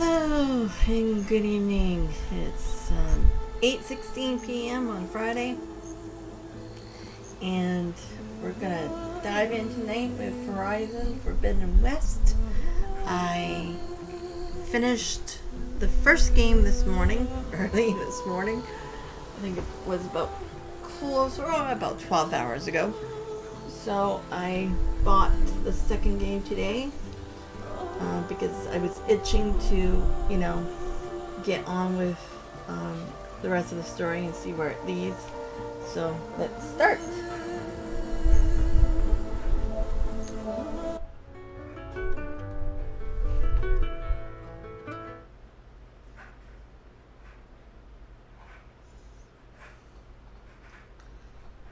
Hello and good evening. It's 8:16 p.m. on Friday, and we're gonna dive in tonight with Horizon Forbidden West. I finished the first game this morning, early this morning. I think it was about 12 hours ago. So I bought the second game today. Because I was itching to, get on with the rest of the story and see where it leads. So let's start.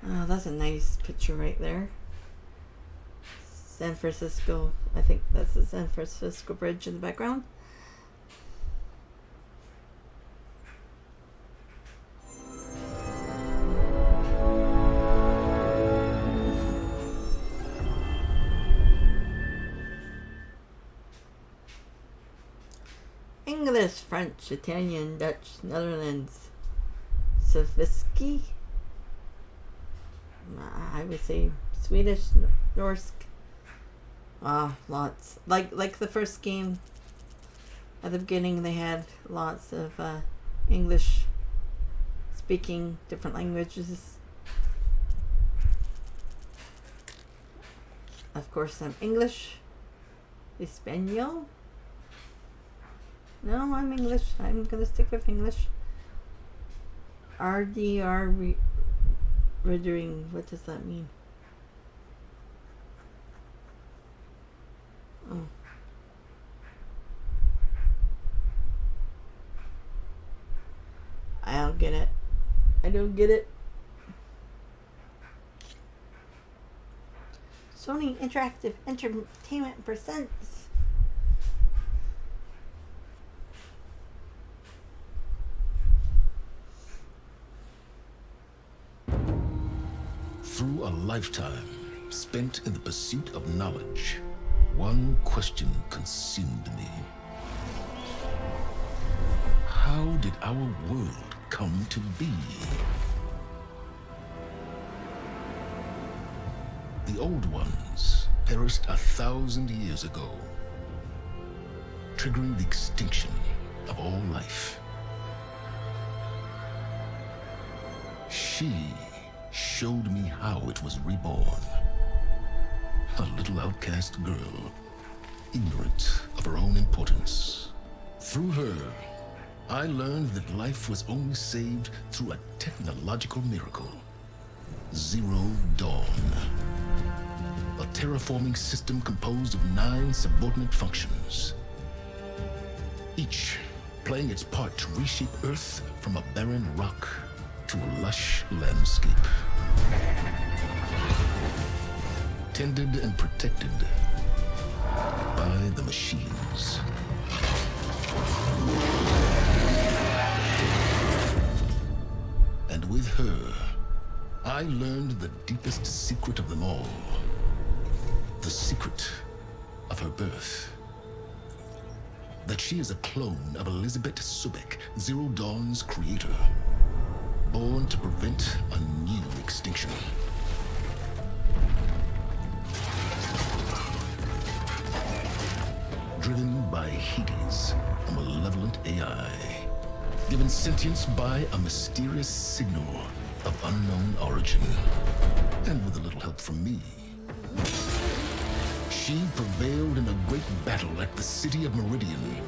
Oh, that's a nice picture right there. San Francisco, I think that's the San Francisco Bridge in the background. English, French, Italian, Dutch, Netherlands, Slaviski. I would say Swedish, Norse. Lots. Like the first game, at the beginning they had lots of English speaking different languages. Of course I'm English. Espanol? No, I'm English. I'm gonna stick with English. RDR rendering. What does that mean? Oh. I don't get it. I don't get it. Sony Interactive Entertainment presents. Through a lifetime spent in the pursuit of knowledge, one question consumed me. How did our world come to be? The old ones perished 1,000 years ago, triggering the extinction of all life. She showed me how it was reborn. A little outcast girl, ignorant of her own importance. Through her, I learned that life was only saved through a technological miracle. Zero Dawn. A terraforming system composed of 9 subordinate functions, each playing its part to reshape Earth from a barren rock to a lush landscape. Tended and protected by the machines. And with her, I learned the deepest secret of them all. The secret of her birth. That she is a clone of Elisabet Sobeck, Zero Dawn's creator. Born to prevent a new extinction. Driven by Hades, a malevolent AI. Given sentience by a mysterious signal of unknown origin. And with a little help from me. She prevailed in a great battle at the city of Meridian.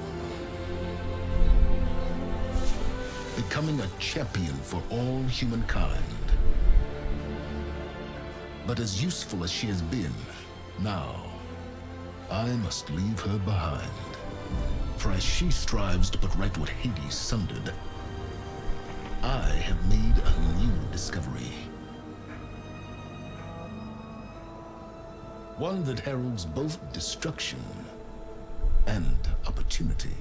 Becoming a champion for all humankind. But as useful as she has been, now, I must leave her behind. For as she strives to put right what Hades sundered, I have made a new discovery. One that heralds both destruction and opportunity.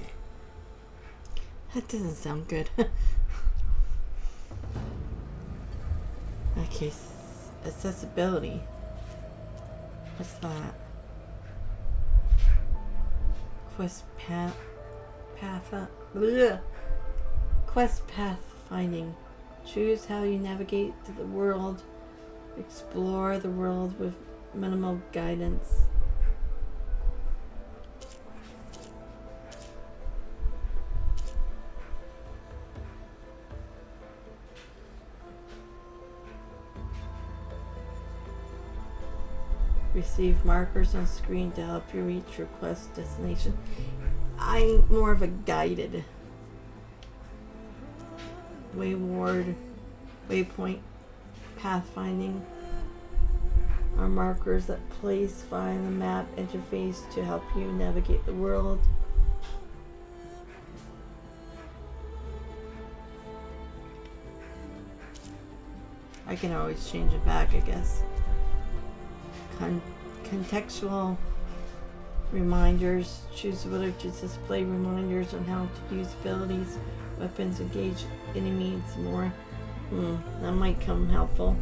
That doesn't sound good. Okay, accessibility. What's that? Quest Quest path finding. Choose how you navigate to the world. Explore the world with minimal guidance. Receive markers on screen to help you reach your quest destination. I'm more of a guided waypoint pathfinding are markers that place via the map interface to help you navigate the world. I can always change it back, I guess. Contextual reminders. Choose whether to display reminders on how to use abilities, weapons, engage enemies more. That might come helpful.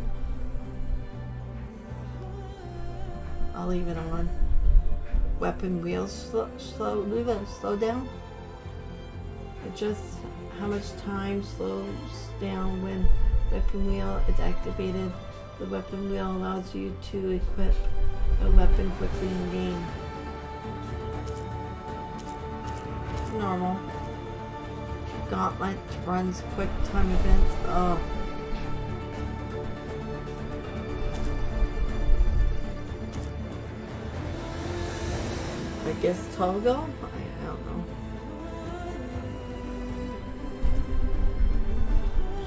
I'll leave it on. Weapon wheels slow down. Adjust how much time slows down when weapon wheel is activated. The weapon wheel allows you to equip a weapon quickly in game. Normal. Gauntlet runs quick time events. Oh. I guess toggle? I don't know.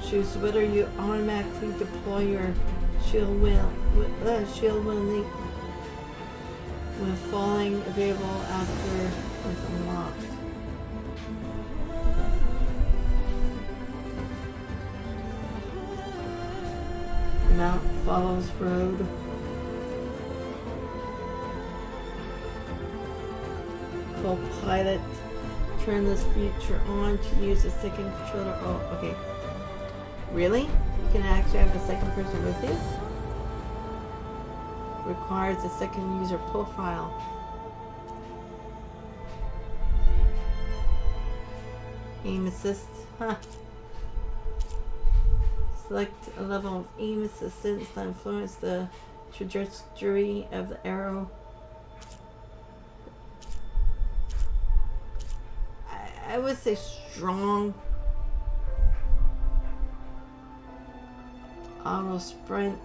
Choose whether you automatically deploy your shield when falling available after it's unlocked. Mount follows road. Co-pilot. Turn this feature on to use a second controller. Oh, okay. Really? You can actually have a second person with you? Requires a second user profile. Aim assist. Huh. Select a level of aim assistance that influence the trajectory of the arrow. I would say strong. Auto sprint.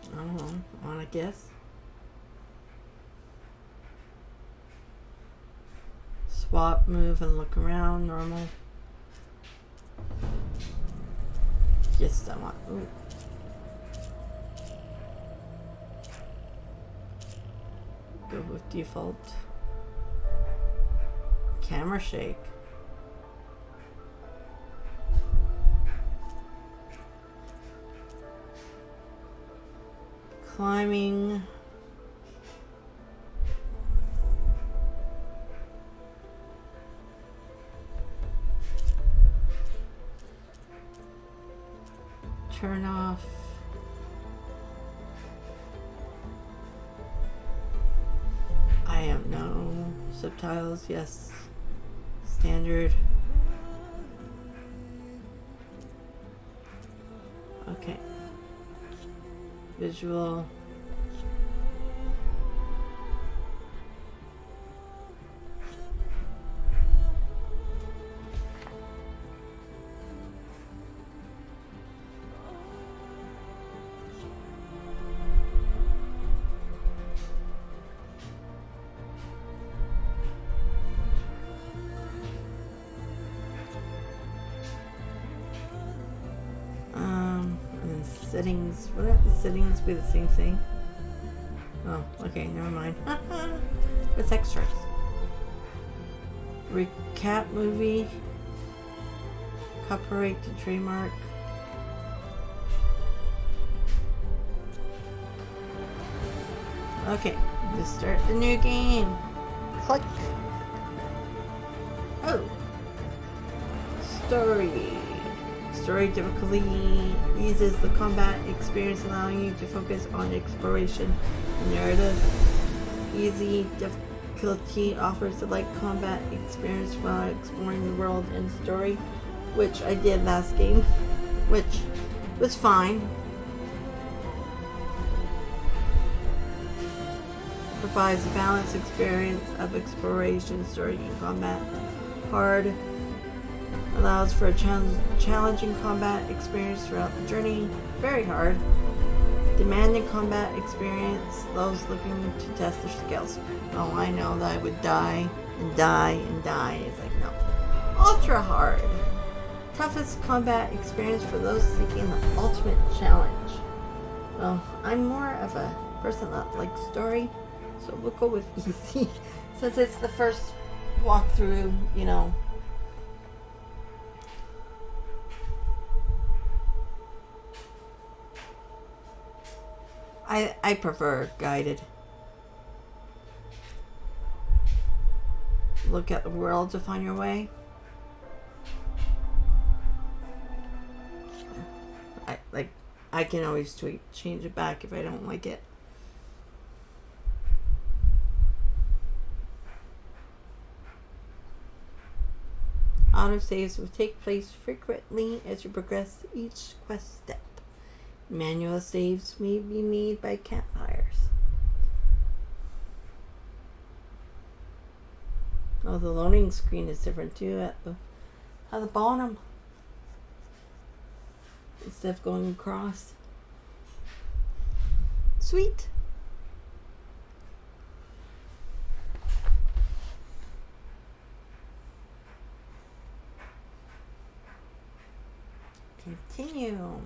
I don't know, I wanna guess. Swap, move, and look around, normal. Yes, I want. Ooh. Go with default. Camera shake. Climbing. Turn off. I have no subtitles. Yes. Standard. Okay. Visual. And settings. Wouldn't the settings be the same thing? Oh, okay, never mind. It's extras. Recap movie. Copyright to trademark. Okay, let's start the new game. Click. Oh. Story Story difficulty eases the combat experience, allowing you to focus on exploration and narrative. Easy difficulty offers the light combat experience while exploring the world and story, which I did last game, which was fine. Provides a balanced experience of exploration, story, and combat. Hard allows for a challenging combat experience throughout the journey. Very hard. Demanding combat experience. Those looking to test their skills. Oh, I know that I would die and die and die. It's like, no. Ultra hard. Toughest combat experience for those seeking the ultimate challenge. Well, I'm more of a person that likes story, so we'll go with easy. Since it's the first walkthrough, you know. I prefer guided. Look at the world to find your way. I can always change it back if I don't like it. Autosaves will take place frequently as you progress each quest step. Manual saves may be made by campfires. Oh, the loading screen is different too at the bottom. Instead of going across. Sweet. Continue.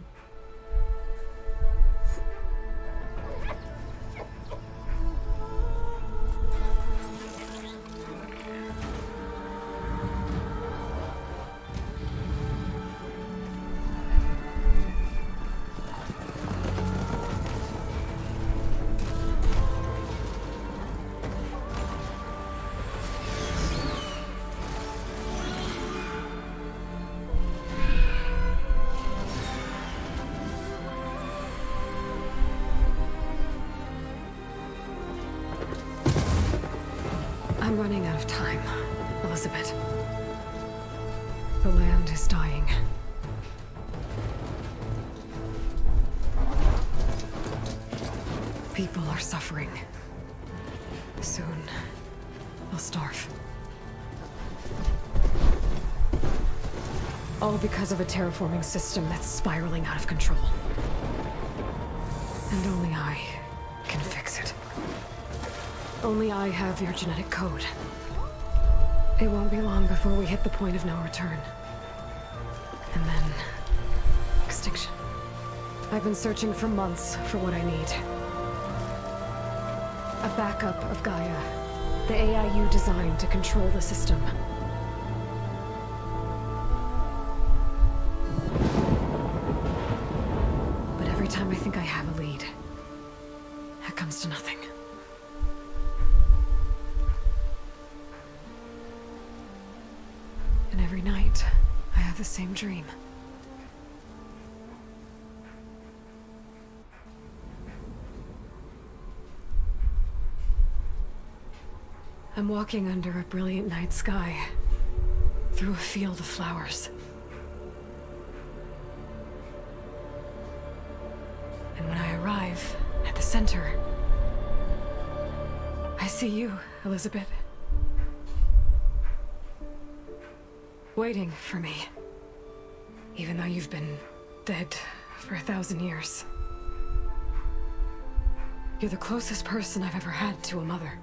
I'm running out of time, Elisabet. The land is dying. People are suffering. Soon, they'll starve. All because of a terraforming system that's spiraling out of control. And only I can fix it. Only I have your genetic code. It won't be long before we hit the point of no return. And then... extinction. I've been searching for months for what I need. A backup of Gaia. The AI you designed to control the system. But every time I think I have a lead, it comes to nothing. And every night, I have the same dream. I'm walking under a brilliant night sky, through a field of flowers. And when I arrive at the center, I see you, Elisabet. Waiting for me, even though you've been dead for 1,000 years. You're the closest person I've ever had to a mother.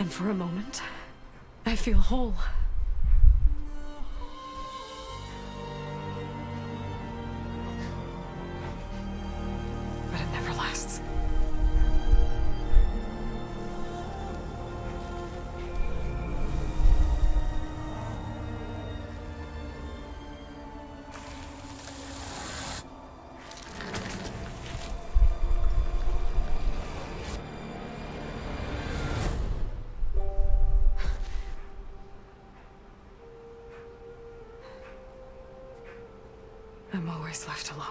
And for a moment, I feel whole. But it never lasts. I'm always left alone.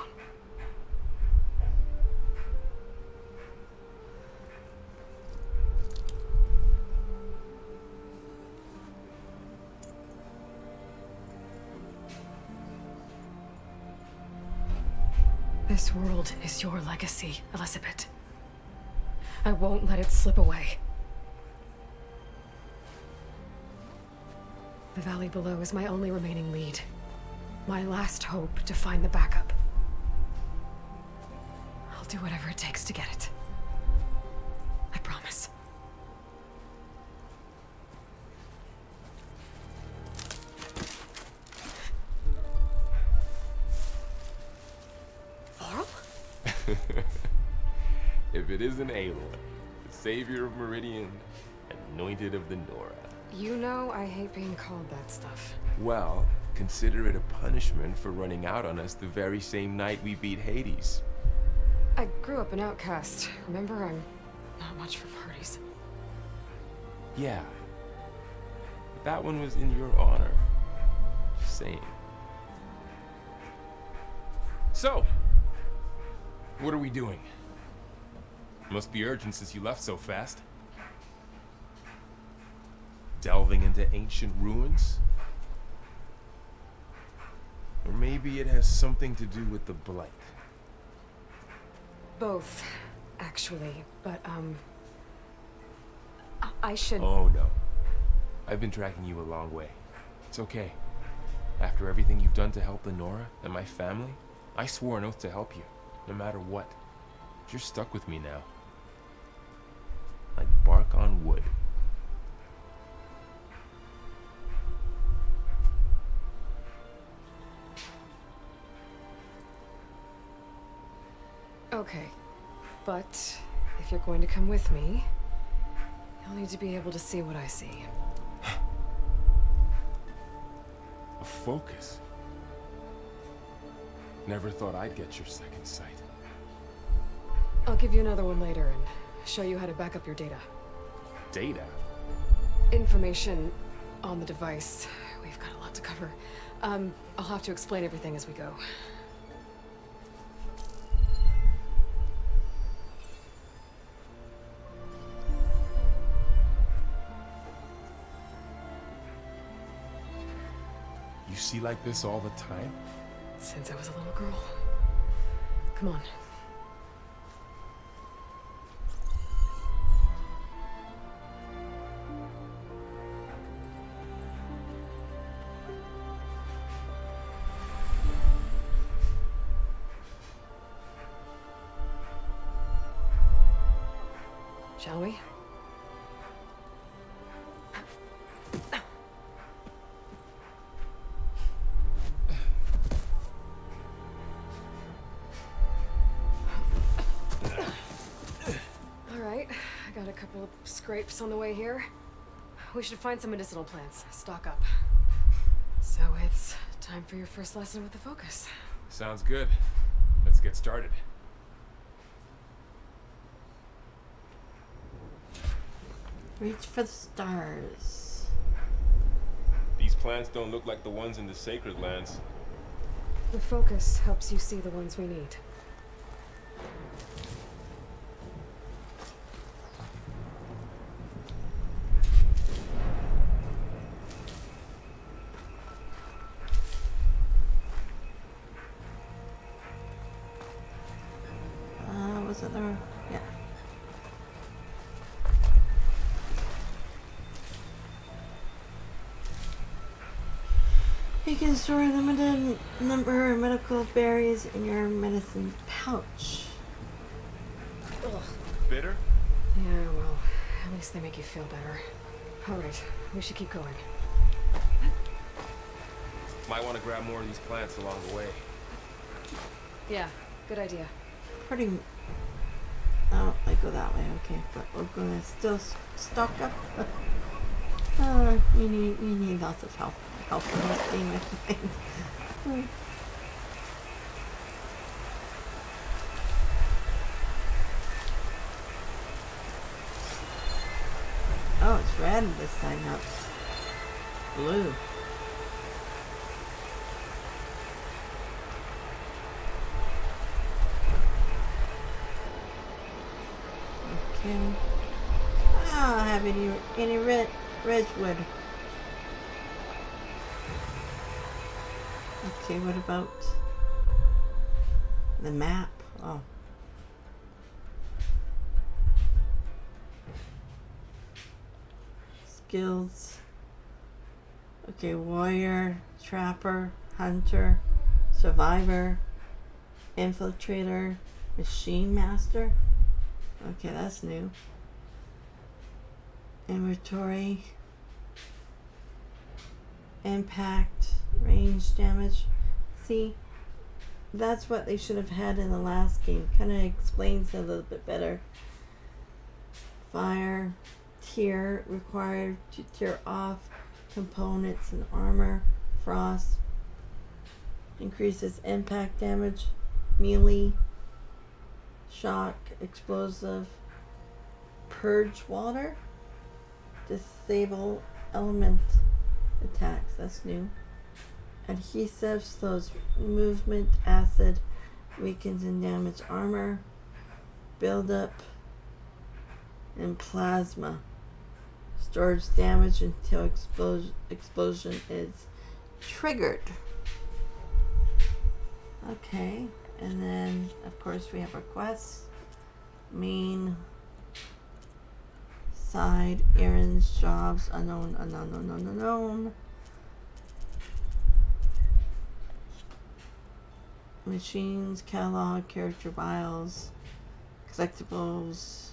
This world is your legacy, Elisabet. I won't let it slip away. The valley below is my only remaining lead. My last hope to find the backup. I'll do whatever it takes to get it. I promise. Varl? If it isn't Aloy, the savior of Meridian, anointed of the Nora. You know I hate being called that stuff. Well, consider it a punishment for running out on us the very same night we beat Hades. I grew up an outcast. Remember, I'm not much for parties. Yeah. But that one was in your honor. Just saying. So, what are we doing? Must be urgent since you left so fast. Delving into ancient ruins? Or maybe it has something to do with the Blight. Both, actually. But, I should... Oh no. I've been tracking you a long way. It's okay. After everything you've done to help the Nora and my family, I swore an oath to help you, no matter what. You're stuck with me now. Like bark on wood. Okay, but if you're going to come with me, you'll need to be able to see what I see. A focus? Never thought I'd get your second sight. I'll give you another one later and show you how to back up your data. Data? Information on the device. We've got a lot to cover. I'll have to explain everything as we go. You see like this all the time? Since I was a little girl. Come on. Shall we? Alright, I got a couple of scrapes on the way here. We should find some medicinal plants, stock up. So it's time for your first lesson with the focus. Sounds good. Let's get started. Reach for the stars. These plants don't look like the ones in the sacred lands. The focus helps you see the ones we need. Was it there? Yeah. You can store a limited number of medical berries in your medicine pouch. Ugh. Bitter? Yeah, well, at least they make you feel better. Alright, we should keep going. Might want to grab more of these plants along the way. Yeah, good idea. Pretty. Oh, I go that way. Okay, but we're gonna still stock up. We need lots of help in this game, I think. Oh, it's red this time, not blue. Okay. I don't have any redwood. Okay, what about the map? Oh. Skills. Okay, warrior, trapper, hunter, survivor, infiltrator, machine master. Okay, that's new. Inventory. Impact, range damage. See, that's what they should have had in the last game. Kind of explains it a little bit better. Fire, tear required to tear off components and armor. Frost increases impact damage. Melee, shock, explosive. Purge water, disable element attacks. That's new. Adhesive slows movement. Acid weakens and damage armor. Buildup and plasma. Storage damage until explosion is triggered. Okay, and then of course we have our quests. Main, side, errands, jobs, unknown. Machines, catalog, character bios, collectibles,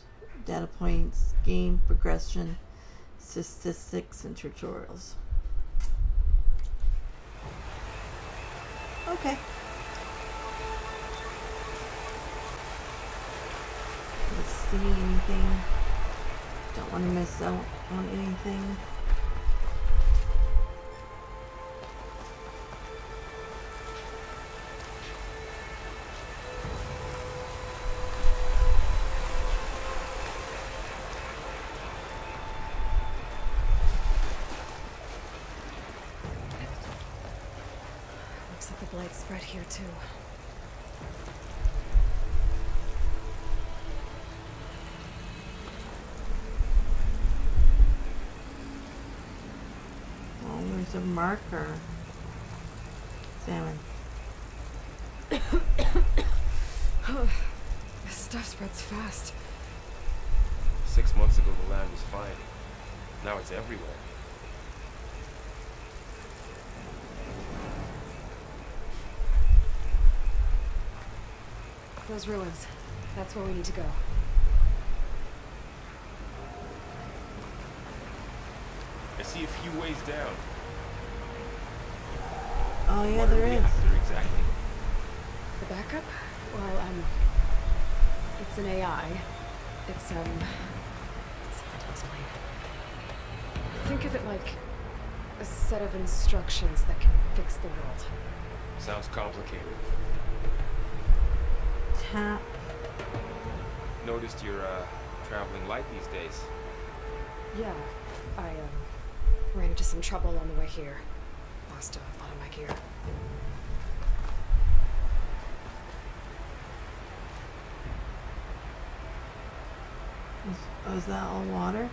data points, game progression, statistics, and tutorials. Okay. Let's see anything. Don't want to miss out on anything. Looks like the blight spread here too. Oh, there's a marker. Salmon. This stuff spreads fast. 6 months ago, the land was fine. Now it's everywhere. Those ruins. That's where we need to go. I see a few ways down. Oh yeah, What are there we is. after exactly? The backup? Well, it's an AI. It's hard to explain. Think of it like a set of instructions that can fix the world. Sounds complicated. Tap. Noticed you're traveling light these days. Yeah, I ran into some trouble on the way here. Lost a lot of my gear. Is that all water?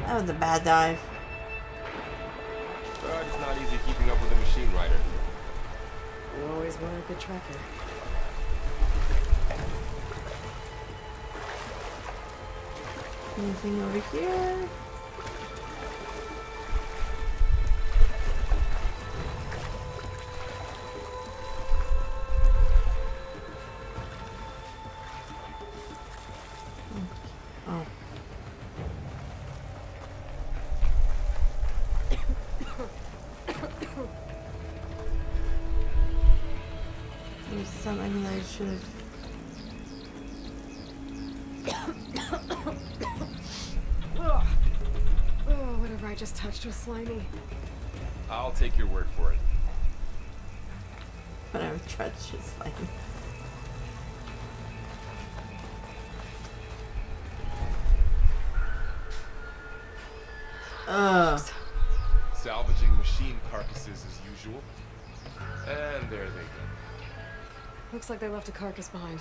That was a bad dive. But it's not easy keeping up with a machine rider. You always were a good tracker. Anything over here? Oh. There's something that I should have. Oh, whatever I just touched was slimy. I'll take your word for it. Whatever, touch is like. salvaging machine carcasses as usual. And there they go. Looks like they left a carcass behind.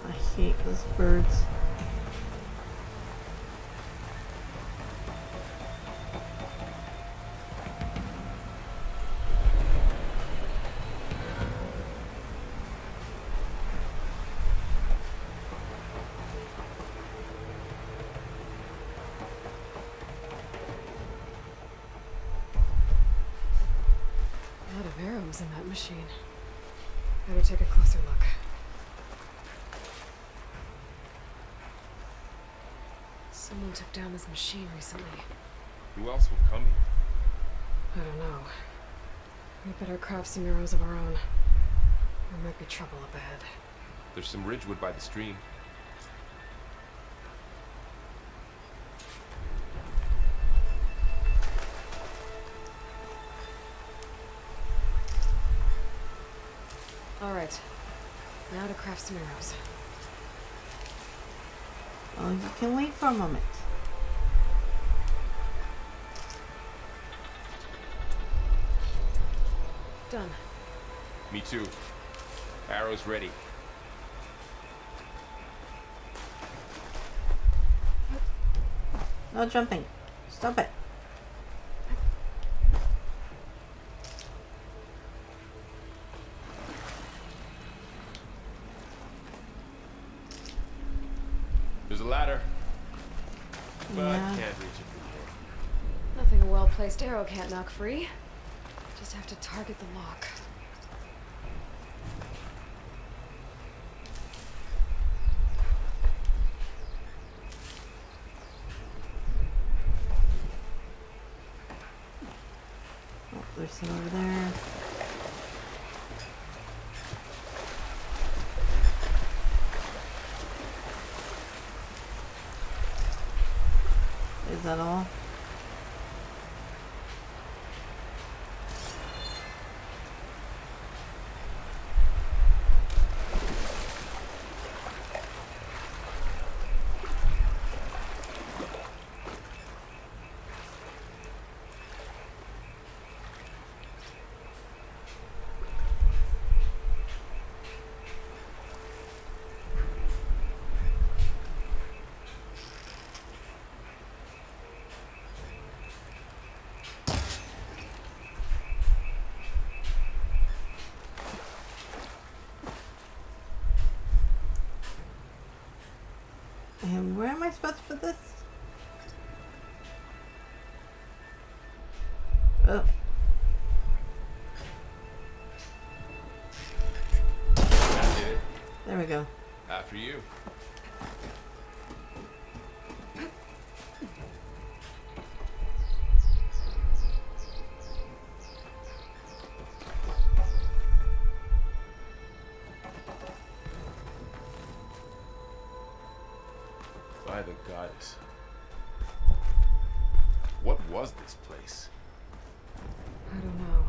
I hate those birds. A lot of arrows in that machine. Better take a closer look. Someone took down this machine recently. Who else would come here? I don't know. We better craft some arrows of our own. There might be trouble up ahead. There's some ridgewood by the stream. Alright. Now to craft some arrows. Oh, you can wait for a moment. Done. Me too. Arrows ready. No jumping. Stop it. There's a ladder. But I Yeah. can't reach it from here. Nothing a well-placed arrow can't knock free. Just have to target the lock. Oh, there's some over there. Is that all? And where am I supposed to put this? Oh. That's it. There we go. After you. By the goddess. What was this place? I don't know.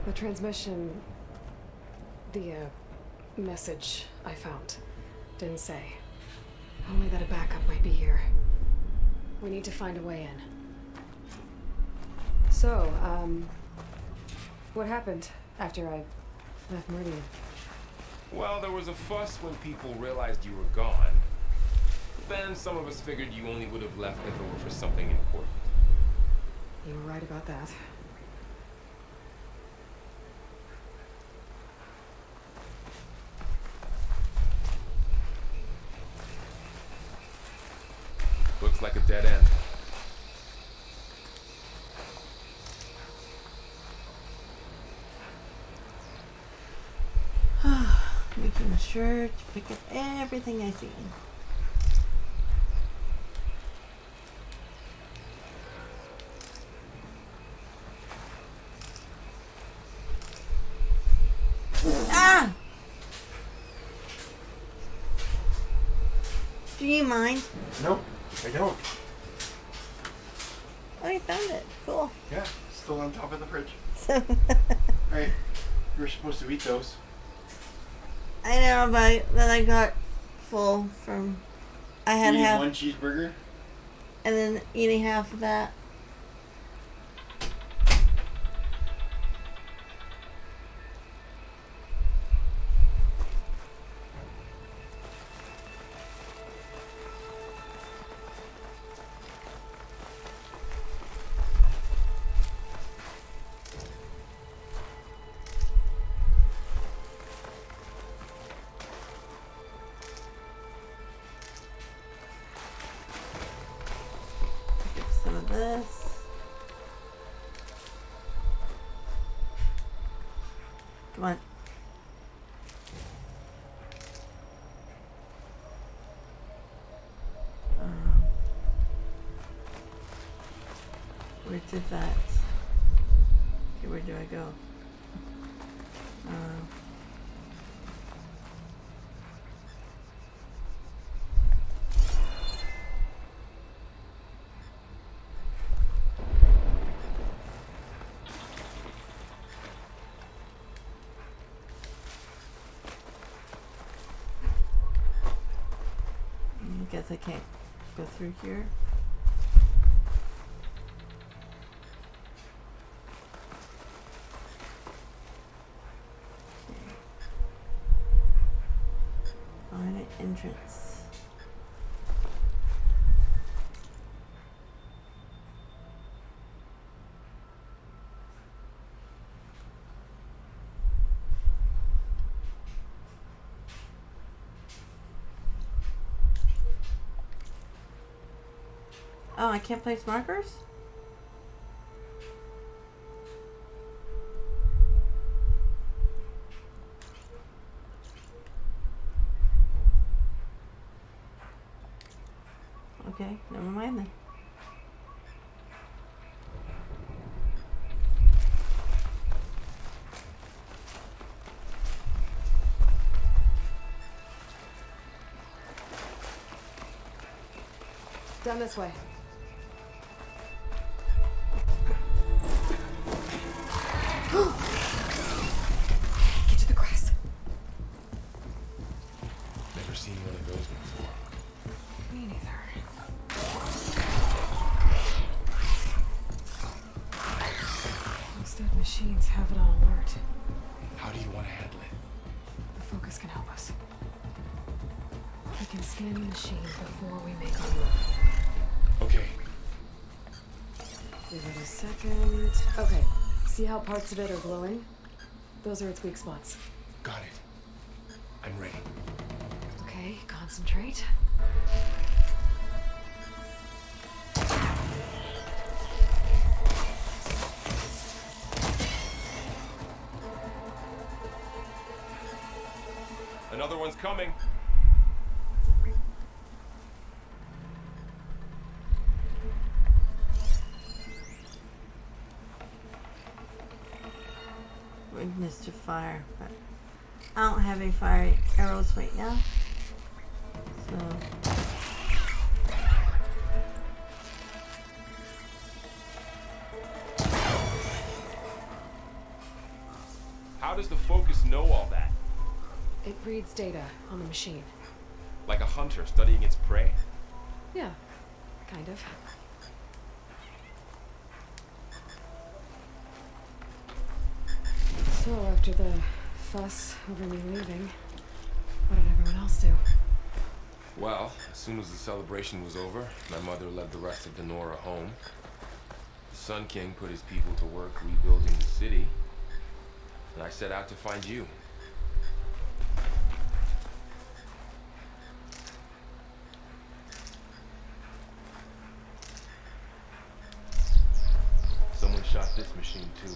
The transmission... The, message I found didn't say. Only that a backup might be here. We need to find a way in. So, what happened after I left Meridian? Well, there was a fuss when people realized you were gone. Then some of us figured you only would have left if it were for something important. You were right about that. Looks like a dead end. Making sure to pick up everything I see. Ah! Do you mind? Nope, I don't. Oh, you found it. Cool. Yeah, still on top of the fridge. Alright, you were supposed to eat those. I know, but then I got full from I had Eating half, one cheeseburger. and then eating half of that. Some of this. Come on. Where did that? Okay, where do I go? I guess I can't go through here. Find an entrance. Oh, I can't place markers? Okay, never mind then. Down this way. Get to the grass. Never seen one of those before. Me neither. Most machines have it on alert. How do you want to handle it? The focus can help us. We can scan the machine before we make our move. Okay. Give it a second. Okay. See how parts of it are glowing? Those are its weak spots. Got it. I'm ready. Okay, concentrate. Another one's coming. Weakness to fire, but I don't have any fire arrows right now. So How does the focus know all that? It reads data on the machine. Like a hunter studying its prey? Yeah, kind of. So after the fuss over me leaving, what did everyone else do? Well, as soon as the celebration was over, my mother led the rest of the Nora home. The Sun King put his people to work rebuilding the city, and I set out to find you. Someone shot this machine too.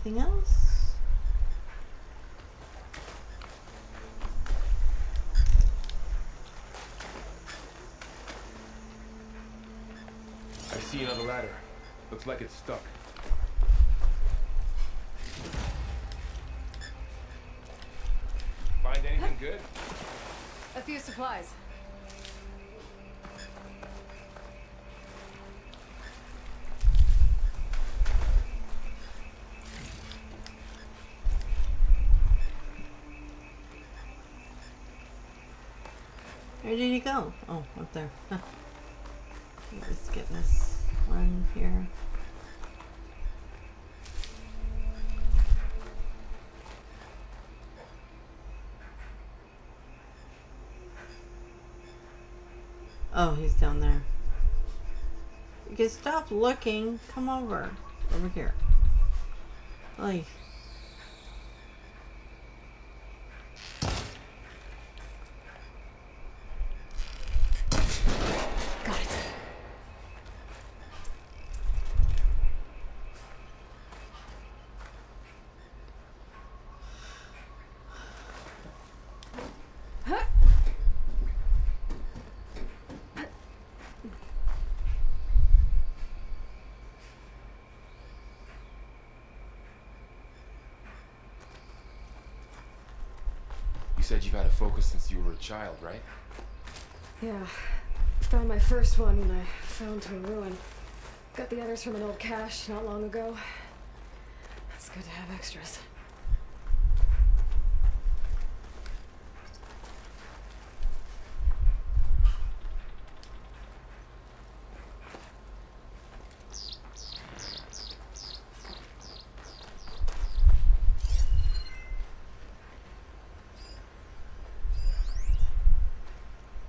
anything else? I see another ladder. Looks like it's stuck. Find anything good? A few supplies. Where did he go? Oh, up there. Let's get this one here. Oh, he's down there. You can stop looking. Come over. Over here. Like. Got it. You said you've had a focus since you were a child, right? Yeah. Found my first one when I fell into a ruin. Got the others from an old cache not long ago. It's good to have extras.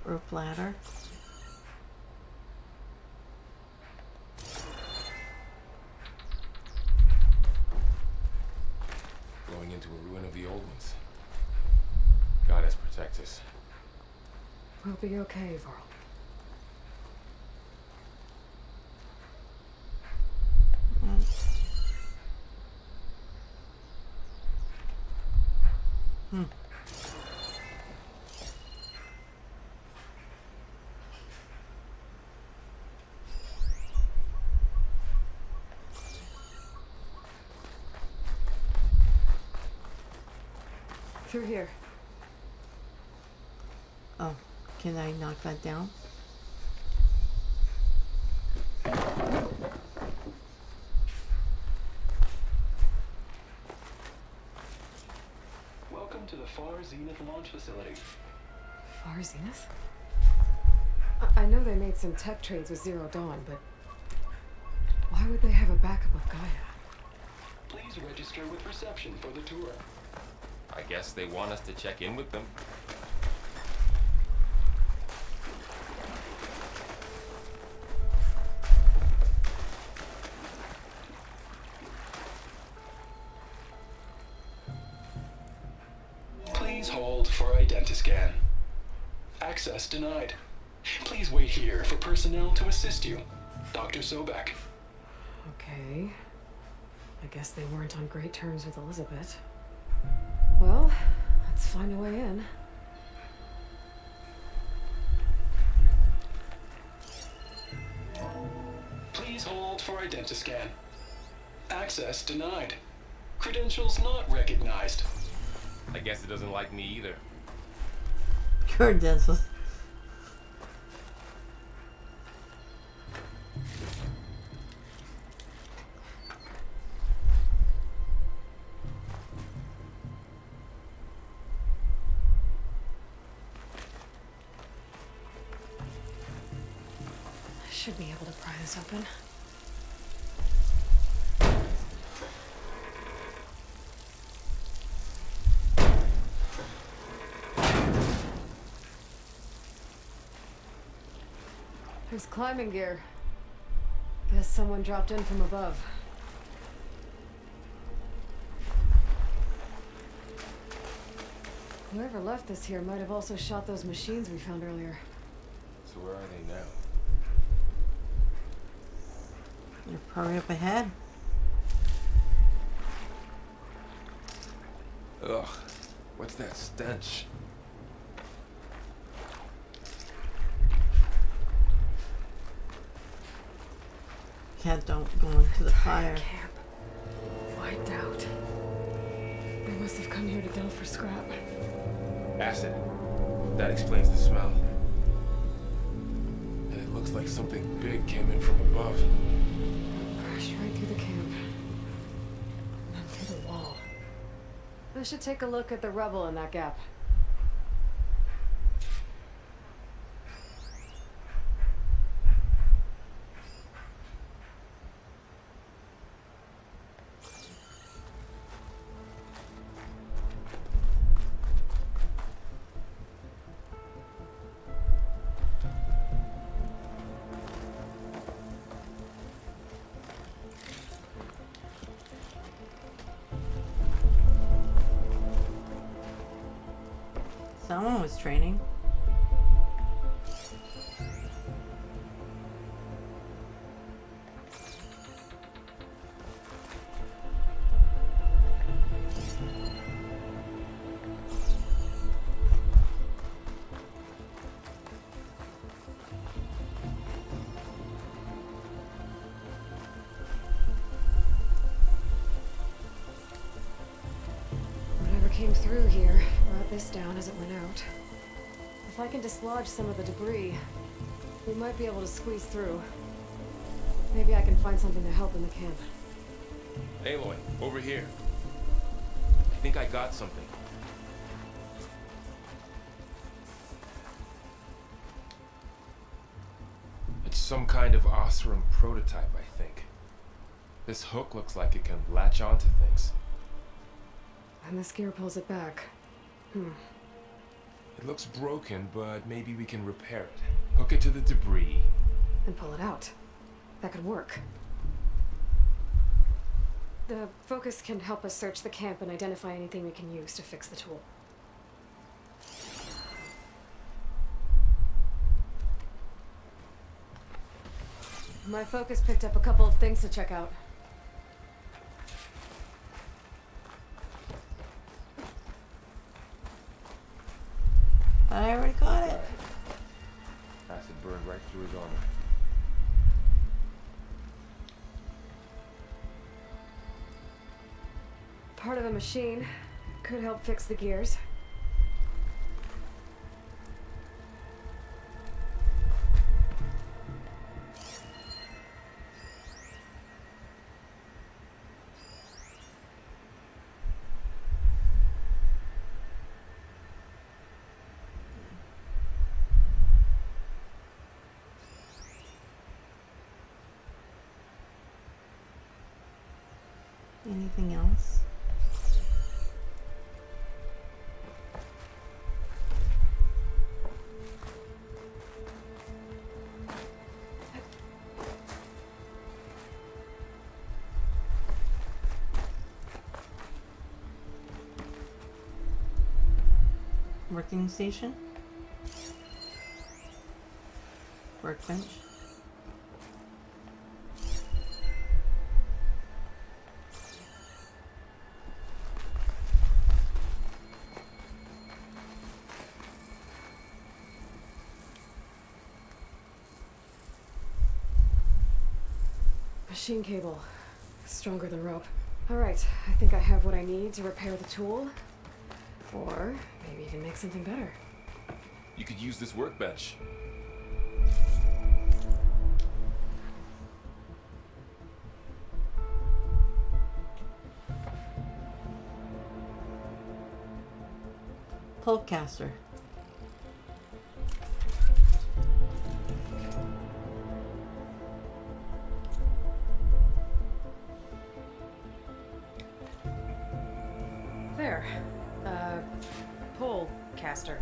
Rope ladder. Going into a ruin of the old ones. Goddess protect us. We'll be okay, Varl. Through here. Oh, can I knock that down? Welcome to the Far Zenith launch facility. Far Zenith? I know they made some tech trades with Zero Dawn, but why would they have a backup of Gaia? Please register with reception for the tour. I guess they want us to check in with them. Please hold for identiscan. Access denied. Please wait here for personnel to assist you. Dr. Sobeck. Okay. I guess they weren't on great terms with Elisabet. Well, let's find a way in. Please hold for identiscan. Access denied. Credentials not recognized. I guess it doesn't like me either. Credentials. Should be able to pry this open. There's climbing gear. Guess someone dropped in from above. Whoever left this here might have also shot those machines we found earlier. So where are they now? They're probably up ahead. Ugh, what's that stench? Yeah, don't go into the fire. Camp. Wiped out. They must have come here to delve for scrap. Acid. That explains the smell. And it looks like something big came in from above. Crashed right through the camp. And then through the wall. I should take a look at the rubble in that gap. Someone was training. Whatever came through here brought this down as it went out. If I can dislodge some of the debris, we might be able to squeeze through. Maybe I can find something to help in the camp. Aloy, over here. I think I got something. It's some kind of Osram prototype, I think. This hook looks like it can latch onto things. And this gear pulls it back. It looks broken, but maybe we can repair it. Hook it to the debris. And pull it out. That could work. The focus can help us search the camp and identify anything we can use to fix the tool. My focus picked up a couple of things to check out. I already got it. Acid burned right through his armor. Part of a machine could help fix the gears. Anything else? Working station? Workbench? Machine cable. Stronger than rope. Alright, I think I have what I need to repair the tool. Or maybe even make something better. You could use this workbench. Pullcaster. There. Pole caster.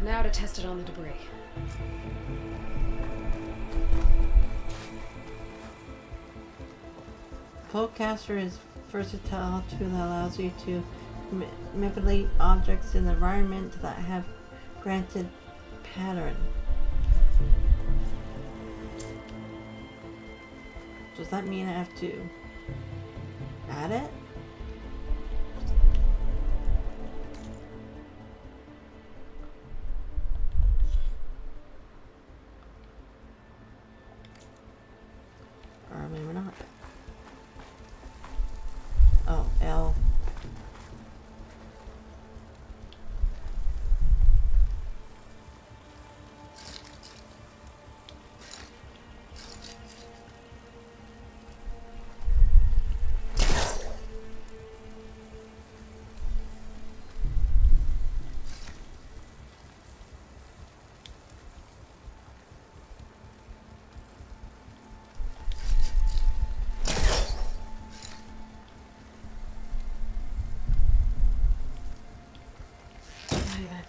Now to test it on the debris. Pullcaster is versatile tool that allows you to manipulate objects in the environment that have granted pattern. Does that mean I have to add it? Or maybe not. Oh, L.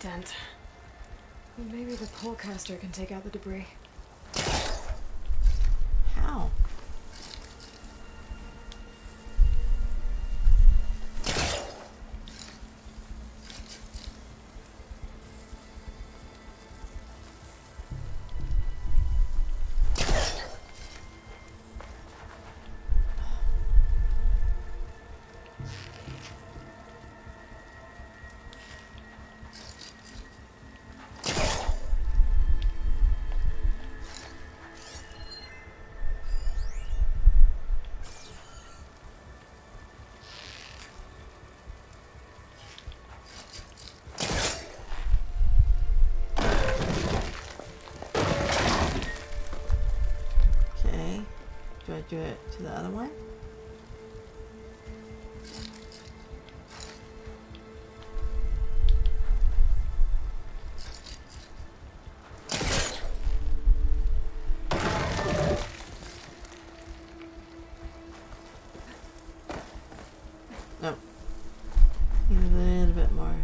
Dent. Maybe the polecaster can take out the debris. How? do it to the other one. No. A little bit more.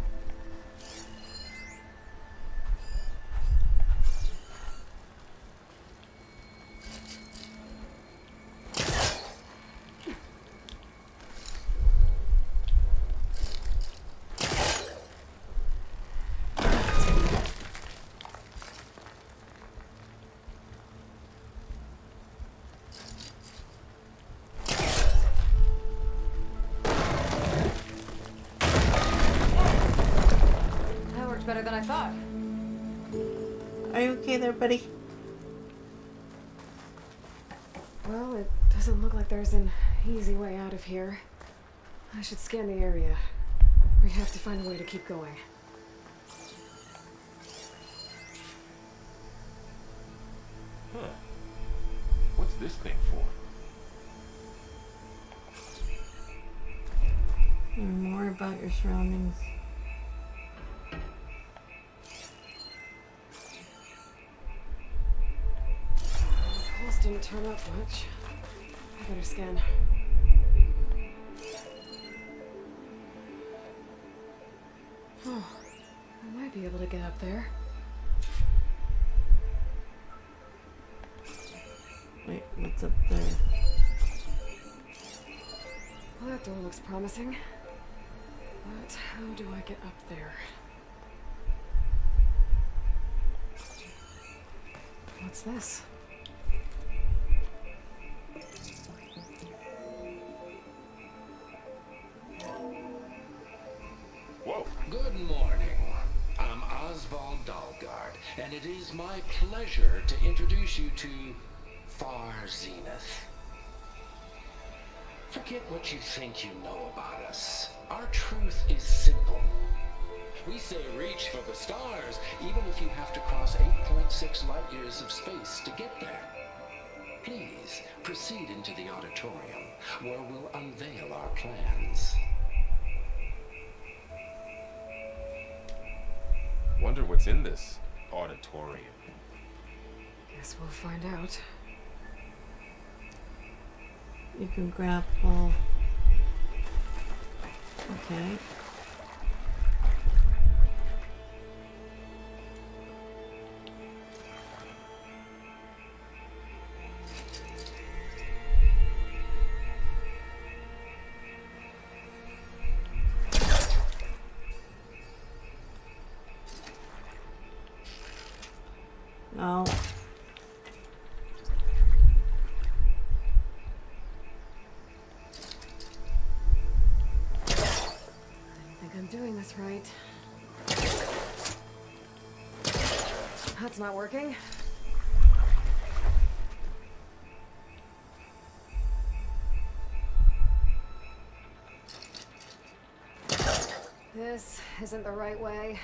Better than I thought. Are you okay there, buddy? Well, it doesn't look like there's an easy way out of here. I should scan the area. We have to find a way to keep going. Huh. What's this thing for? Learn more about your surroundings. Didn't turn up much. I better scan. Oh, I might be able to get up there. Wait, what's up there? Well, that door looks promising. But how do I get up there? What's this? Good morning. I'm Oswald Dalgard, and it is my pleasure to introduce you to Far Zenith. Forget what you think you know about us. Our truth is simple. We say reach for the stars, even if you have to cross 8.6 light years of space to get there. Please proceed into the auditorium, where we'll unveil our plans. Wonder what's in this auditorium. Guess we'll find out. You can grapple. Okay. No. I think I'm doing this right. That's not working. This isn't the right way.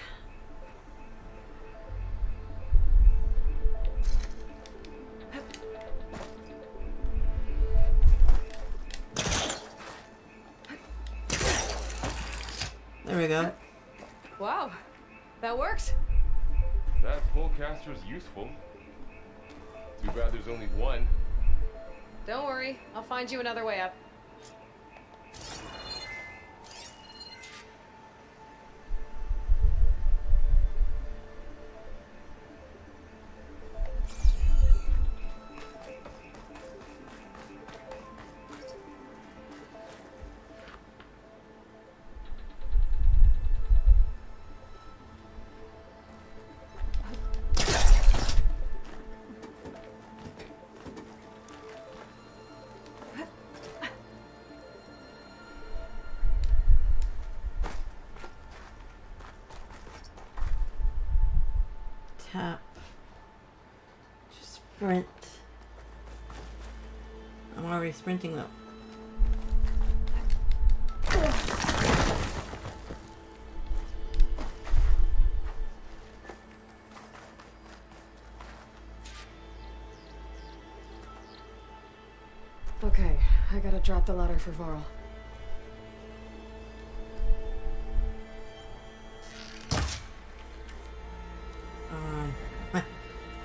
There we go. Wow, that worked. That pullcaster's useful. Too bad there's only one. Don't worry, I'll find you another way up. Tap. Just sprint. I'm already sprinting though. I've dropped the ladder for Varl.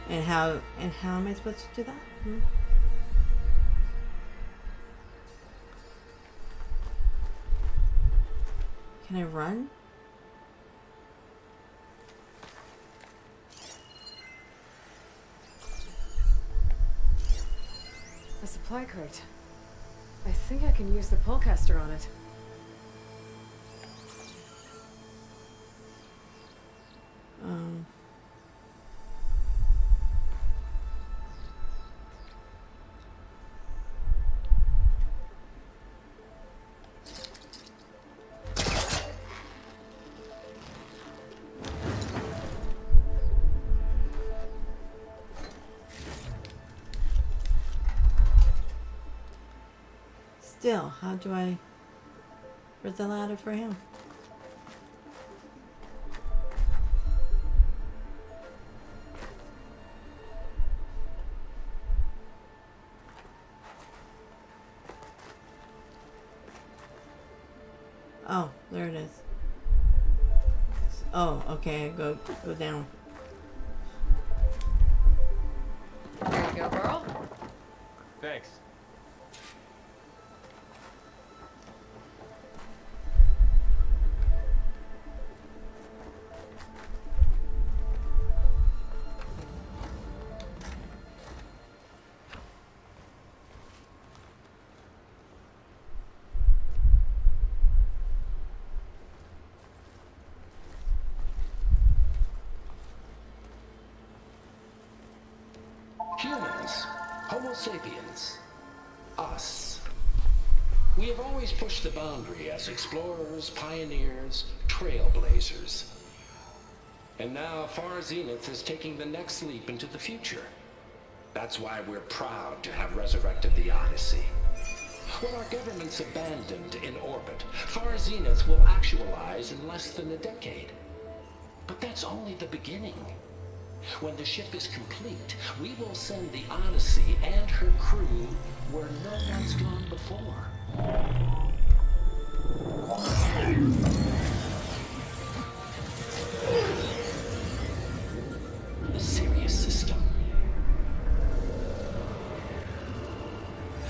And how am I supposed to do that? Can I run? A supply crate. I think I can use the pullcaster on it. Still, how do I... Where's the ladder for him? Oh, there it is. Oh, okay, go down. There you go, Varl. Thanks. Humans, Homo sapiens, us. We have always pushed the boundary as explorers, pioneers, trailblazers. And now Far Zenith is taking the next leap into the future. That's why we're proud to have resurrected the Odyssey. What our governments abandoned in orbit, Far Zenith will actualize in less than a decade. But that's only the beginning. When the ship is complete, we will send the Odyssey and her crew where no one's gone before. The Sirius system.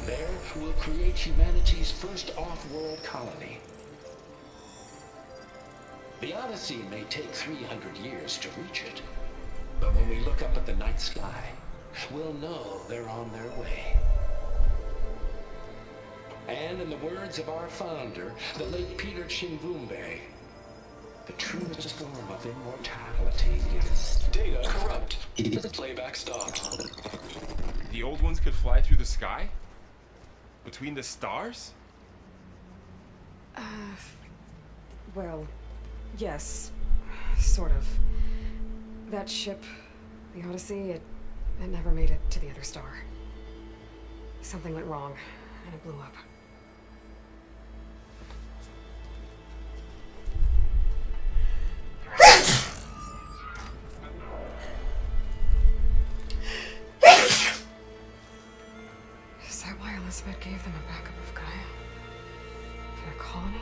There, we'll create humanity's first off-world colony. The Odyssey may take 300 years to reach it. But when we look up at the night sky, we'll know they're on their way. And in the words of our founder, the late Peter Chimvumbe, the truest form of immortality is... Data corrupt. Playback stopped. The old ones could fly through the sky? Between the stars? Well, yes. Sort of. That ship, the Odyssey, it never made it to the other star. Something went wrong, and it blew up. Is that why Elisabet gave them a backup of Gaia? For their colony?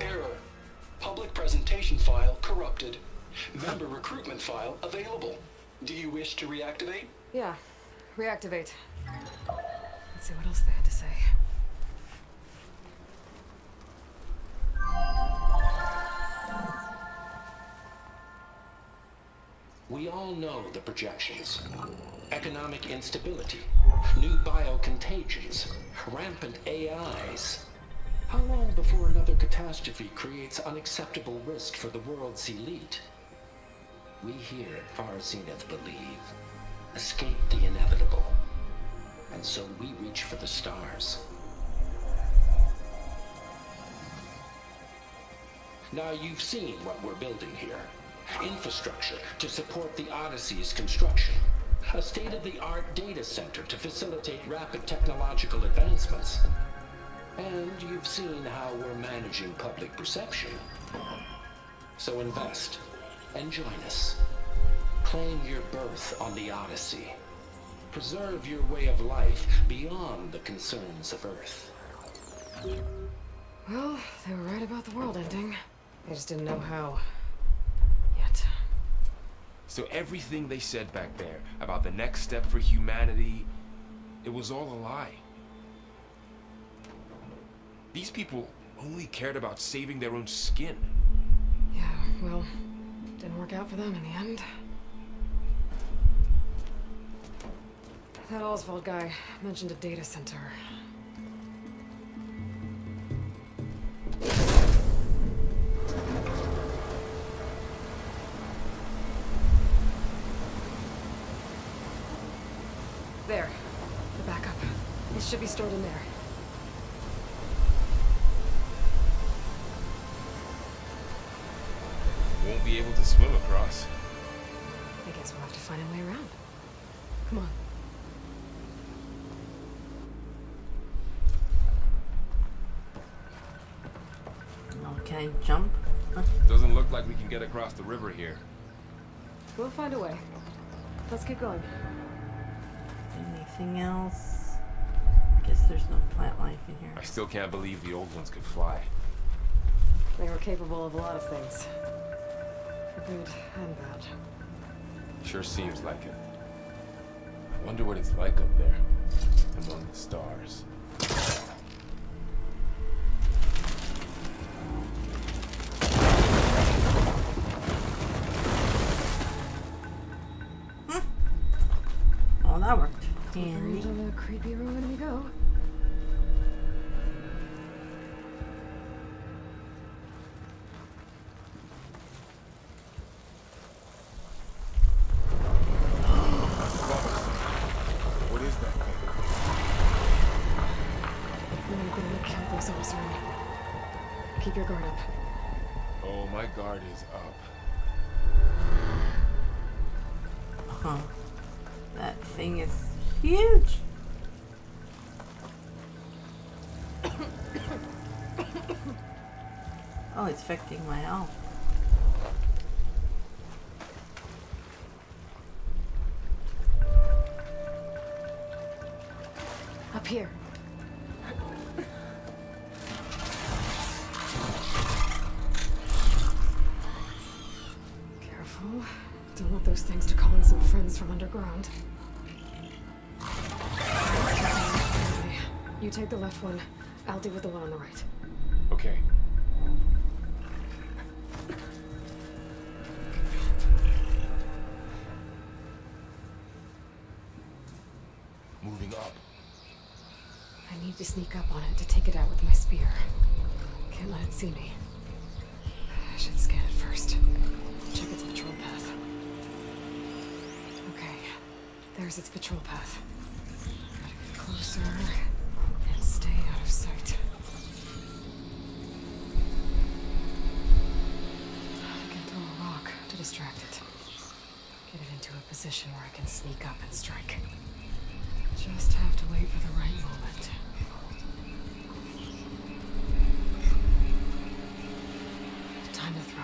Error. Public presentation file corrupted. Member recruitment file available. Do you wish to reactivate? Yeah. Reactivate. Let's see what else they had to say. We all know the projections. Economic instability, new biocontagions, rampant AIs. How long before another catastrophe creates unacceptable risk for the world's elite? We here at Far Zenith believe, escape the inevitable. And so we reach for the stars. Now you've seen what we're building here. Infrastructure to support the Odyssey's construction. A state-of-the-art data center to facilitate rapid technological advancements. And you've seen how we're managing public perception. So invest and join us. Claim your berth on the Odyssey. Preserve your way of life beyond the concerns of Earth. Well, they were right about the world ending. They just didn't know how. Yet. So everything they said back there about the next step for humanity, it was all a lie. These people only cared about saving their own skin. Yeah, well, didn't work out for them in the end. That Oswald guy mentioned a data center. There. The backup. It should be stored in there. Won't be able to swim across. I guess we'll have to find a way around. Come on. Oh, can I jump? Doesn't look like we can get across the river here. We'll find a way. Let's keep going. Anything else? Guess there's no plant life in here. I still can't believe the old ones could fly. They were capable of a lot of things. For good and bad. Sure seems like it. I wonder what it's like up there, among the stars. Oh, that worked. Deeper Handy. into the creepy ruin we go. What is that thing? I'm gonna kill those Osirn. Keep your guard up. Oh, my guard is up. Huh. That thing is huge. Oh, it's affecting my health. Up here. Careful. Don't want those things to call in some friends from underground. Okay. You take the left one. I'll deal with the one on the right. Okay. Moving up. I need to sneak up on it to take it out with my spear. Can't let it see me. I should scan it first. Check its patrol path. Okay, there's its patrol path. Gotta get closer and stay out of sight. I can throw a rock to distract it. Get it into a position where I can sneak up and strike. Just have to wait for the right moment. Time to throw.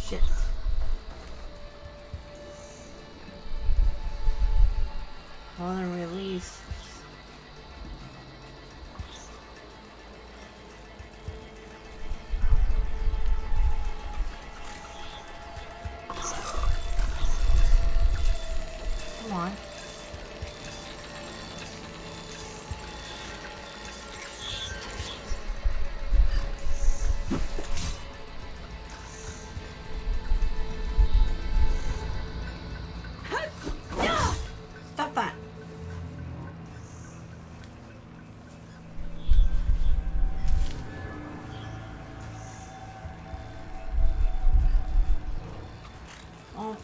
Shit. On a release. Come on. Stop that. Oh.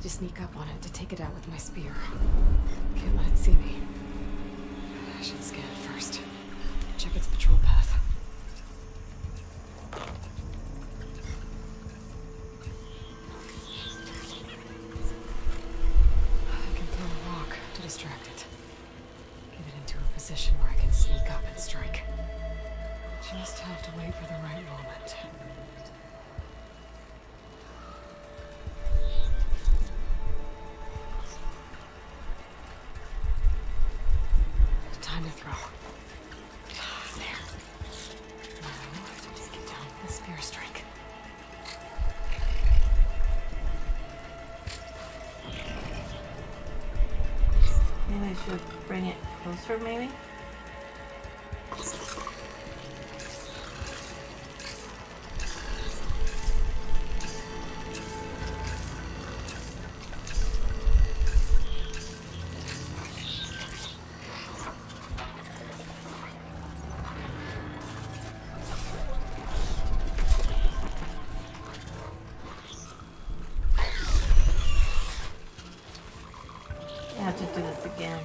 to sneak up on it to take it out with my spear. Can't let it see me. I should scan it first. Check its patrol path. I can throw a rock to distract it. Get it into a position where I can sneak up and strike. Just have to wait for the right moment. Time to throw. There. Now, take it down with a spear strike. Maybe I should bring it closer, maybe? I have to do this again.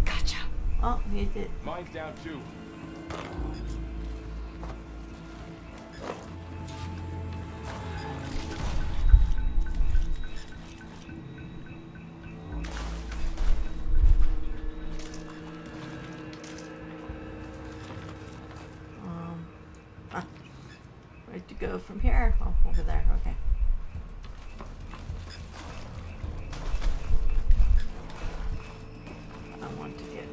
Gotcha. Oh, he did. Mine's down too. Where to go from here? Oh, over there. Okay. I want to get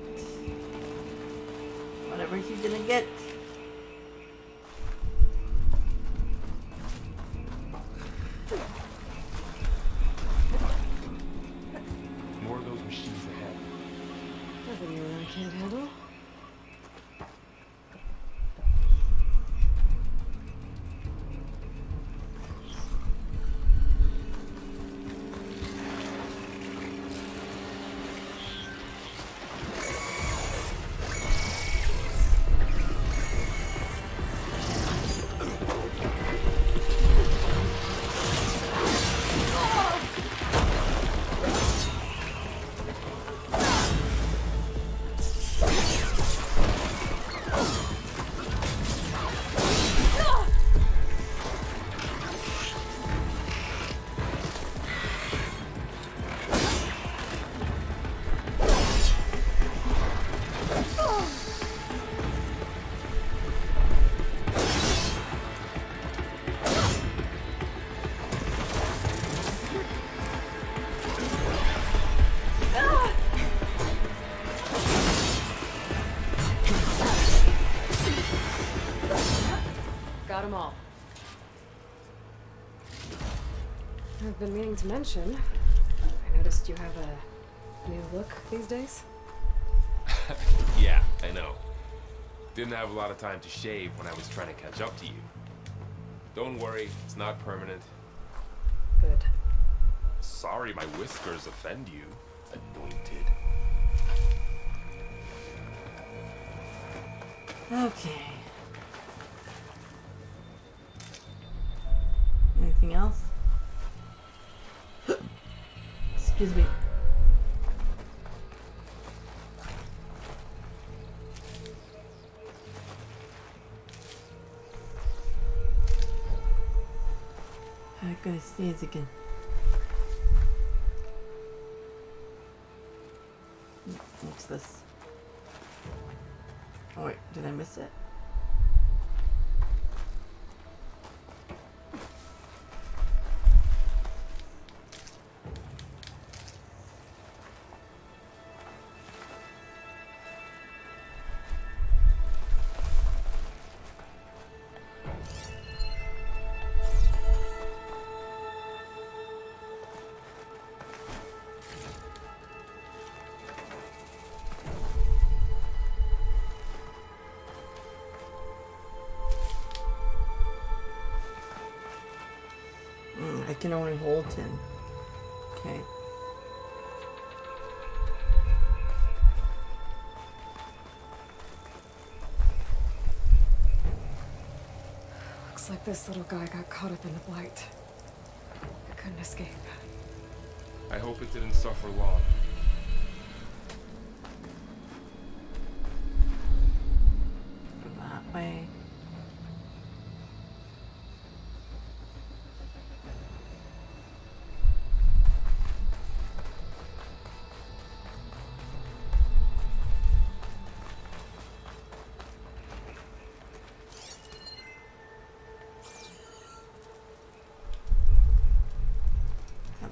whatever he's gonna get. More of those machines ahead. Nothing you really can't handle. Got them all. I've been meaning to mention, I noticed you have a new look these days. Yeah, I know. Didn't have a lot of time to shave when I was trying to catch up to you. Don't worry, it's not permanent. Good. Sorry my whiskers offend you, anointed. Okay. Anything else? Excuse me. I'm gonna sneeze again. What's this? Oh wait, did I miss it? I can only hold 10. Okay. like this little guy got caught up in the blight. I couldn't escape. I hope it didn't suffer long. That way.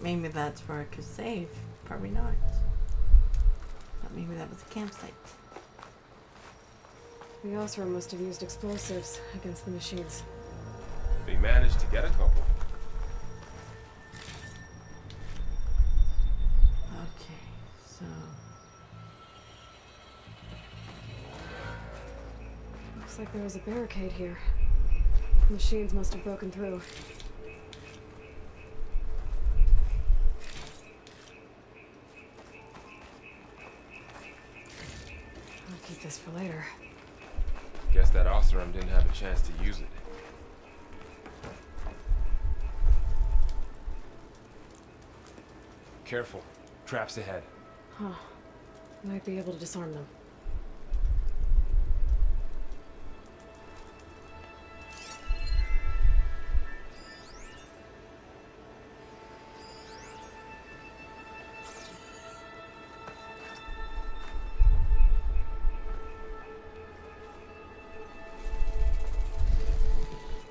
Maybe that's where I could save. Probably not. But maybe that was a campsite. The Osra must have used explosives against the machines. They managed to get a couple. Okay, so... Looks like there was a barricade here. The machines must have broken through. I'll keep this for later. Guess that Oseram didn't have a chance to use it. Careful. Traps ahead. Huh. Might be able to disarm them.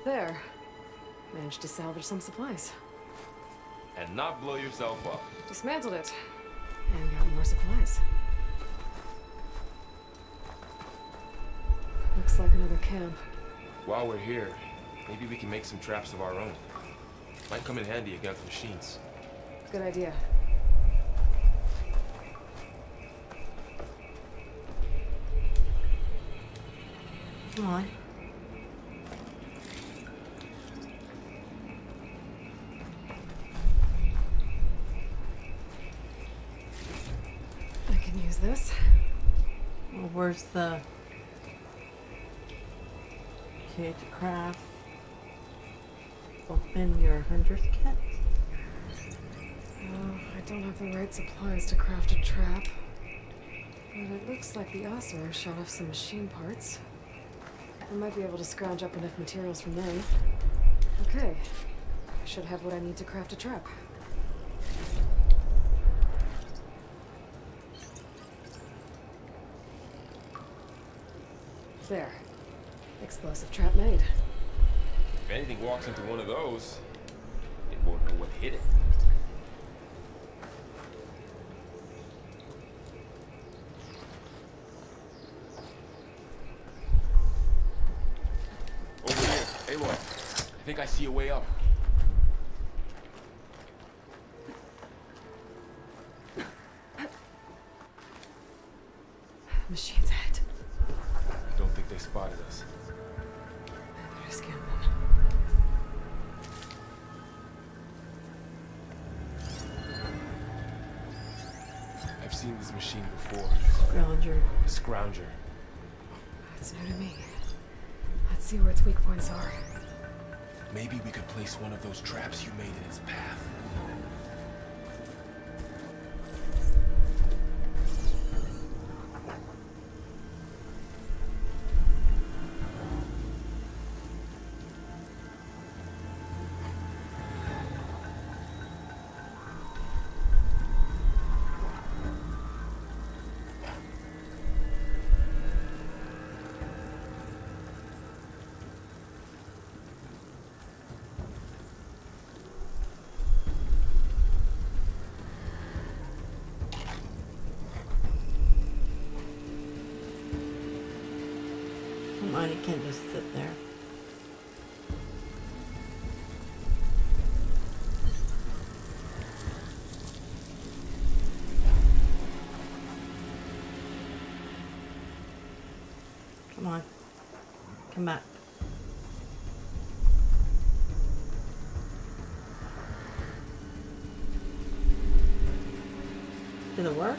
There. Managed to salvage some supplies. And not blow yourself up. Dismantled it. And got more supplies. Looks like another camp. While we're here, maybe we can make some traps of our own. Might come in handy against machines. Good idea. Come on. I can use this. Well, where's the... Okay, to craft. Open your hunter's kit. Oh, I don't have the right supplies to craft a trap. But it looks like the Osra shot off some machine parts. I might be able to scrounge up enough materials from them. Okay. I should have what I need to craft a trap. There. Explosive trap made. If anything walks into one of those, it won't know what hit it. Over here, Aloy. I think I see a way up. Machine's ahead. I don't think they spotted us. I better scan them. I've seen this machine before. Scrounger. A scrounger. That's new to me. Let's see where its weak points are. Maybe we could place one of those traps you made in its path. Come on, you can't just sit there. Come on. Come back. Did it work?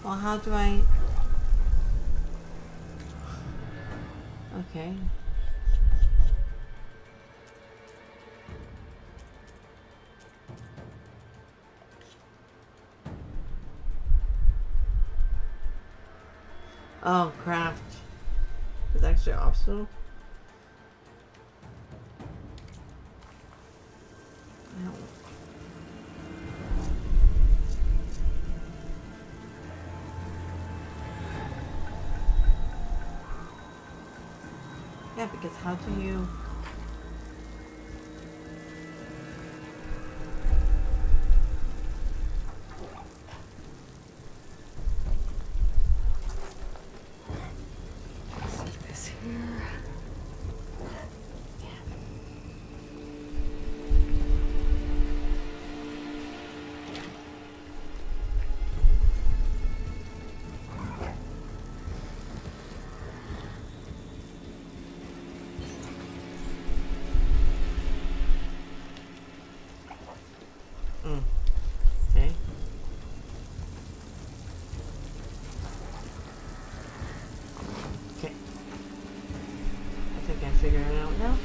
Well, how do I... Okay. Oh, craft. It's actually optional. No. Yeah, because how do you... This here. Okay. Okay. I think I figured it out now.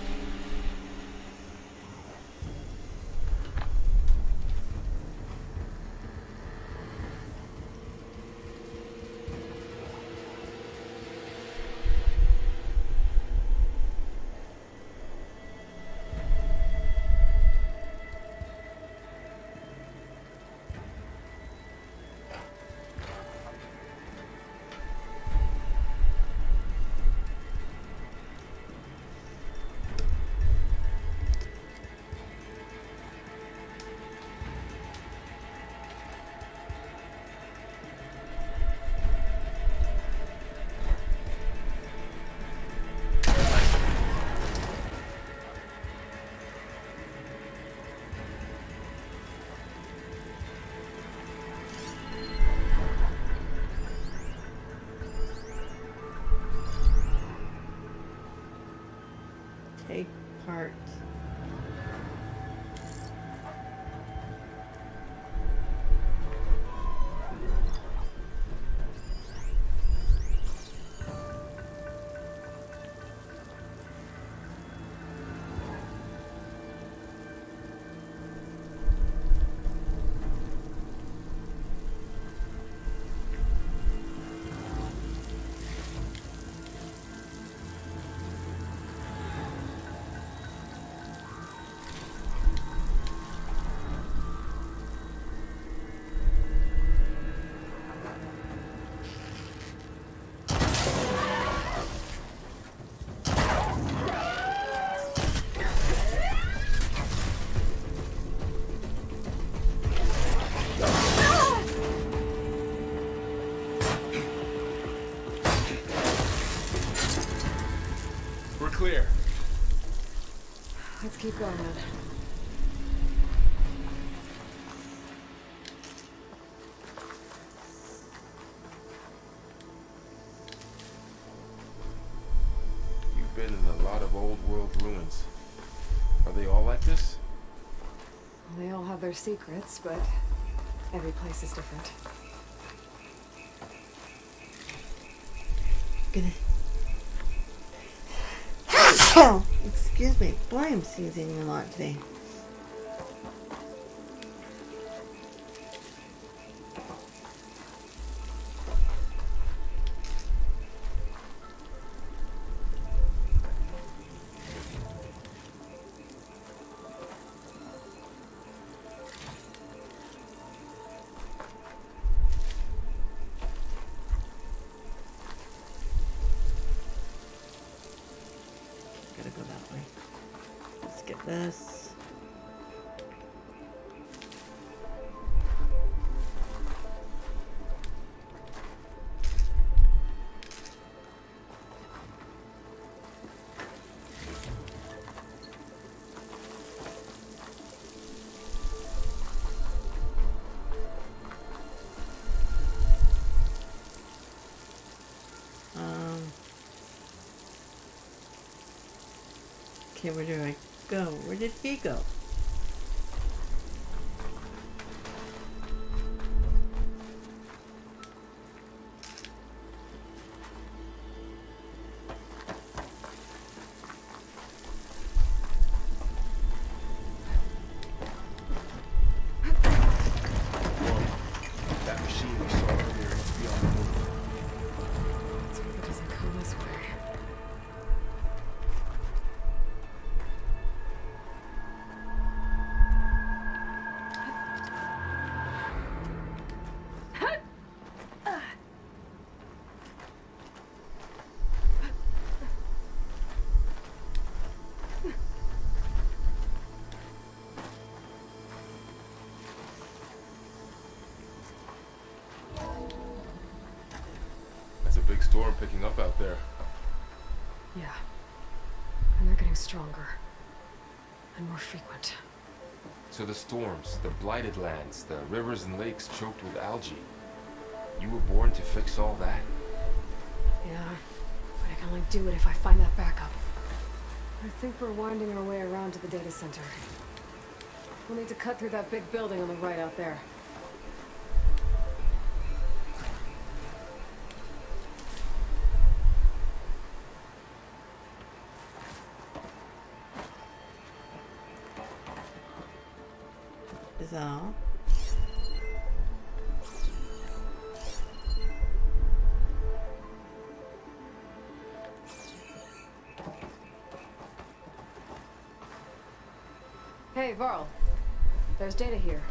Take part. We're clear. Let's keep going then. You've been in a lot of old world ruins. Are they all like this? Well, they all have their secrets, but every place is different. Gonna... Oh, excuse me. Boy, I'm sneezing a lot today. Gotta go that way. Let's get this. Okay, where do I go? Where did he go? machine we saw earlier must be on the move. Let's hope it doesn't come this way. That's a big storm picking up out there. Yeah. And they're getting stronger. And more frequent. So the storms, the blighted lands, the rivers and lakes choked with algae. You were born to fix all that? Yeah. But I can only do it if I find that backup. I think we're winding our way around to the data center. We'll need to cut through that big building on the right out there. Is that all? Hey, Varl. There's data here.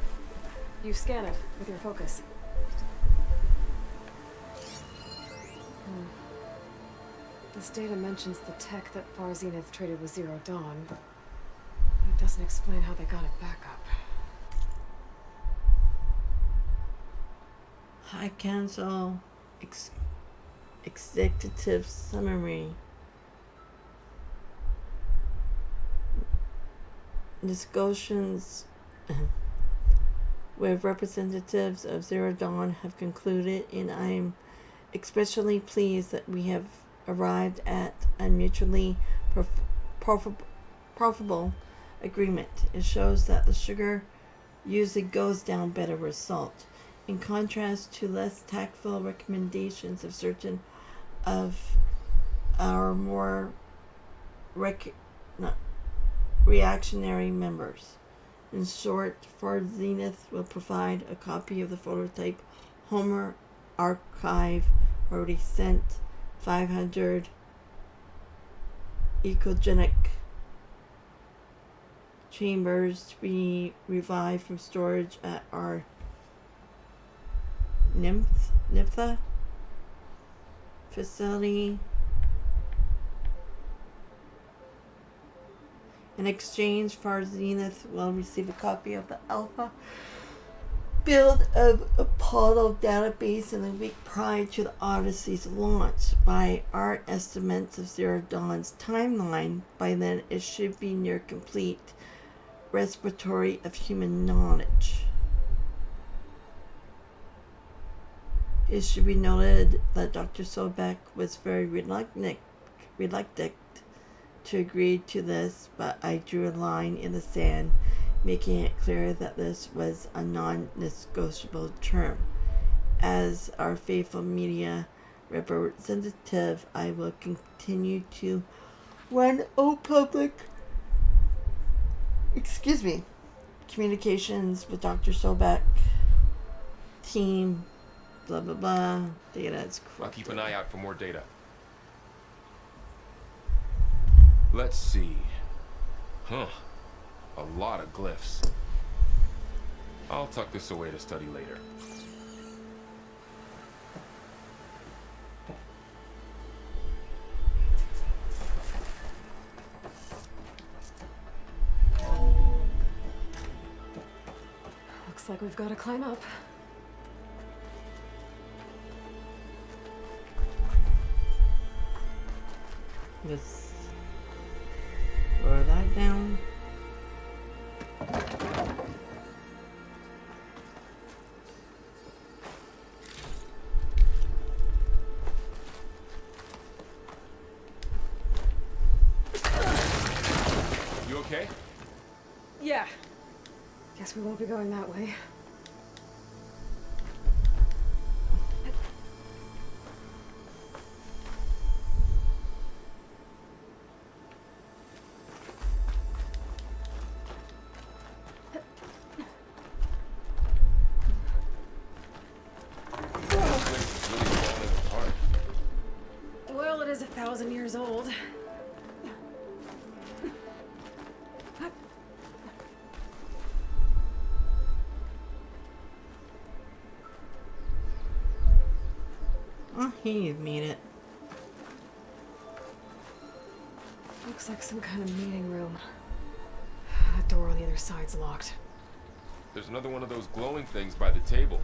You scan it with your focus. This data mentions the tech that Far Zenith traded with Zero Dawn. But it doesn't explain how they got it back up. High Council Executive Summary. Discussions with representatives of Zero Dawn have concluded, and I am especially pleased that we have arrived at a mutually profitable agreement. It shows that the sugar usually goes down better with salt, in contrast to less tactful recommendations of certain of our more reactionary members. In short, Far Zenith will provide a copy of the prototype Homer archive already sent, 500 ecogenic chambers to be revived from storage at our Nympha facility. In exchange, Far Zenith will receive a copy of the Alpha build of Apollo database in the week prior to the Odyssey's launch. By our estimates of Zero Dawn's timeline, by then it should be near complete repository of human knowledge. It should be noted that Dr. Sobeck was very reluctant to agree to this, but I drew a line in the sand, making it clear that this was a non-negotiable term. As our faithful media representative, I will continue to run all public communications with Dr. Sobeck, team, blah blah blah. Data is corrupted. I'll keep an eye out for more data. Let's see. A lot of glyphs. I'll tuck this away to study later. Looks like we've got to climb up. Let's lower that down. You okay? Yeah. Guess we won't be going that way. 1,000 years old. Oh, you've made it. Looks like some kind of meeting room. That door on the other side's locked. There's another one of those glowing things by the table.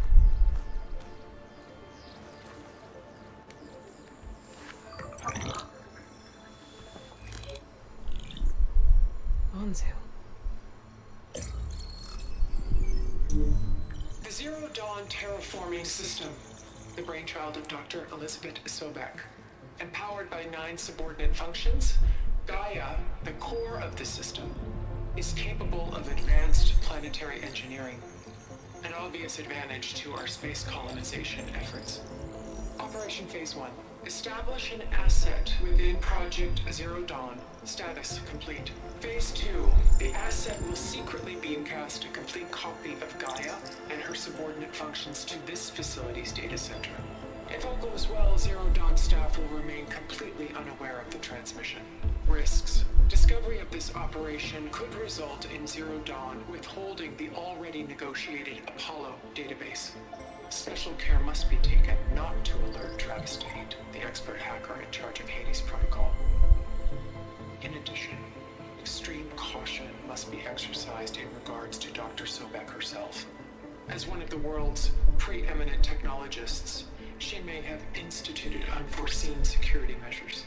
Anzu. The Zero Dawn terraforming system, the brainchild of Dr. Elisabet Sobeck. Empowered by 9 subordinate functions, Gaia, the core of the system, is capable of advanced planetary engineering, an obvious advantage to our space colonization efforts. Operation Phase 1. Establish an asset within Project Zero Dawn. Status complete. Phase 2. The asset will secretly beamcast a complete copy of Gaia and her subordinate functions to this facility's data center. If all goes well, Zero Dawn staff will remain completely unaware of the transmission. Risks. Discovery of this operation could result in Zero Dawn withholding the already negotiated Apollo database. Special care must be taken not to alert Travis Tate, the expert hacker in charge of Hades Protocol. In addition, extreme caution must be exercised in regards to Dr. Sobeck herself. As one of the world's preeminent technologists, she may have instituted unforeseen security measures.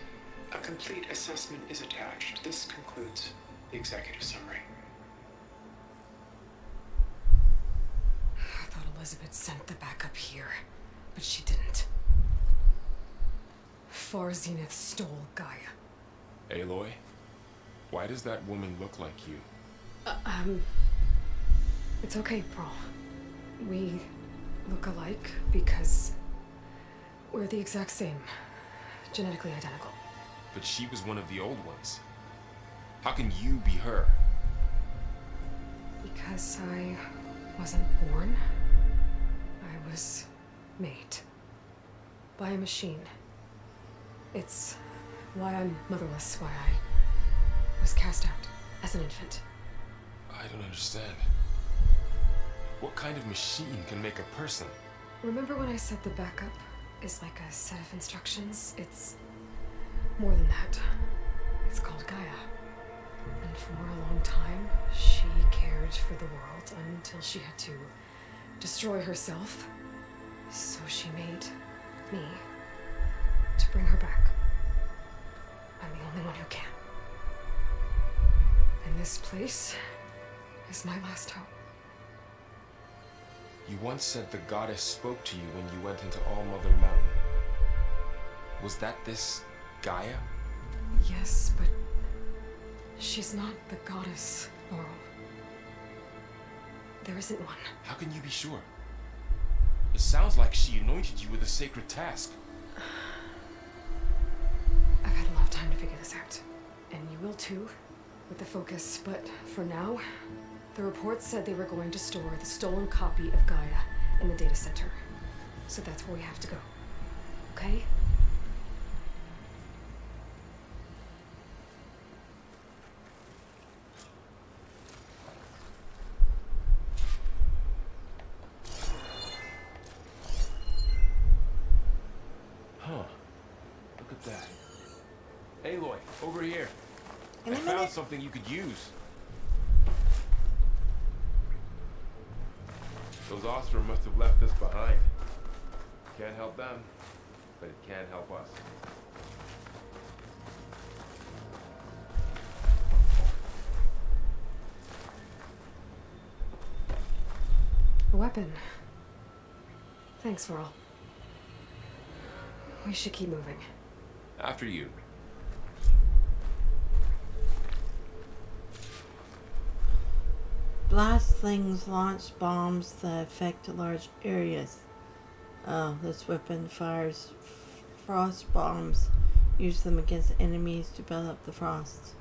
A complete assessment is attached. This concludes the executive summary. I thought Elisabet sent the backup here, but she didn't. Far Zenith stole Gaia. Aloy, why does that woman look like you? It's okay, Pearl. We look alike because we're the exact same. Genetically identical. But she was one of the old ones. How can you be her? Because I wasn't born. I was made. By a machine. It's why I'm motherless, why I was cast out as an infant. I don't understand. What kind of machine can make a person? Remember when I said the backup is like a set of instructions? It's more than that. It's called Gaia. And for a long time, she cared for the world until she had to destroy herself. So she made me to bring her back. I'm the only one who can. And this place is my last hope. You once said the goddess spoke to you when you went into All Mother Mountain. Was that this Gaia? Yes, but she's not the goddess, Laurel. There isn't one. How can you be sure? It sounds like she anointed you with a sacred task. I've had a lot of time to figure this out. And you will too, with the focus. But for now, the report said they were going to store the stolen copy of Gaia in the data center. So that's where we have to go. Okay? Huh. Look at that. Aloy, over here. In a I found minute. something you could use. Those Ostrom must have left us behind. Can't help them, but it can help us. A weapon. Thanks, Laurel. We should keep moving. After you. Blast things launch bombs that affect large areas. Oh, this weapon fires frost bombs. Use them against enemies to build up the frost.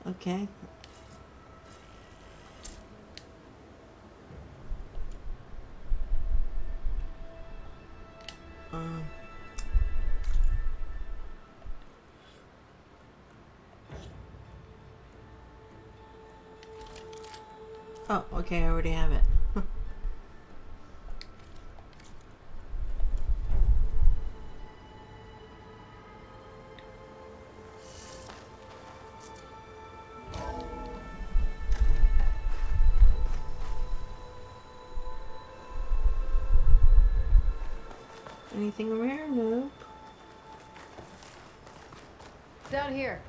Okay. Oh, okay, I already have it. Anything over here? Nope. Down here.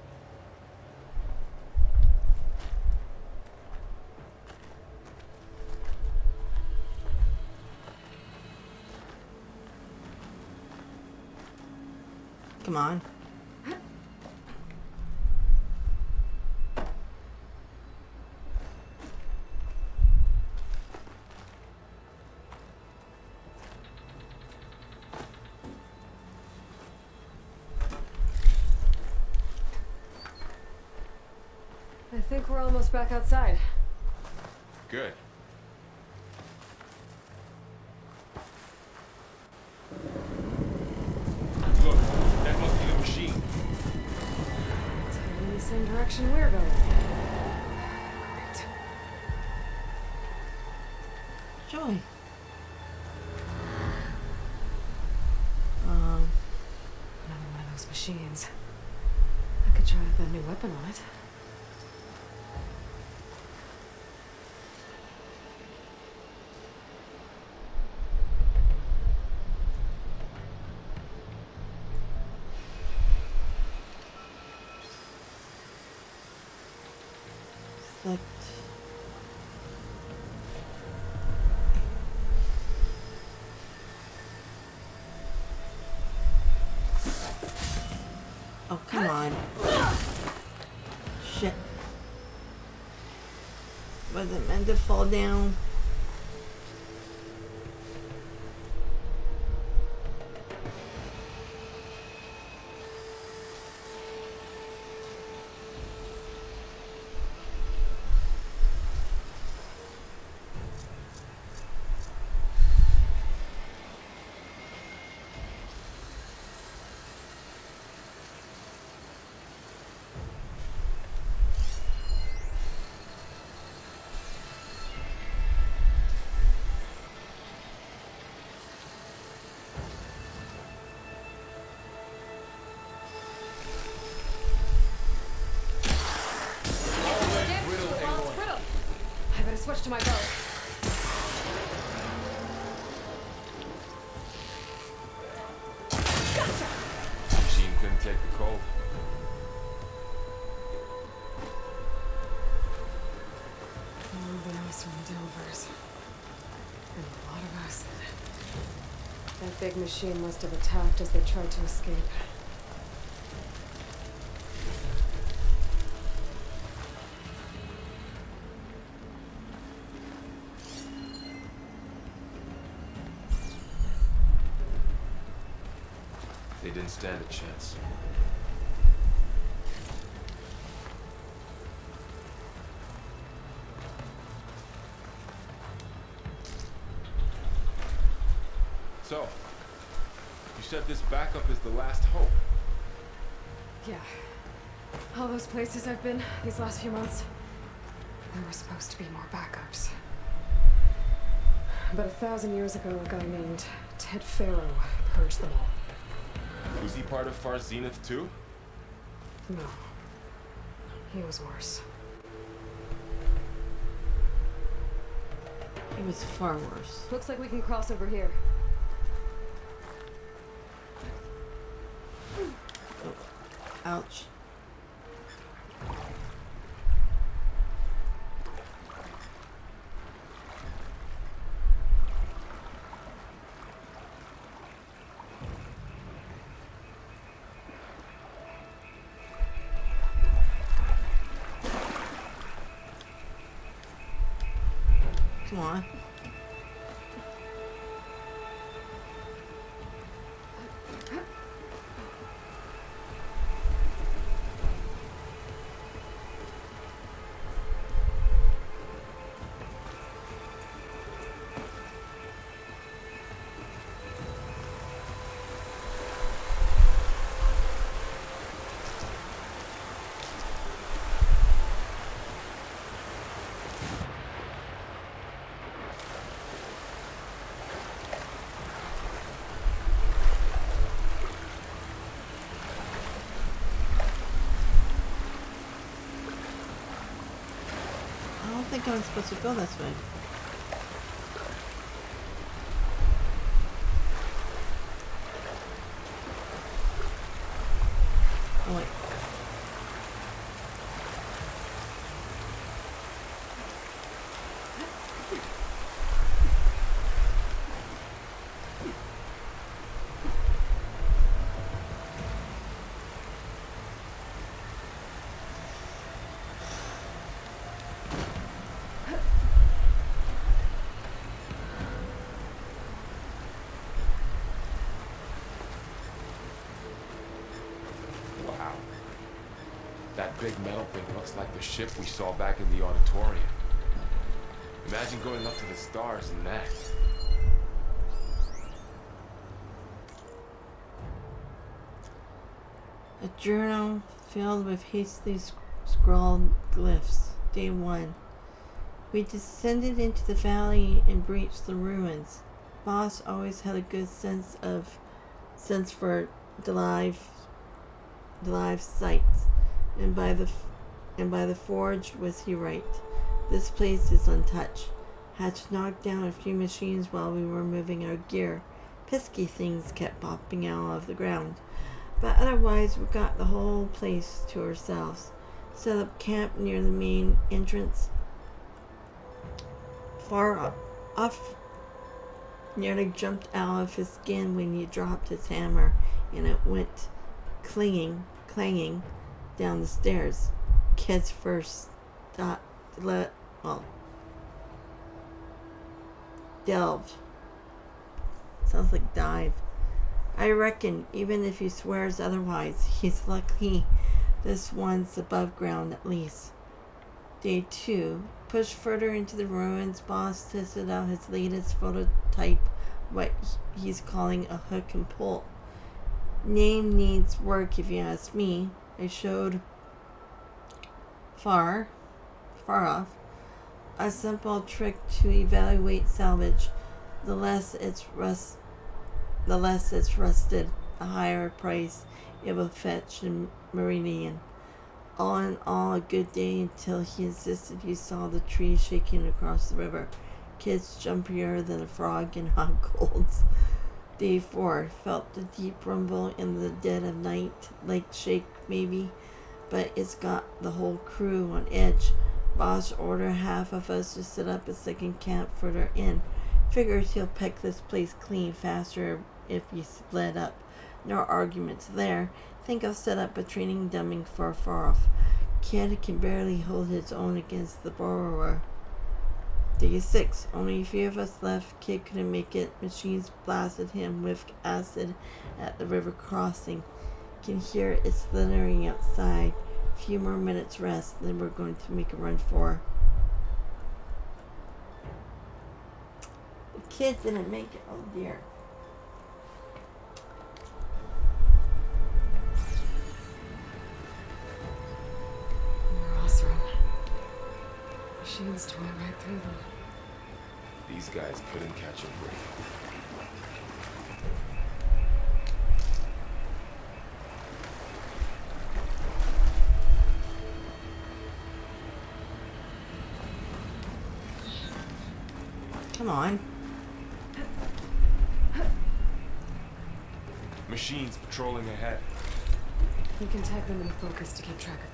Come on. I think we're almost back outside. Good. Look, that must be the machine. It's heading in the same direction we're going. Right. Joy. Another one of those machines. I could try out that new weapon on it. Select. Oh, come on. Shit. Was it meant to fall down? I better switch to my bow. Machine couldn't take the cold. Overdose from Delvers. And a lot of acid. That big machine must have attacked as they tried to escape. They didn't stand a chance. So, you said this backup is the last hope. Yeah. All those places I've been these last few months, there were supposed to be more backups. But 1,000 years ago, a guy named Ted Farrow purged them all. Was he part of Far Zenith too? No. He was worse. It was far worse. Looks like we can cross over here. Oh, ouch. Come on. think I was supposed to go this way. Oh wait. Wow. That big metal thing looks like the ship we saw back in the auditorium. Imagine going up to the stars in that. A journal filled with hastily scrawled glyphs. Day 1. We descended into the valley and breached the ruins. Boss always had a good sense for the live sights, and by the forge was he right. This place is untouched. Had to knock down a few machines while we were moving our gear. Pesky things kept popping out of the ground. But otherwise, we got the whole place to ourselves. Set up camp near the main entrance. Far off, nearly jumped out of his skin when he dropped his hammer, and it went clanging down the stairs. Kids first delve. Sounds like dive. I reckon, even if he swears otherwise, he's lucky this one's above ground at least. Day 2. Pushed further into the ruins, Boss tested out his latest prototype, what he's calling a hook and pull. Name needs work if you ask me. I showed far off a simple trick to evaluate salvage. The less it's rusted, the higher price it will fetch in Meridian. All in all, a good day until he insisted he saw the tree shaking across the river. Kids jumpier than a frog in hot colds. Day 4. Felt the deep rumble in the dead of night, like shake maybe, but it's got the whole crew on edge. Boss ordered half of us to set up a second camp further in. Figures he'll peck this place clean faster if you split up. No arguments there. Think I'll set up a training dummy far off. Kid can barely hold his own against the borrower. Day 6. Only a few of us left. Kid couldn't make it. Machines blasted him with acid at the river crossing. Can hear it slithering outside. Few more minutes rest, then we're going to make a run for. The kid didn't make it. Oh dear. Ross room. Machines tore right through them. These guys couldn't catch a break. Come on. Machines patrolling ahead. We can tag them in focus to keep track of them.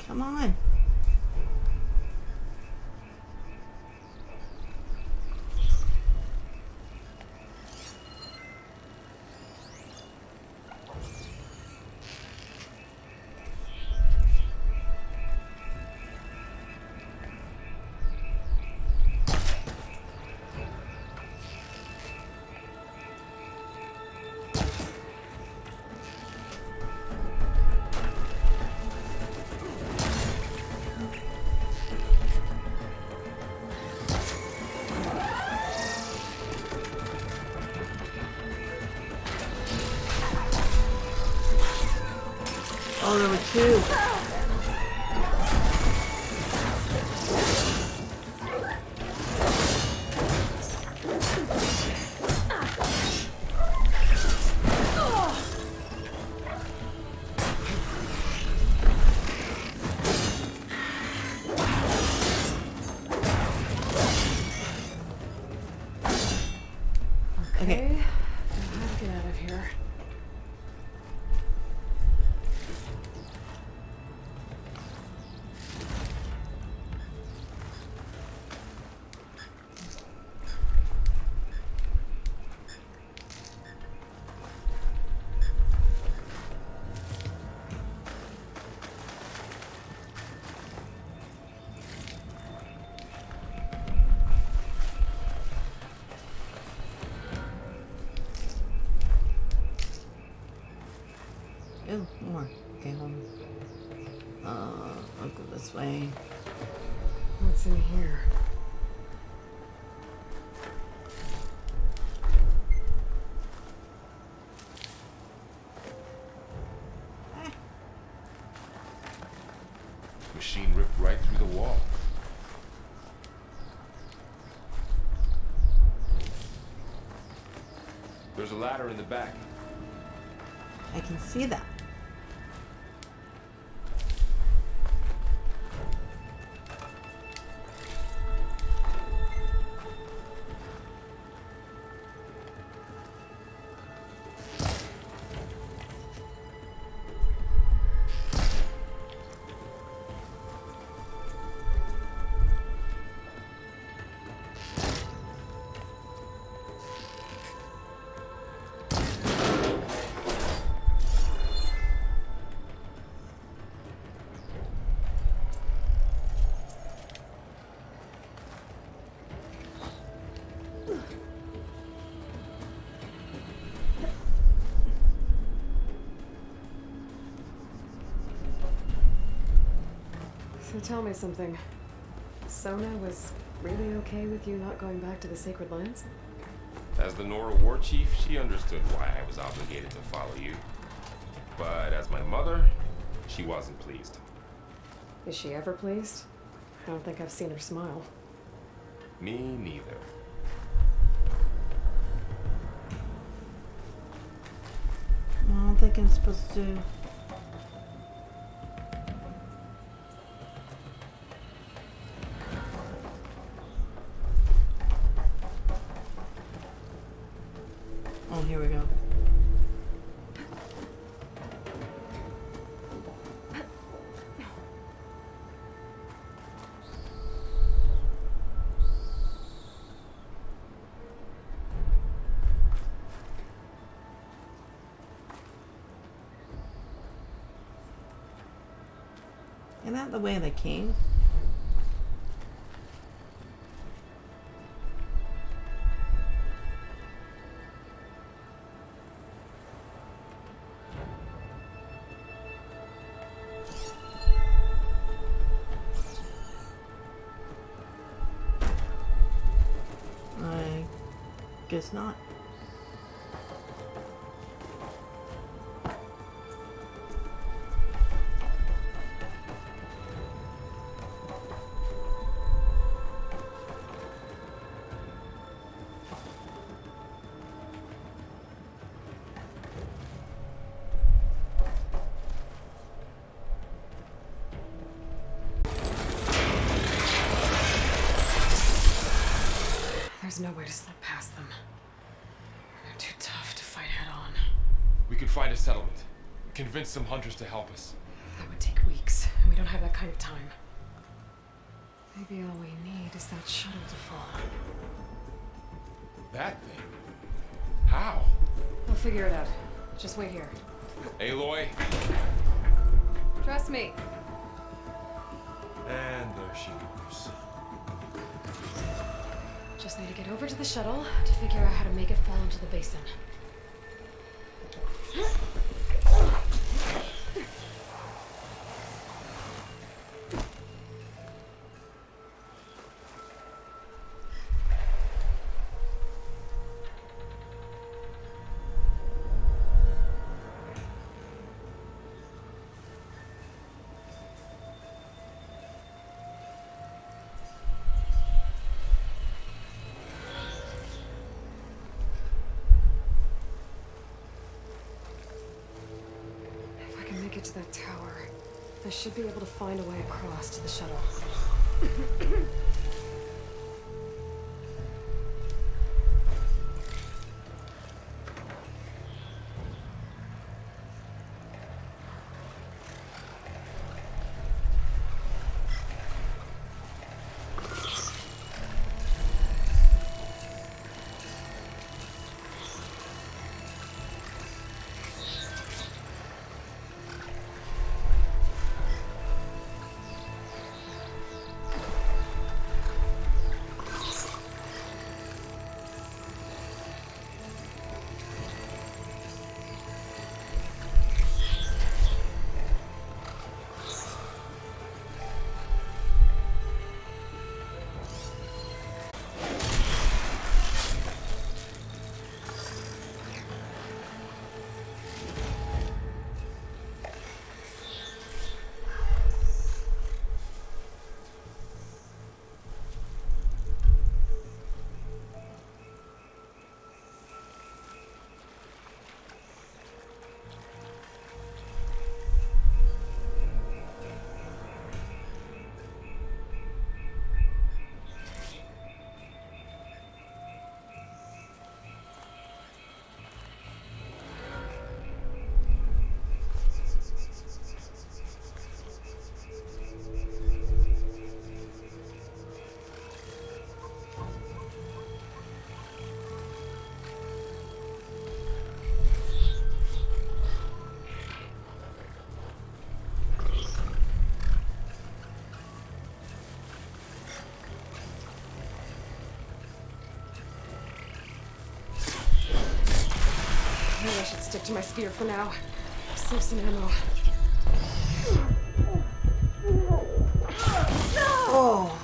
Come on. Oh, there were two. Okay. Now how to get out of here? Oh, more. Okay, hold on. I'll go this way. What's in here? Machine ripped right through the wall. There's a ladder in the back. I can see that. So tell me something. Sona was really okay with you not going back to the Sacred Lands? As the Nora war chief, she understood why I was obligated to follow you. But as my mother, she wasn't pleased. Is she ever pleased? I don't think I've seen her smile. Me neither. I don't think I'm supposed to. Oh, here we go. Isn't that the way they came? I guess not. There's no way to slip past them. They're too tough to fight head on. We could find a settlement. Convince some hunters to help us. That would take weeks, and we don't have that kind of time. Maybe all we need is that shuttle to fall. That thing? How? We'll figure it out. Just wait here. Aloy. Trust me. And there she goes. Just need to get over to the shuttle to figure out how to make it fall into the basin. to that tower. I should be able to find a way across to the shuttle. Maybe I should stick to my spear for now. Save some ammo. Oh.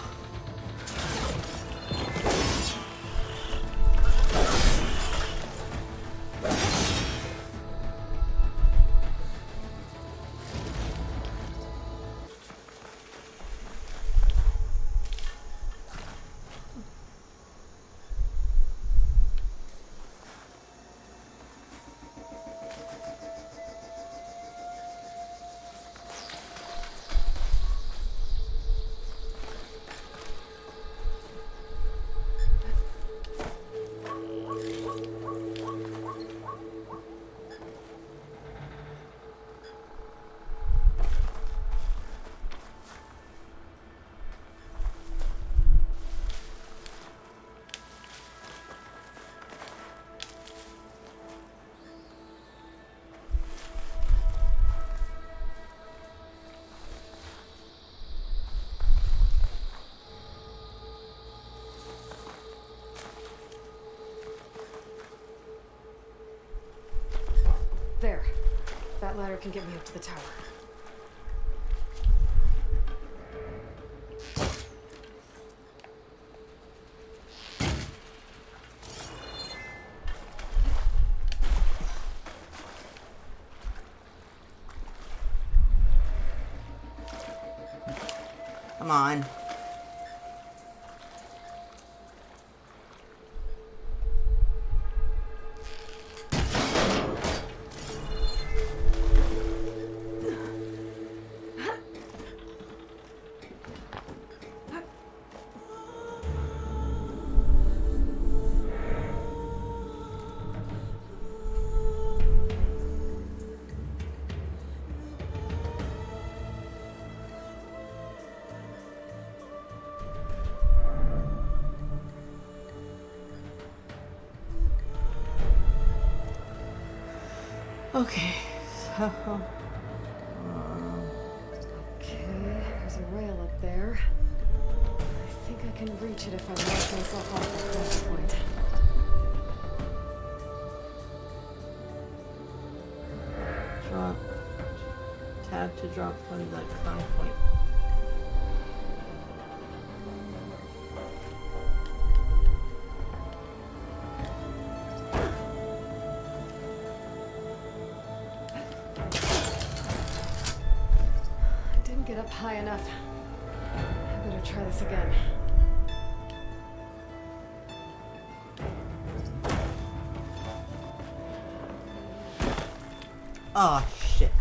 There. That ladder can get me up to the tower. Come on. Okay, so Okay, there's a rail up there. I think I can reach it if I launch myself off the cross point. drop. Tab to drop from the con point. Get up high enough. I better try this again. Oh, shit.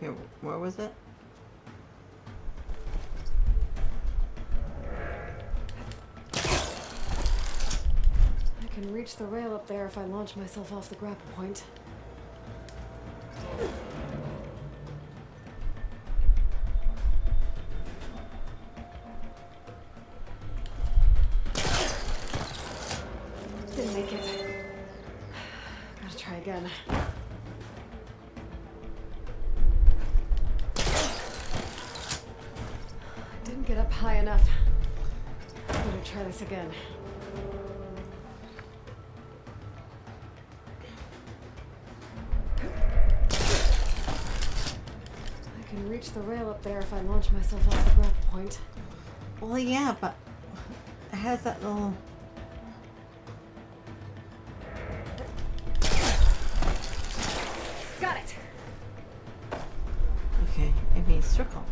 Okay, where was it? I can reach the rail up there if I launch myself off the grapple point. Didn't make it. Gotta try again. Didn't get up high enough. Better try this again. I can reach the rail up there if I launch myself off the grapple point. Well, yeah, but it has that little... Got it! Okay, it means circle.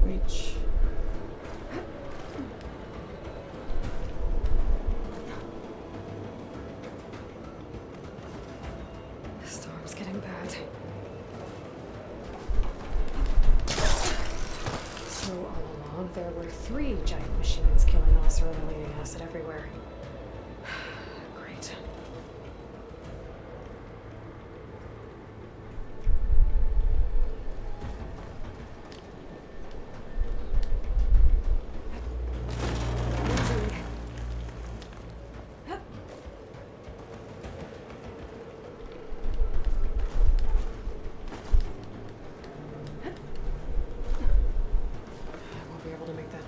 Reach. The storm's getting bad. So all along, there were 3 giant machines killing us or releasing acid everywhere. Great.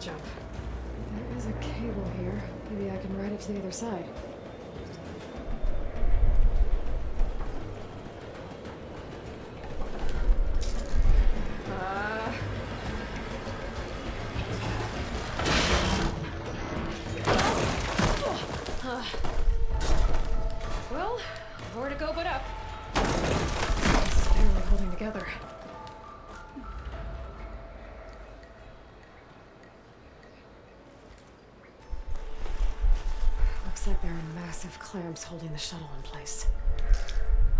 Jump. There is a cable here. Maybe I can ride it to the other side. Well, more to go but up. It's barely holding together. Looks like there are massive clamps holding the shuttle in place.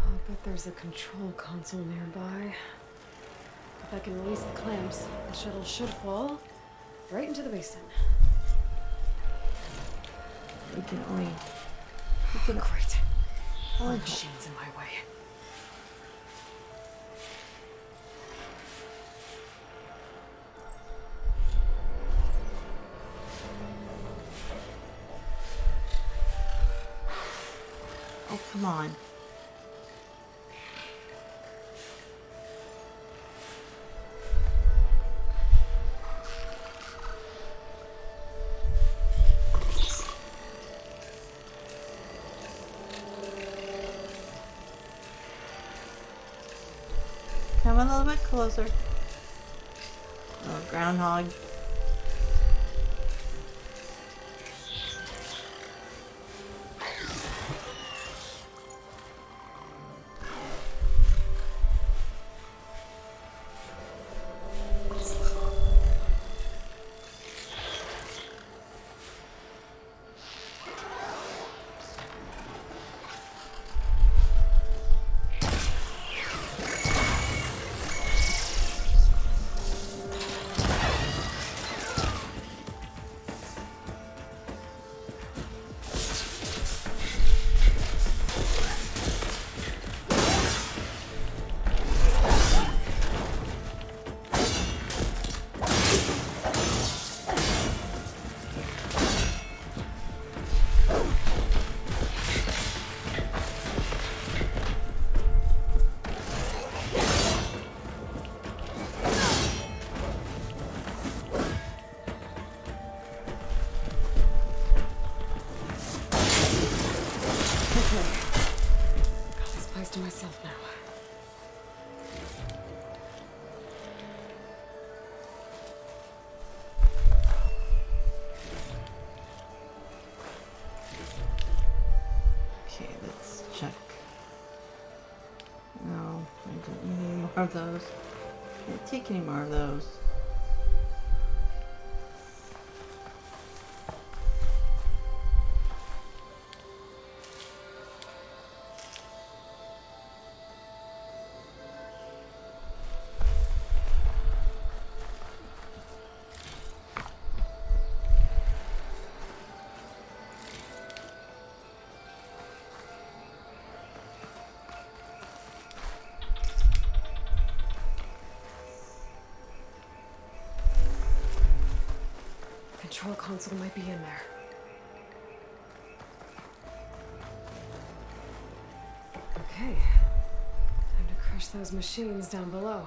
I'll bet there's a control console nearby. If I can release the clamps, the shuttle should fall right into the basin. We can only... Great. Only More machines in my way. Oh, come on. Come a little bit closer. Oh, groundhog. place to myself now. Okay, let's check. No, I don't need any more of those. Can't take any more of those. Control console might be in there. Okay. Time to crush those machines down below.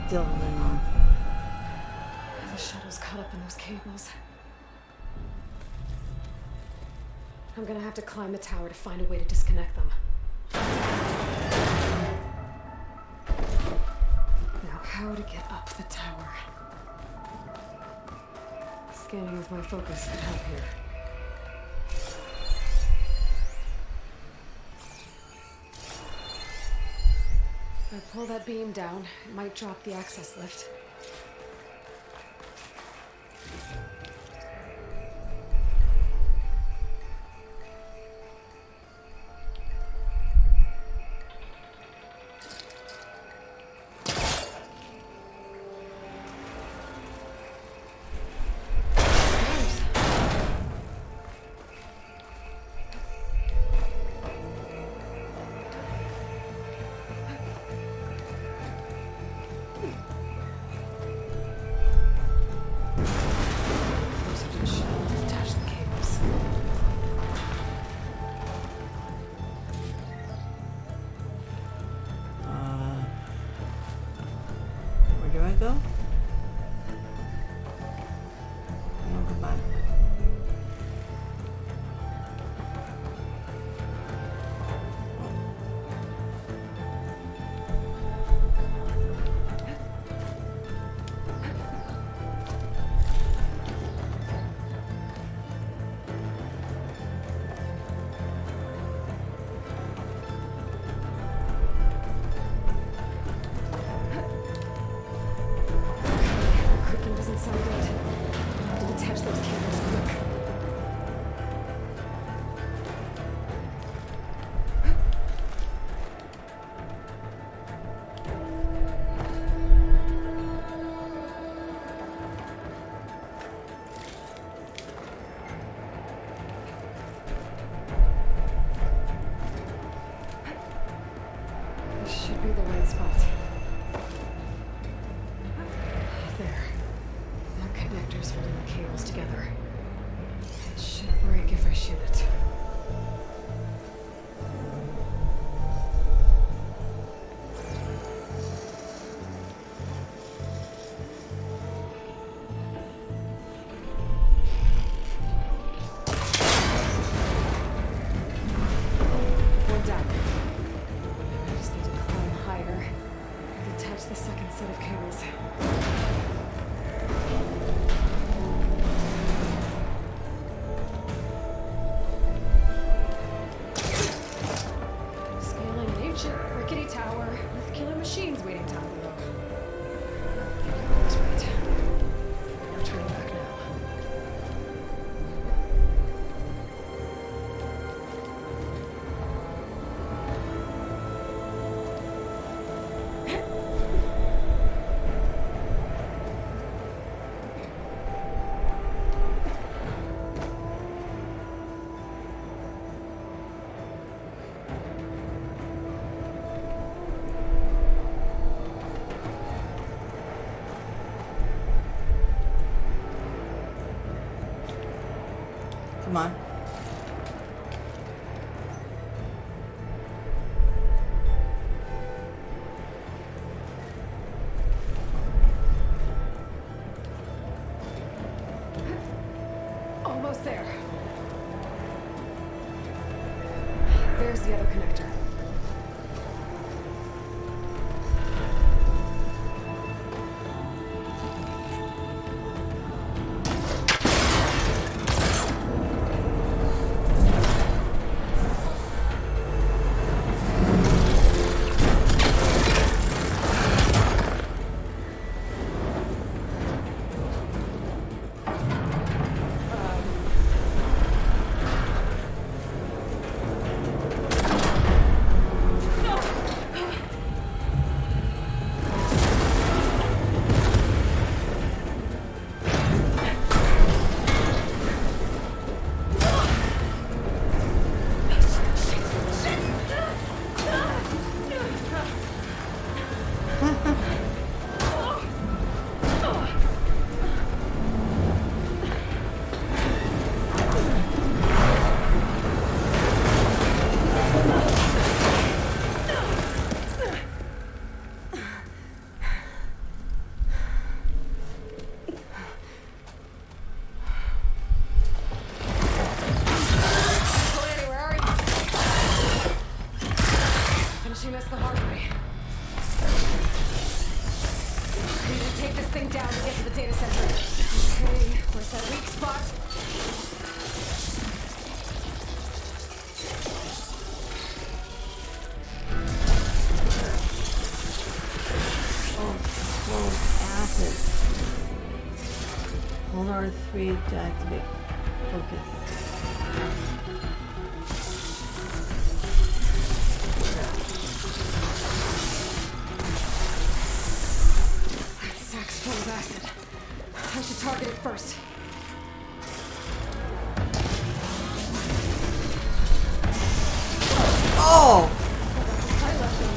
Still in on. The shuttle's caught up in those cables. I'm gonna have to climb the tower to find a way to disconnect them. Now, how to get up the tower? Scanning with my focus could help here. If I pull that beam down, it might drop the access lift. Where do I go? No, goodbye. Clicking doesn't sound good. I have to detach those cables quick. This should be the right spot. There. That connector's holding the cables together. It should break if I shoot it. We're done. I just need to climb higher. Detach the second set of cables. Scaling an ancient rickety tower with killer machines waiting down below. That's right. No turning back now. Come on. Almost there. There's the other connector. This the hard way. I need to take this thing down to get to the data center. Okay, where's that weak spot? Oh, acid. Hold R3 to activate focus. Sack's full of acid. I should target it first. Oh! I left him.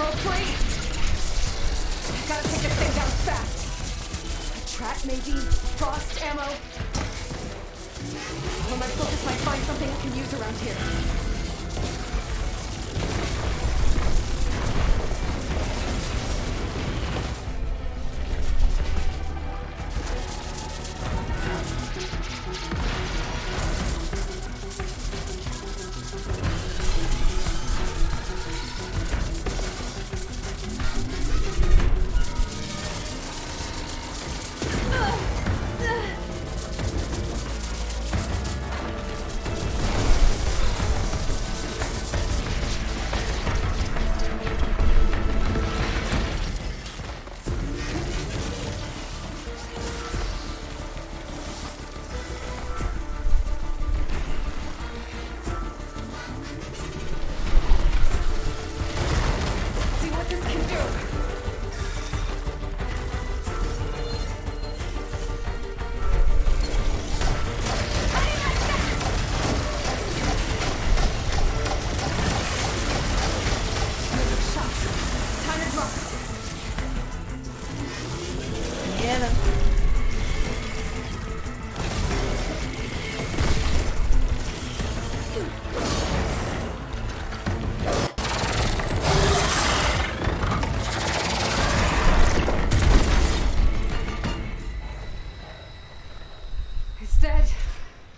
Broke free! Gotta take this thing down fast! A trap, maybe? Frost ammo? Well, my focus might find something I can use around here.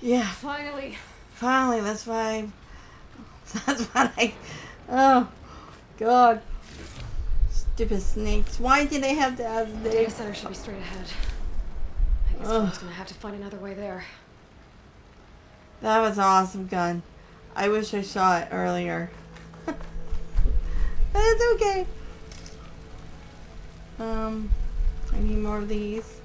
Yeah. Finally, that's why. That's what I. Oh, God. Stupid snakes. Why did they have to have The this? data center should be straight ahead. I guess I'm just gonna have to find another way there. That was an awesome gun. I wish I saw it earlier. But it's okay. I need more of these.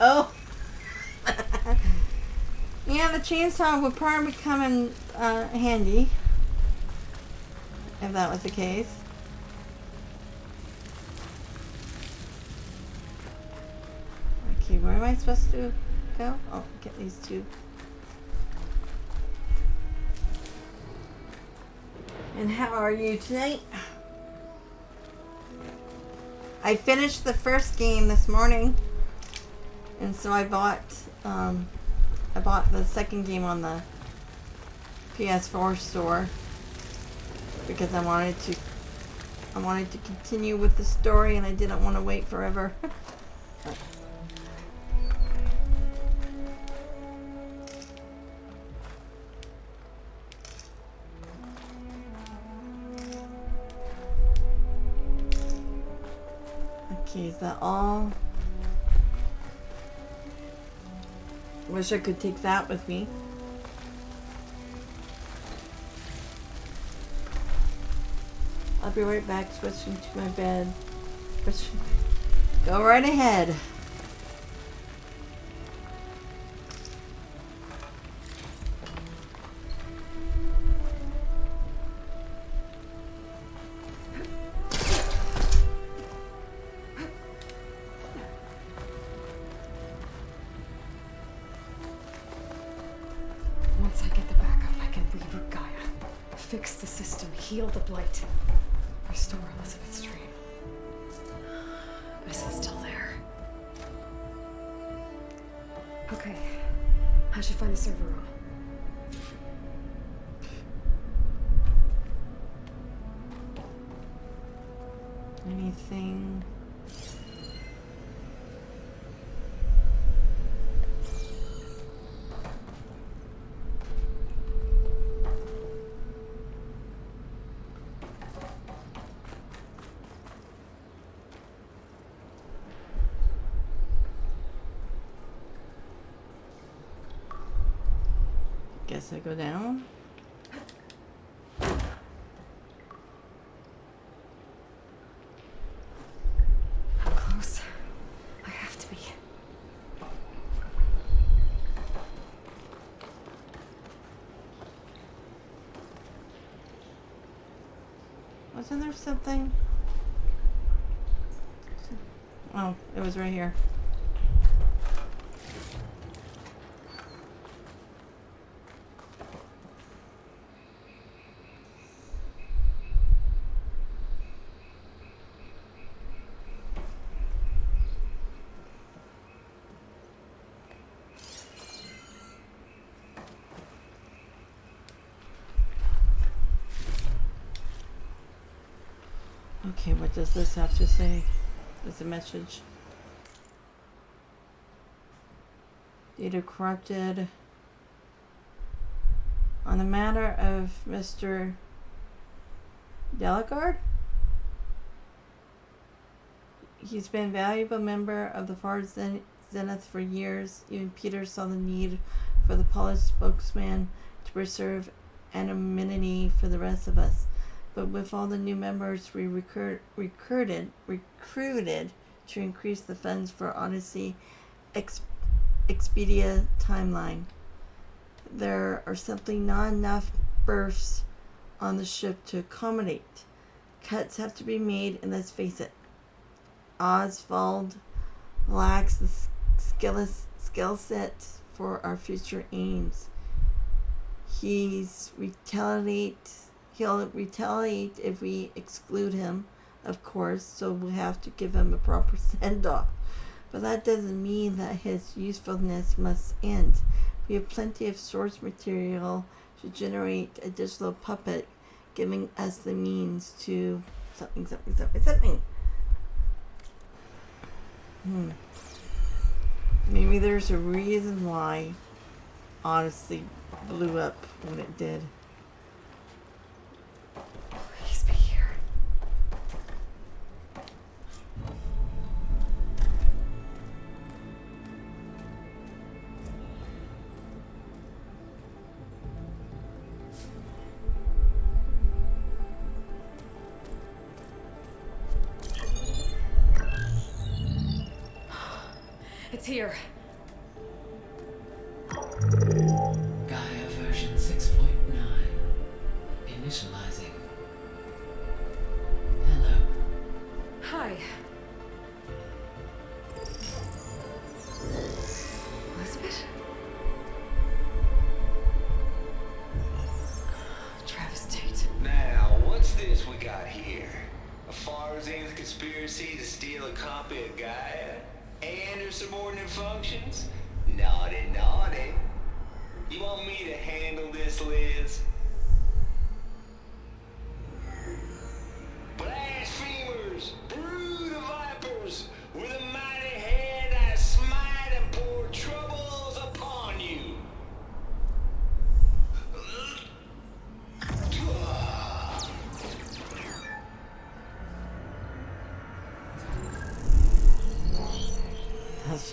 Oh. Yeah, the chainsaw would probably come in handy if that was the case. Okay, where am I supposed to go? Oh, get these two. And how are you tonight? I finished the first game this morning, and so I bought the second game on the PS4 store because I wanted to continue with the story, and I didn't want to wait forever. Okay, is that all? Wish I could take that with me. I'll be right back, switching to my bed. Go right ahead. Once I get the backup, I can reboot Gaia. Fix the system, heal the blight. Restore Elisabet's dream. But is it still there? Okay. I should find the server room. Anything? Guess I go down. How close? I have to be. Wasn't there something? Oh, it was right here. Okay, what does this have to say? There's a message. Data corrupted. On the matter of Mr. Delegard? He's been a valuable member of the Far Zenith for years. Even Peter saw the need for the polished spokesman to preserve anonymity for the rest of us. But with all the new members we recruited to increase the funds for Odyssey Expedia timeline, there are simply not enough berths on the ship to accommodate. Cuts have to be made, and let's face it, Oswald lacks the skill set for our future aims. He'll retaliate if we exclude him, of course, so we'll have to give him a proper send-off. But that doesn't mean that his usefulness must end. We have plenty of source material to generate additional puppet, giving us the means to something. Maybe there's a reason why Odyssey blew up when it did. Please be here. It's here. Gaia version 6.9. Initializing. Hello. Hi. Elisabet? Travis Tate. Now, what's this we got here? A Far Zenith conspiracy to steal a copy of Gaia? And her subordinate functions? Naughty, naughty. You want me to handle this, Liz? Blasphemers! Brood of vipers! With a mighty hand I smite and pour troubles upon you!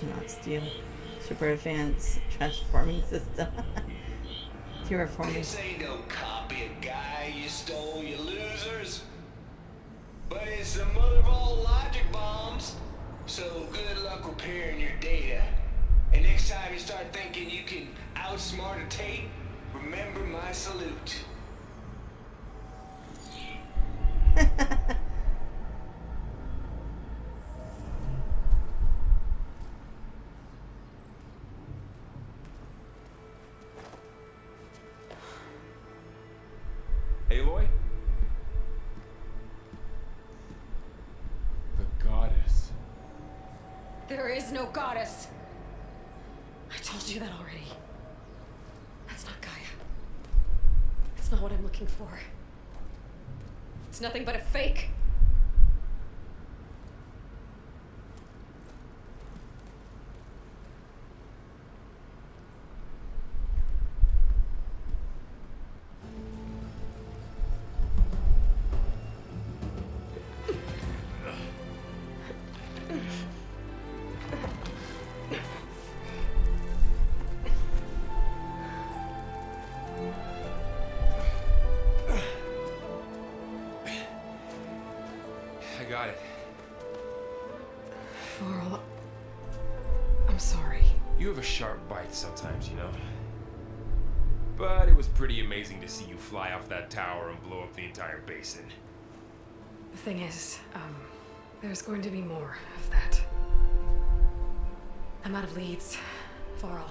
Not steal. Super advanced transforming system. Terraforming. This ain't no copy of Gaia you stole, you losers. But it's the mother of all logic bombs. So good luck repairing your data. And next time you start thinking you can outsmart a Tate, remember my salute. Aloy? The goddess. There is no goddess. I told you that already. That's not Gaia. It's not what I'm looking for. It's nothing but a fake. I got it. Laurel, I'm sorry. You have a sharp bite sometimes, you know? But it was pretty amazing to see you fly off that tower and blow up the entire basin. The thing is, there's going to be more of that. I'm out of leads, Laurel.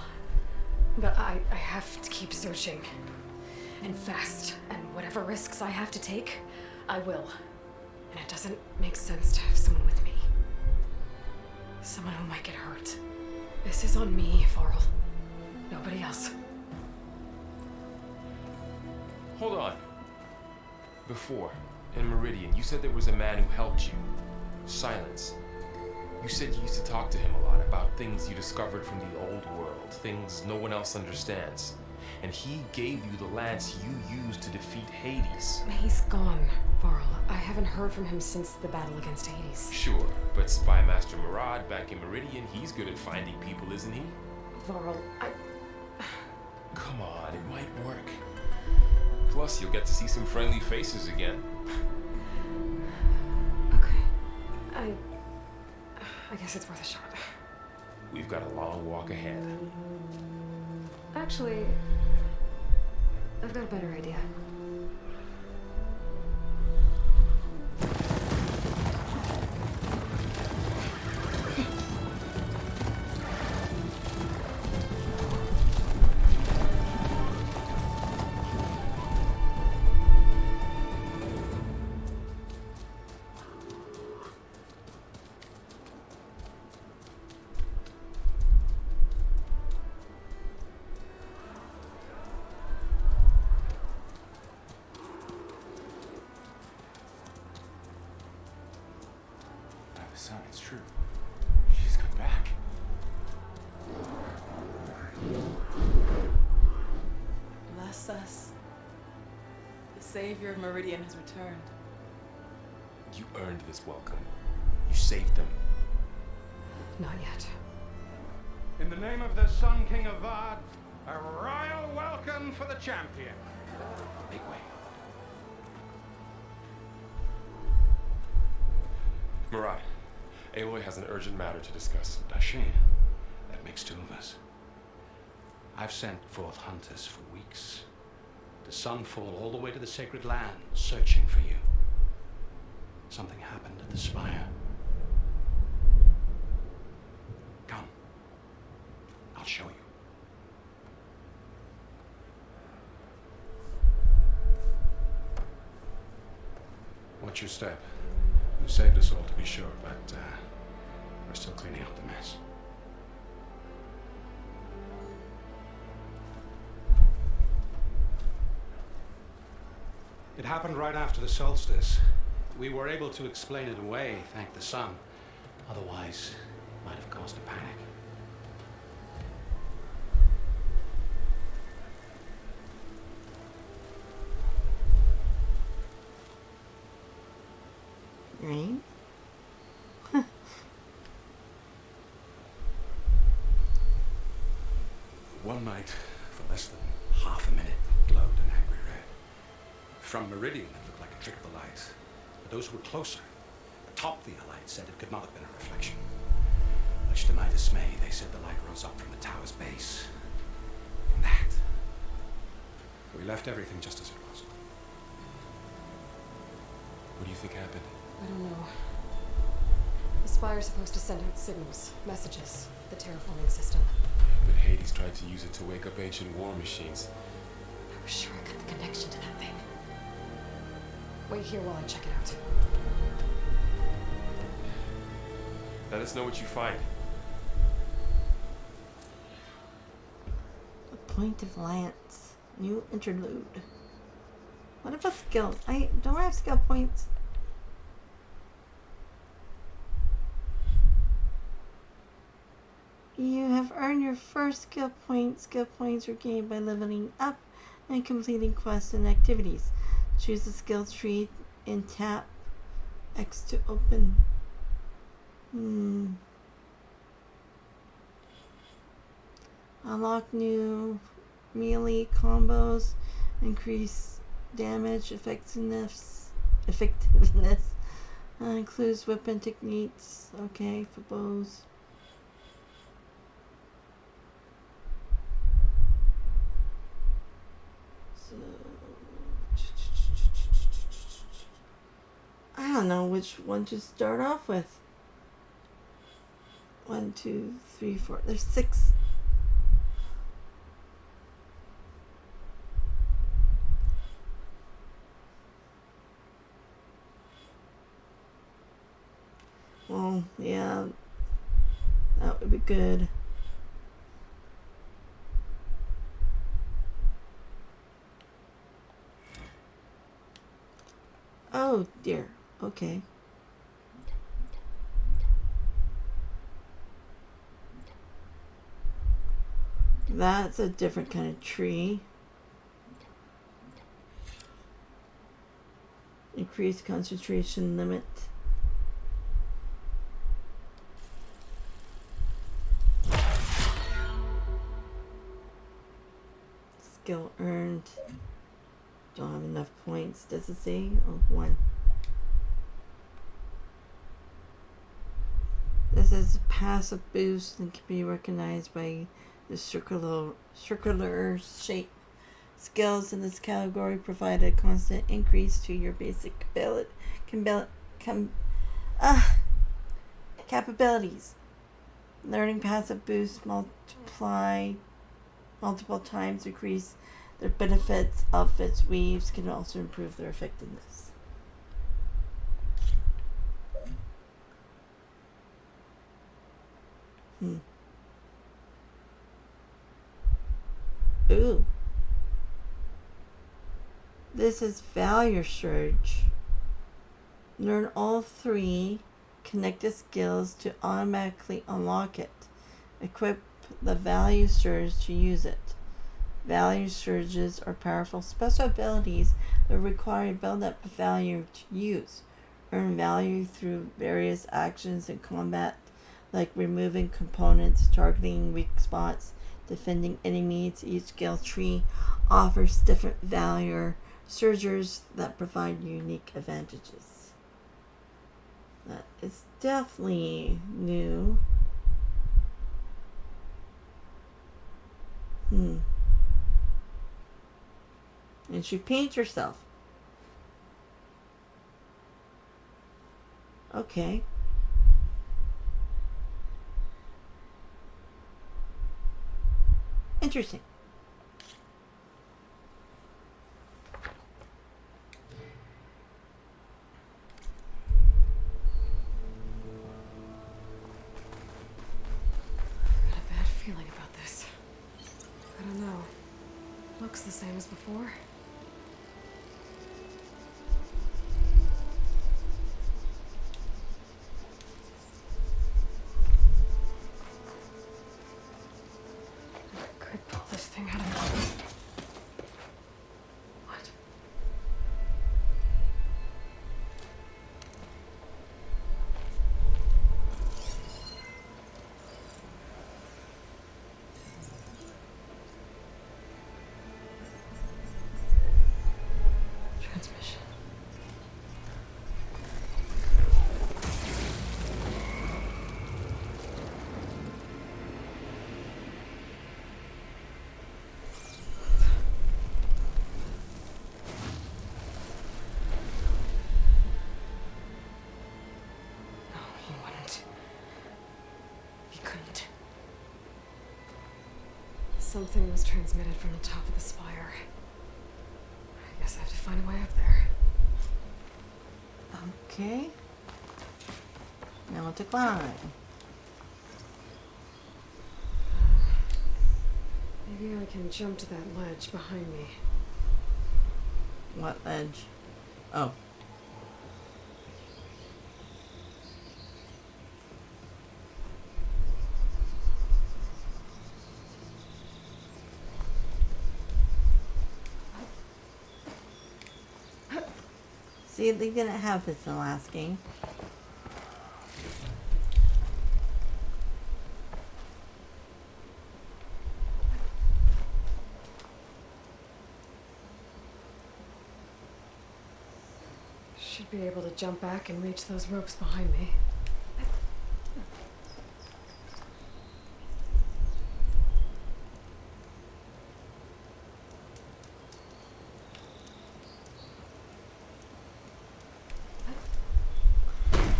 But I have to keep searching. And fast. And whatever risks I have to take, I will. And it doesn't make sense to have someone with me. Someone who might get hurt. This is on me, Laurel. Nobody else. Hold on. Before, And Meridian, you said there was a man who helped you. Silence. You said you used to talk to him a lot about things you discovered from the old world, things no one else understands. And he gave you the lance you used to defeat Hades. He's gone, Varl. I haven't heard from him since the battle against Hades. Sure, but Spy Master Murad back in Meridian, he's good at finding people, isn't he? Varl, Come on, it might work. Plus, you'll get to see some friendly faces again. Okay. I guess it's worth a shot. We've got a long walk ahead. Actually, I've got a better idea. Son, it's true. She's come back. Bless us. The savior of Meridian has returned. You earned this welcome. You saved them. Not yet. In the name of the Sun King of Vard, a royal welcome for the champion. Make way. Murad, Aloy has an urgent matter to discuss. Does she? That makes two of us. I've sent forth hunters for weeks to Sunfall all the way to the Sacred Land, searching for you. Something happened at the Spire. Come. I'll show you. Watch your step. You saved us all, to be sure, but we're still cleaning up the mess. It happened right after the solstice. We were able to explain it away, thank the sun. Otherwise, it might have caused a panic. Right? One night, for less than half a minute, glowed an angry red. From Meridian, it looked like a trick of the light. But those who were closer, atop the light, said it could not have been a reflection. Much to my dismay, they said the light rose up from the tower's base. And that. We left everything just as it was. What do you think happened? I don't know. The Spire's supposed to send out signals, messages, the terraforming system. But Hades tried to use it to wake up ancient war machines. I was sure I got the connection to that thing. Wait here while I check it out. Let us know what you find. A point of lance. New interlude. What about skills? I don't have skill points. You have earned your first skill point. Skill points are gained by leveling up and completing quests and activities. Choose the skill tree and tap X to open. Unlock new melee combos. Increase damage effectiveness. Includes weapon techniques. Okay, for bows. So, I don't know which one to start off with. 1, 2, 3, 4. There's 6. Well, yeah, that would be good. Oh dear. Okay. That's a different kind of tree. Increase concentration limit. Skill earned. Don't have enough points. Does it say? Oh, 1. This is a passive boost and can be recognized by the circular shape. Skills in this category provide a constant increase to your basic capabilities. Learning passive boosts multiple times, increase their benefits. Outfits, weaves can also improve their effectiveness. Ooh. This is Value Surge. Learn all 3 connected skills to automatically unlock it. Equip the Value Surge to use it. Value Surges are powerful special abilities that require build-up value to use. Earn value through various actions in combat, like removing components, targeting weak spots, defending enemies. Each skill tree offers different value surgers that provide unique advantages. That is definitely new. And she paints herself. Okay. Interesting. I got a bad feeling about this. I don't know. Looks the same as before. I could pull this thing out of my... What? Transmission. No, he wouldn't. He couldn't. Something was transmitted from the top of the spire. I guess I have to find a way up there. Okay. Now to climb. Maybe I can jump to that ledge behind me. What ledge? Oh. See, they didn't have this in the last game. Should be able to jump back and reach those ropes behind me.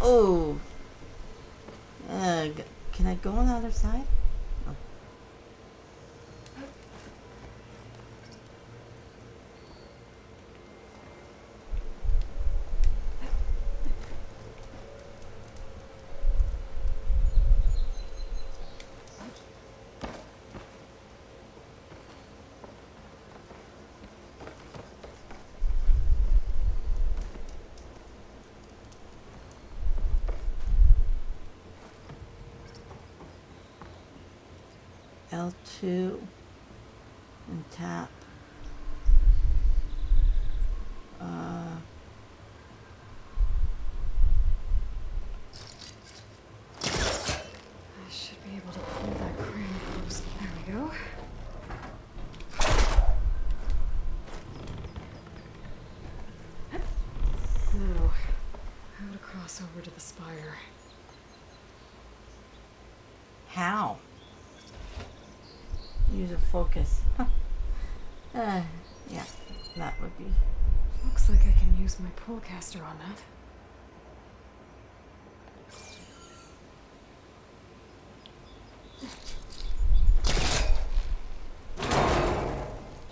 Oh. Can I go on the other side? Oh. L2 and tap. I should be able to pull that crane close. There we go. Now, how to cross over to the spire. How? Use a focus. Yeah, that would be. Looks like I can use my pullcaster on that.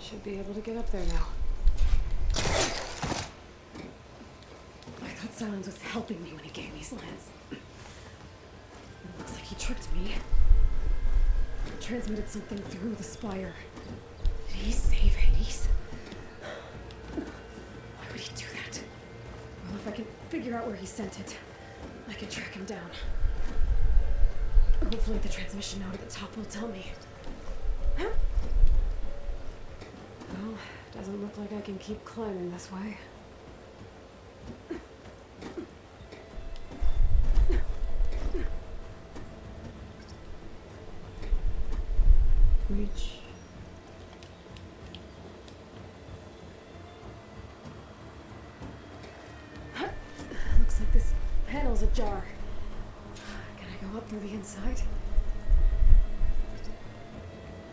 Should be able to get up there now. I thought Silence was helping me when he gave me his lance. Looks like he tricked me. Transmitted something through the spire. Did he save Hades? Why would he do that? Well, if I can figure out where he sent it, I can track him down. Hopefully the transmission node at the top will tell me. Well, doesn't look like I can keep climbing this way. Reach. Looks like this panel's ajar. Can I go up through the inside?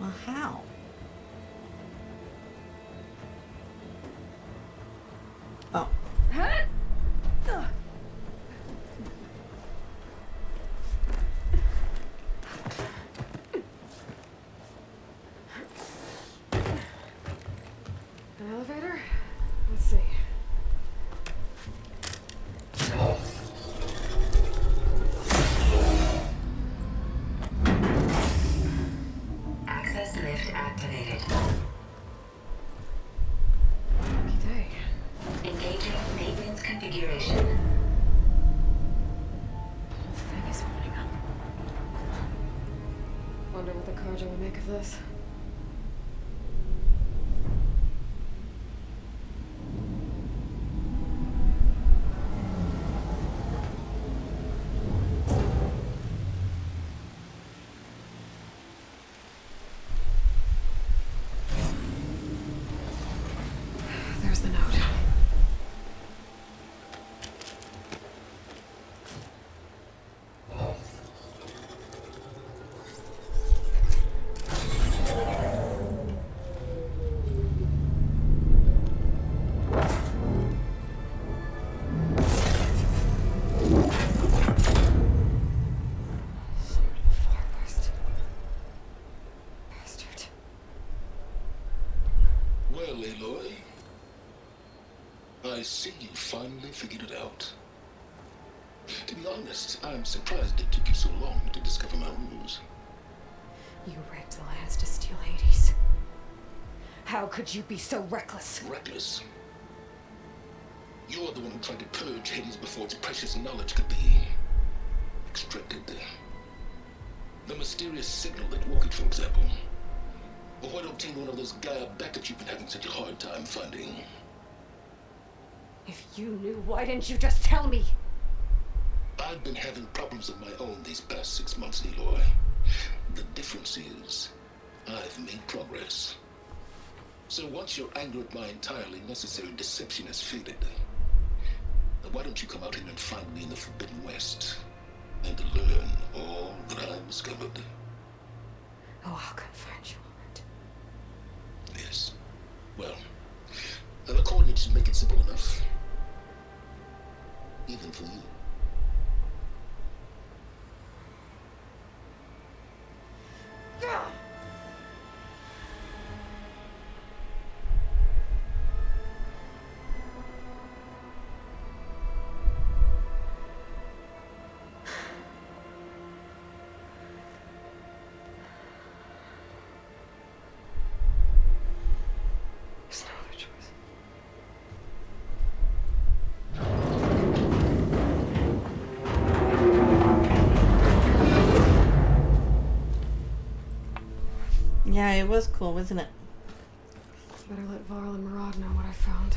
Well, how? Oh. An elevator? Let's see. Access lift activated. Lucky day. Engaging maintenance configuration. The whole thing is opening up. Wonder what the Carja would make of this. There's the note. Far west. Bastard. Well, Aloy, I see you finally figured it out. To be honest, I'm surprised it took you so long to discover my rules. You rigged the lands to steal Hades. How could you be so reckless? Reckless. You're the one who tried to purge Hades before its precious knowledge could be extracted. The mysterious signal that woke it, for example. Or why don't obtain one of those Gaia Beckett you've been having such a hard time finding? If you knew, why didn't you just tell me? I've been having problems of my own these past 6 months, Aloy. The difference is, I've made progress. So once your anger at my entirely necessary deception has faded, why don't you come out here and find me in the Forbidden West and learn all that I've discovered? Oh, I'll come find you, alright? Yes. Well, the coordinates should make it simple enough. Even for you. There's no other choice. it was cool, wasn't it? Better let Varl and Murad know what I found.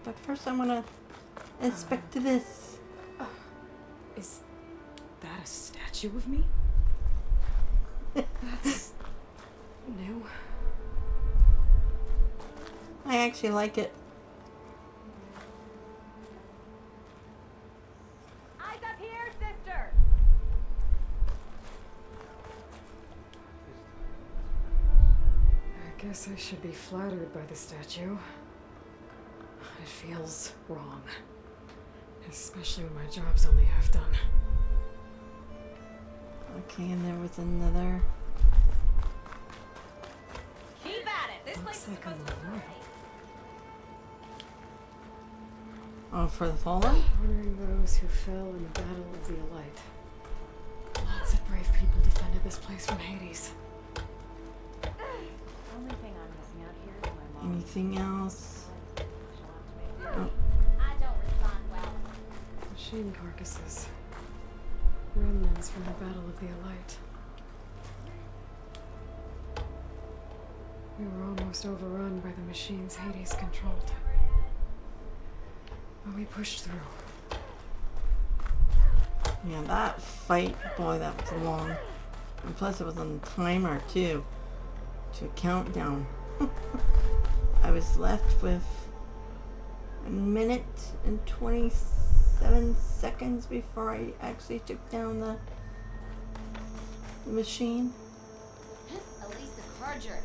But first I want to inspect this. Is that a statue of me? That's new. I actually like it. Eyes up here, sister! I guess I should be flattered by the statue. It feels wrong. Especially when my job's only half done. Okay, and there was another. Keep at it! This place is Looks like a supposed to memorial. Oh, for the fallen? Honoring those who fell in the Battle of the Elite. Lots of brave people defended this place from Hades. Only thing I'm missing out here is my mom. Anything else? Oh. I don't respond well. Machine carcasses. Remnants from the Battle of the Elite. We were almost overrun by the machines Hades controlled. But we pushed through. Yeah, that fight, boy, that was long. And plus it was on the timer too, to countdown. I was left with a minute and 27 seconds before I actually took down the machine. Elisa Carger.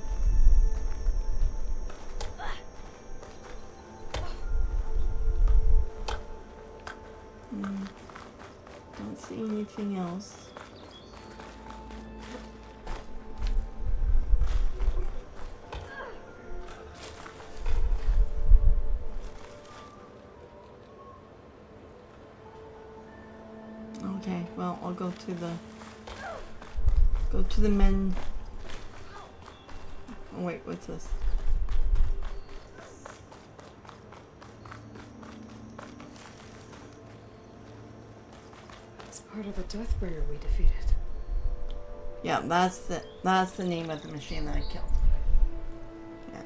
Don't see anything else. Okay, well, I'll go to the men. Oh wait, what's this? It's part of the Deathbringer we defeated. Yeah, that's the name of the machine that I killed. Yeah.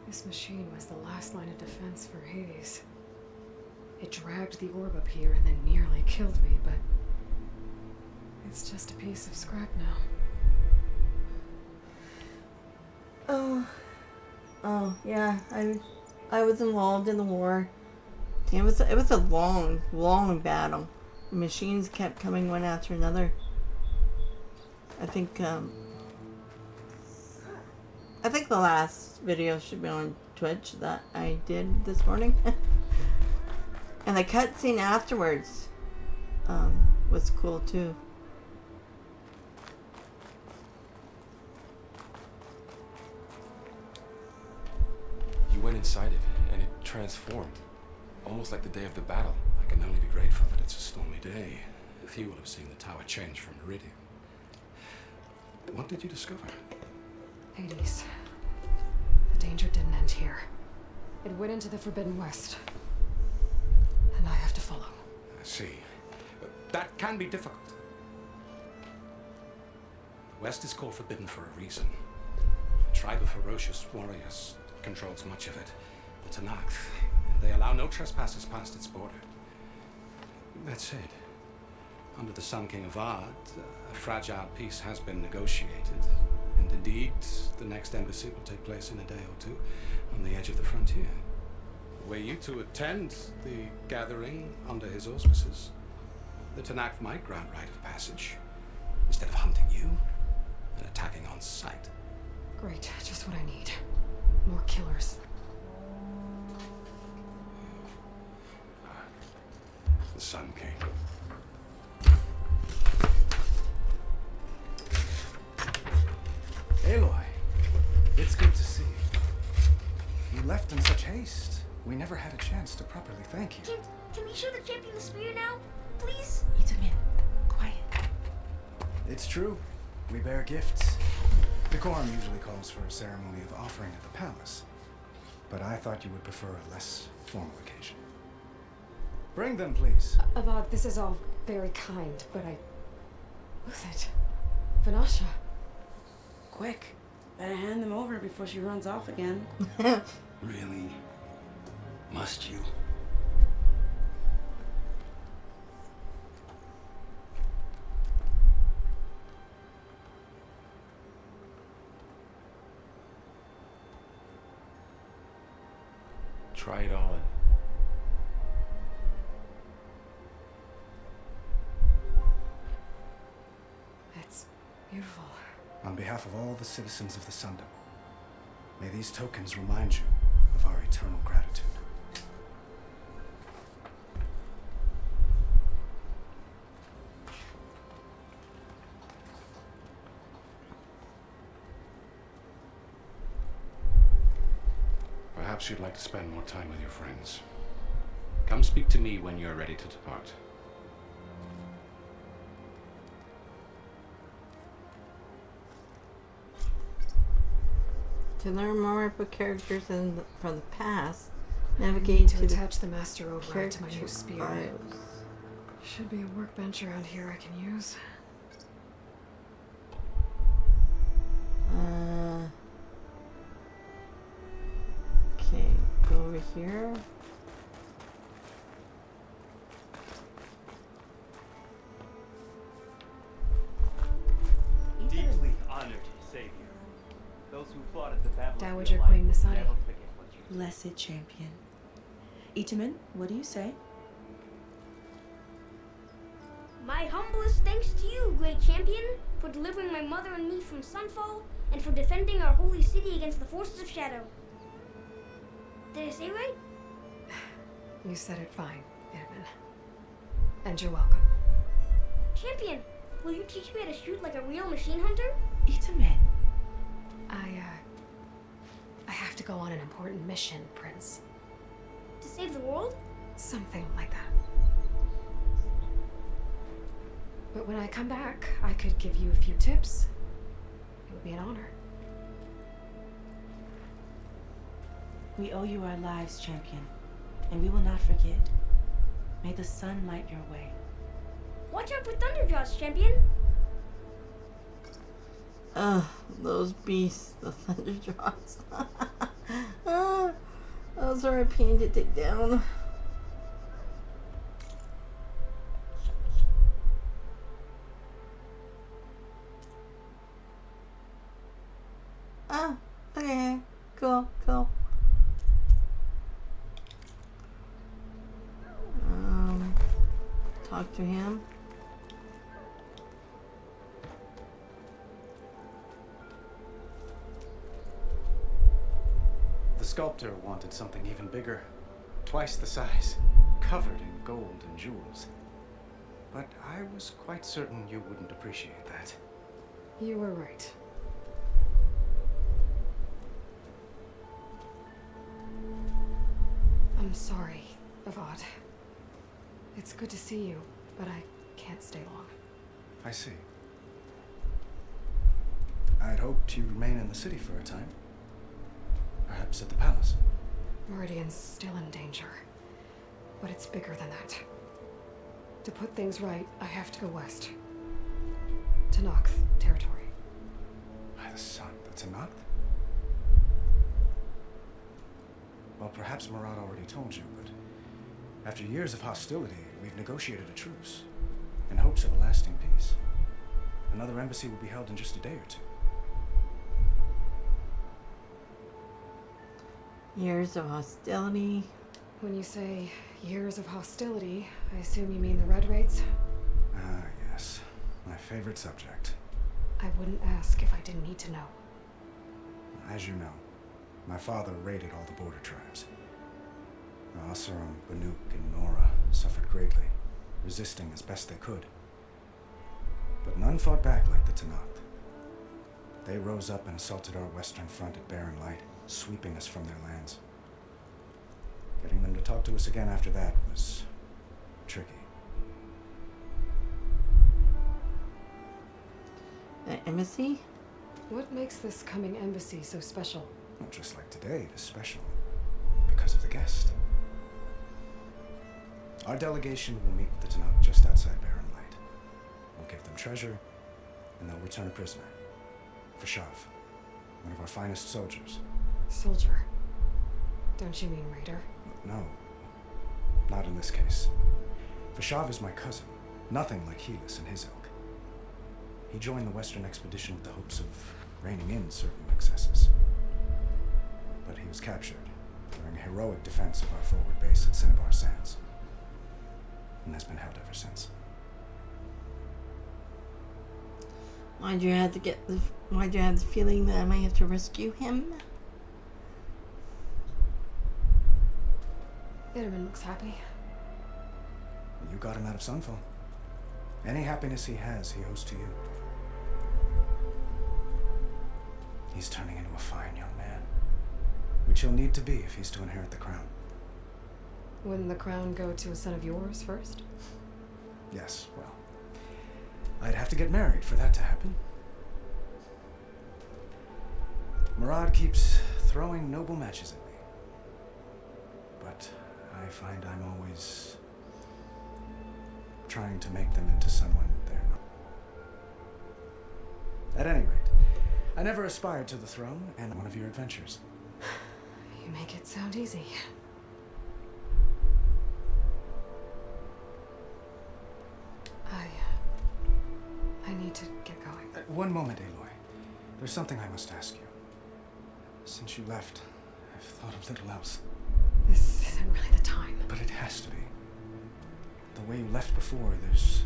This machine was the last line of defense for Hades. It dragged the orb up here and then nearly killed me, but it's just a piece of scrap now. Oh, yeah. I was involved in the war. It was a long battle. The machines kept coming one after another. I think the last video should be on Twitch that I did this morning. And the cutscene afterwards was cool too. You went inside it, and it transformed. Almost like the day of the battle. I can only be grateful that it's a stormy day. Few will have seen the tower change from Meridian. What did you discover? Hades. The danger didn't end here. It went into the Forbidden West. And I have to follow. I see. That can be difficult. The West is called Forbidden for a reason. A tribe of ferocious warriors controls much of it. The Tanakh. They allow no trespassers past its border. That said, under the Sun King of Ard, a fragile peace has been negotiated. And indeed, the next embassy will take place in a day or two on the edge of the frontier. Were you to attend the gathering under his auspices, the Tanakh might grant right of passage instead of hunting you and attacking on sight. Great, just what I need. More killers. The Sun King. Aloy, it's good to see you. You left in such haste. We never had a chance to properly thank you. Can we show the champion the spear now, please? Itamin, quiet. It's true. We bear gifts. Decorum usually calls for a ceremony of offering at the palace, but I thought you would prefer a less formal occasion. Bring them, please. Avad, this is all very kind, but I... Who's it? Vanasha. Quick. Better hand them over before she runs off again. Really? Must you? Try it on. It's beautiful. On behalf of all the citizens of the Sundom, may these tokens remind you of our eternal gratitude. Perhaps you'd like to spend more time with your friends. Come speak to me when you're ready to depart. To learn more about characters from the past, I navigate need to to attach the master override to my new character spear. bios. Should be a workbench around here I can use. Okay, go over here. Deeply honored, Savior. Those who fought at the battle Dowager of your Queen life Masadi. never forget what you Blessed champion. Itamen, what do you say? My humblest thanks to you, great champion, for delivering my mother and me from Sunfall, and for defending our holy city against the forces of Shadow. Did I say right? You said it fine, Edmund. And you're welcome. Champion, will you teach me how to shoot like a real machine hunter? Itamen. I have to go on an important mission, Prince. To save the world? Something like that. But when I come back, I could give you a few tips. It would be an honor. We owe you our lives, champion, and we will not forget. May the sun light your way. Watch out for Thunderjaws, champion. Ugh, those beasts, the Thunderjaws. Those are a pain to take down. Oh, okay, cool. Talk to him. The sculptor wanted something even bigger, twice the size, covered in gold and jewels. But I was quite certain you wouldn't appreciate that. You were right. I'm sorry, Avad. It's good to see you, but I can't stay long. I see. I'd hoped you'd remain in the city for a time. Perhaps at the palace. Meridian's still in danger, but it's bigger than that. To put things right, I have to go west. To Nox territory. By the sun, that's a Nox? Well, perhaps Murad already told you, but after years of hostility, we've negotiated a truce in hopes of a lasting peace. Another embassy will be held in just a day or two. Years of hostility. When you say years of hostility, I assume you mean the Red Raids? Ah, yes. My favorite subject. I wouldn't ask if I didn't need to know. As you know, my father raided all the border tribes. The Asuram, Banuk, and Nora suffered greatly, resisting as best they could. But none fought back like the Tanakh. They rose up and assaulted our western front at Barren Light, sweeping us from their lands. Getting them to talk to us again after that was tricky. The embassy? What makes this coming embassy so special? Well, just like today, it is special because of the guest. Our delegation will meet with the Tanakh just outside Barren Light. We'll give them treasure, and they'll return a prisoner. Vashav, one of our finest soldiers. Soldier? Don't you mean raider? No, not in this case. Vashav is my cousin, nothing like Helis and his ilk. He joined the Western expedition with the hopes of reining in certain excesses. But he was captured during a heroic defense of our forward base at Cinnabar Sands, and has been held ever since. Why'd you have the feeling that I might have to rescue him? Bitterman looks happy. You got him out of Sunfall. Any happiness he has, he owes to you. He's turning into a fine young man, which he'll need to be if he's to inherit the crown. Wouldn't the crown go to a son of yours first? Yes, well, I'd have to get married for that to happen. Murad keeps throwing noble matches at me, but I find I'm always trying to make them into someone they're not. At any rate, I never aspired to the throne and one of your adventures. You make it sound easy. I need to get going. One moment, Aloy. There's something I must ask you. Since you left, I've thought of little else. This isn't really the time. But it has to be. The way you left before, there's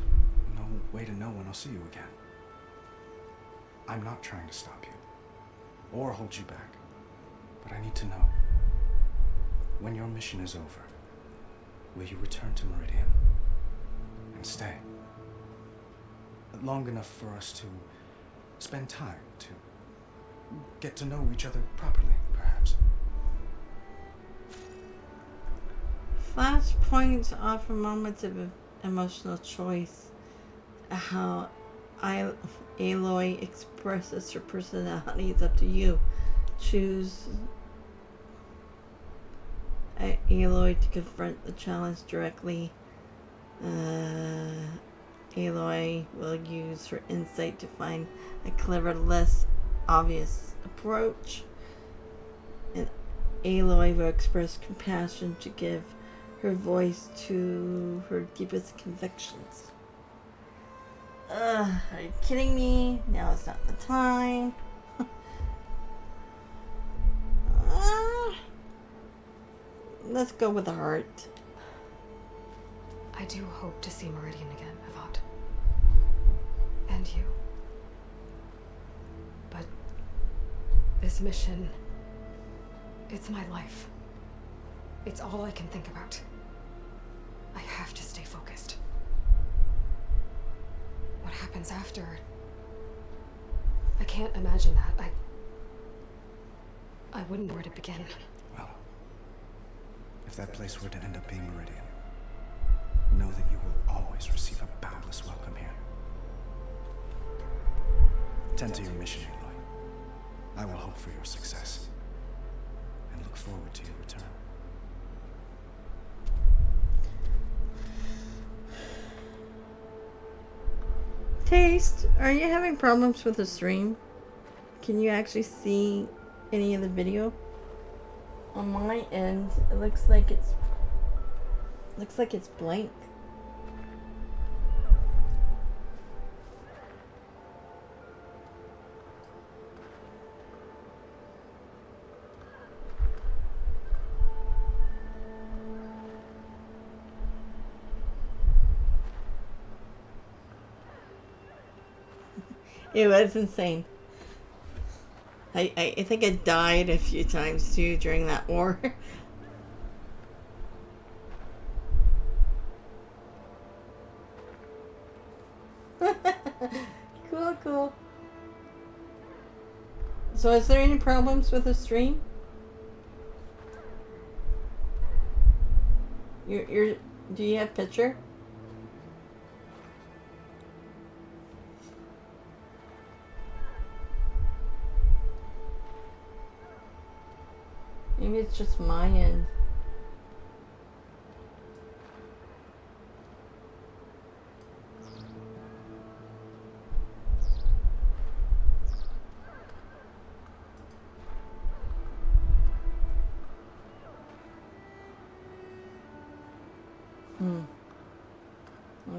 no way to know when I'll see you again. I'm not trying to stop you, or hold you back, but I need to know, when your mission is over, will you return to Meridian and stay? Long enough for us to spend time, to get to know each other properly, perhaps. Flashpoints offer moments of emotional choice. How Aloy expresses her personality is up to you. Choose Aloy to confront the challenge directly. Aloy will use her insight to find a clever, less obvious approach. And Aloy will express compassion to give her voice to her deepest convictions. Are you kidding me? Now it's not the time. Let's go with the heart. I do hope to see Meridian again, Avad. And you. But this mission, it's my life. It's all I can think about. I have to stay focused. What happens after? I can't imagine that. I wouldn't know where to begin. Well, if that place were to end up being Meridian, know that you will always receive a boundless welcome here. Tend to your mission, Aloy. I will hope for your success, and look forward to your return. Taste, are you having problems with the stream? Can you actually see any of the video? On my end, it looks like it's blank. It was insane. I think I died a few times too during that war. Cool. So is there any problems with the stream? Do you have picture? Maybe it's just my end.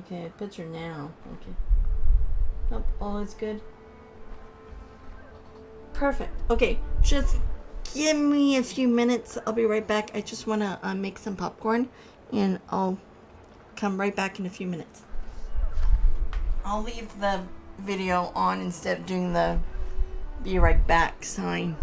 Okay, picture now. Okay. Nope, all is good. Perfect. Okay, just give me a few minutes. I'll be right back. I just want to make some popcorn, and I'll come right back in a few minutes. I'll leave the video on instead of doing the be right back sign.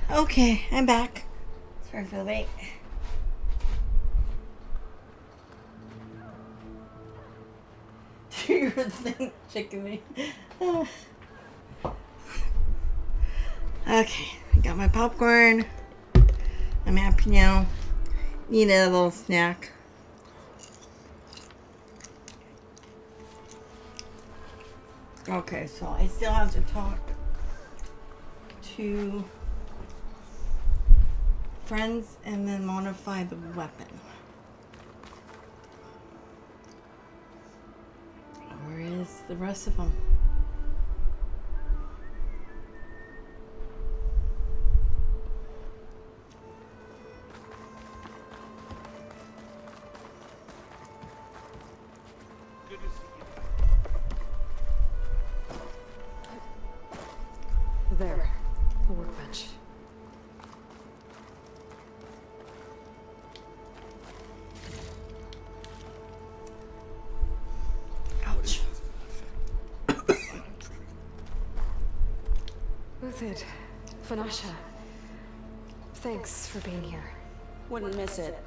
Okay, I'm back. Sorry for the wait. Do your thing, chicken me. Okay, I got my popcorn. I'm happy now. Need a little snack. Okay, so I still have to talk to friends and then modify the weapon. Where is the rest of them? There, the workbench. Ouch. Uthid, Vanasha, thanks for being here. Wouldn't miss it,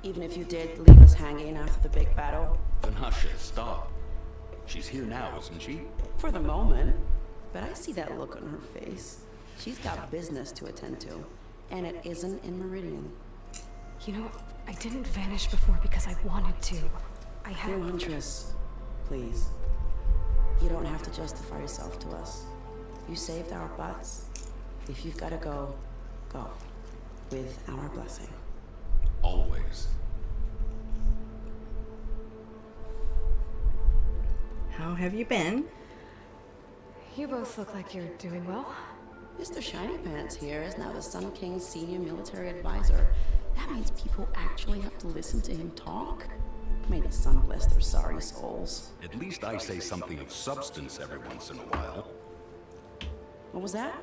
even if you did leave us hanging after the big battle. Vanasha, stop. She's here now, isn't she? For the moment. But I see that look on her face. She's got business to attend to. And it isn't in Meridian. You know, I didn't vanish before because I wanted to. I had... Dear Huntress, please. You don't have to justify yourself to us. You saved our butts. If you've got to go, go. With our blessing. Always. How have you been? You both look like you're doing well. Mr. Shiny Pants here is now the Sun King's senior military advisor. That means people actually have to listen to him talk? May the sun bless their sorry souls. At least I say something of substance every once in a while. What was that?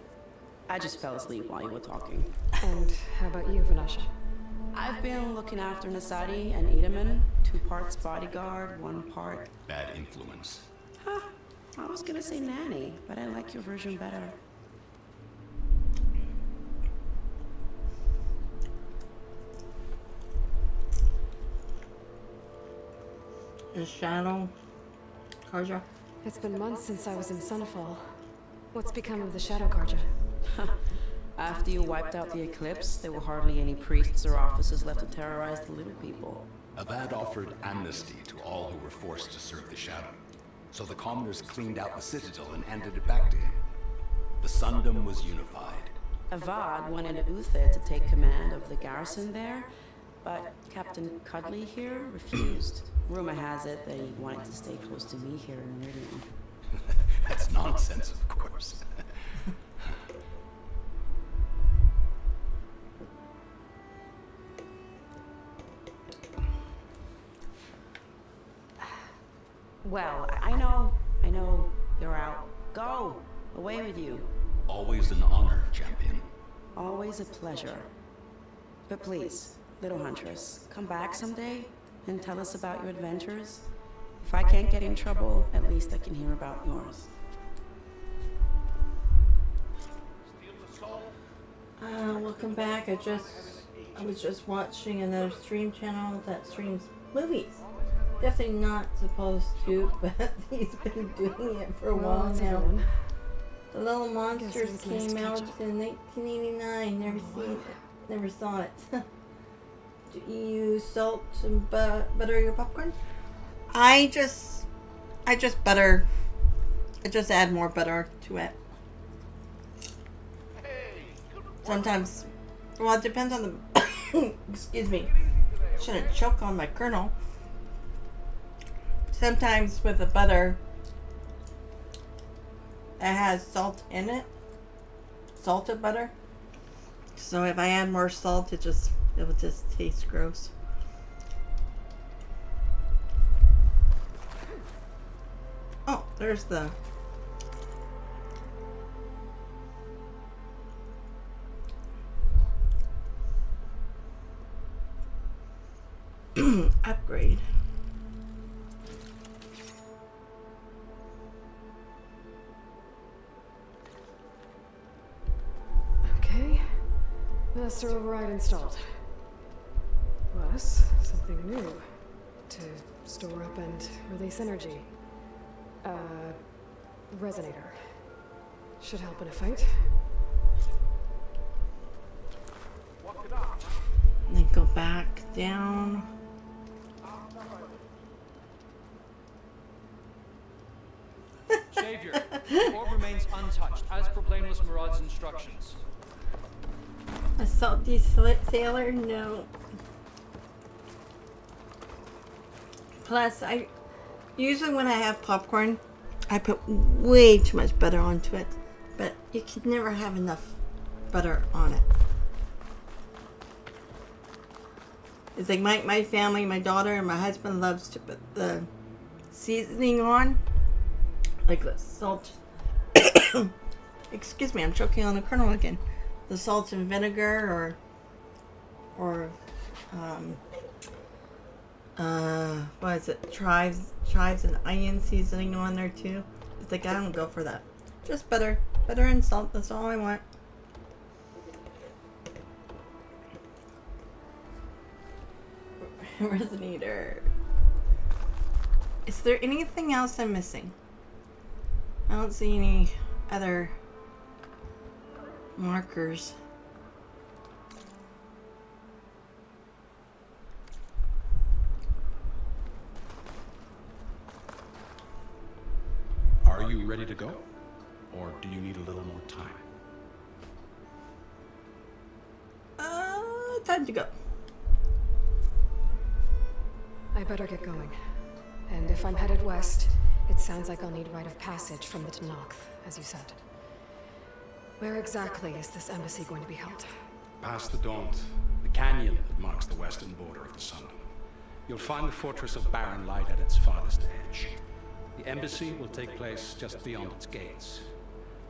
I just fell asleep while you were talking. And how about you, Vanasha? I've been looking after Nasadi and Edaman. 2 parts bodyguard, 1 part... Bad influence. Huh. I was gonna say nanny, but I like your version better. Is Shadow Karja? It's been months since I was in Sunfall. What's become of the Shadow Karja? After you wiped out the eclipse, there were hardly any priests or officers left to terrorize the little people. Avad offered amnesty to all who were forced to serve the Shadow. So the commoners cleaned out the citadel and handed it back to him. The Sundom was unified. Avad wanted Uthid to take command of the garrison there, but Captain Cuddly here refused. Rumor has it that he wanted to stay close to me here in Meridian. That's nonsense, of course. Well, I know you're out. Go! Away with you. Always an honor, champion. Always a pleasure. But please, little Huntress, come back someday and tell us about your adventures. If I can't get in trouble, at least I can hear about yours. Welcome back. I was just watching another stream channel that streams movies. Definitely not supposed to, but he's been doing it for a while now. The Little Monsters came out in 1989. Never saw it. Do you use salt and butter your popcorn? I just butter. I just add more butter to it. Sometimes, well, it depends on the. Excuse me. Shouldn't choke on my kernel. Sometimes with the butter, it has salt in it. Salted butter. So if I add more salt, it will just taste gross. Oh, there's the upgrade. Okay. Master override installed. Plus, something new. To store up and release energy. Resonator. Should help in a fight. Then go back down. Savior, the orb remains untouched, as per Blameless Murad's instructions. A salty sailor? No. Plus, usually when I have popcorn, I put way too much butter onto it. But you can never have enough butter on it. It's like my family, my daughter, and my husband loves to put the seasoning on. Like the salt. Excuse me, I'm choking on the kernel again. The salt and vinegar or what is it? Chives and onion seasoning on there too. It's like I don't go for that. Just butter and salt. That's all I want. Resonator. Is there anything else I'm missing? I don't see any other markers. Are you ready to go? Or do you need a little more time? Time to go. I better get going. And if I'm headed west, it sounds like I'll need rite of passage from the Tenakth, as you said. Where exactly is this embassy going to be held? Past the Daunt, the canyon that marks the western border of the Sun. You'll find the fortress of Barren Light at its farthest edge. The embassy will take place just beyond its gates.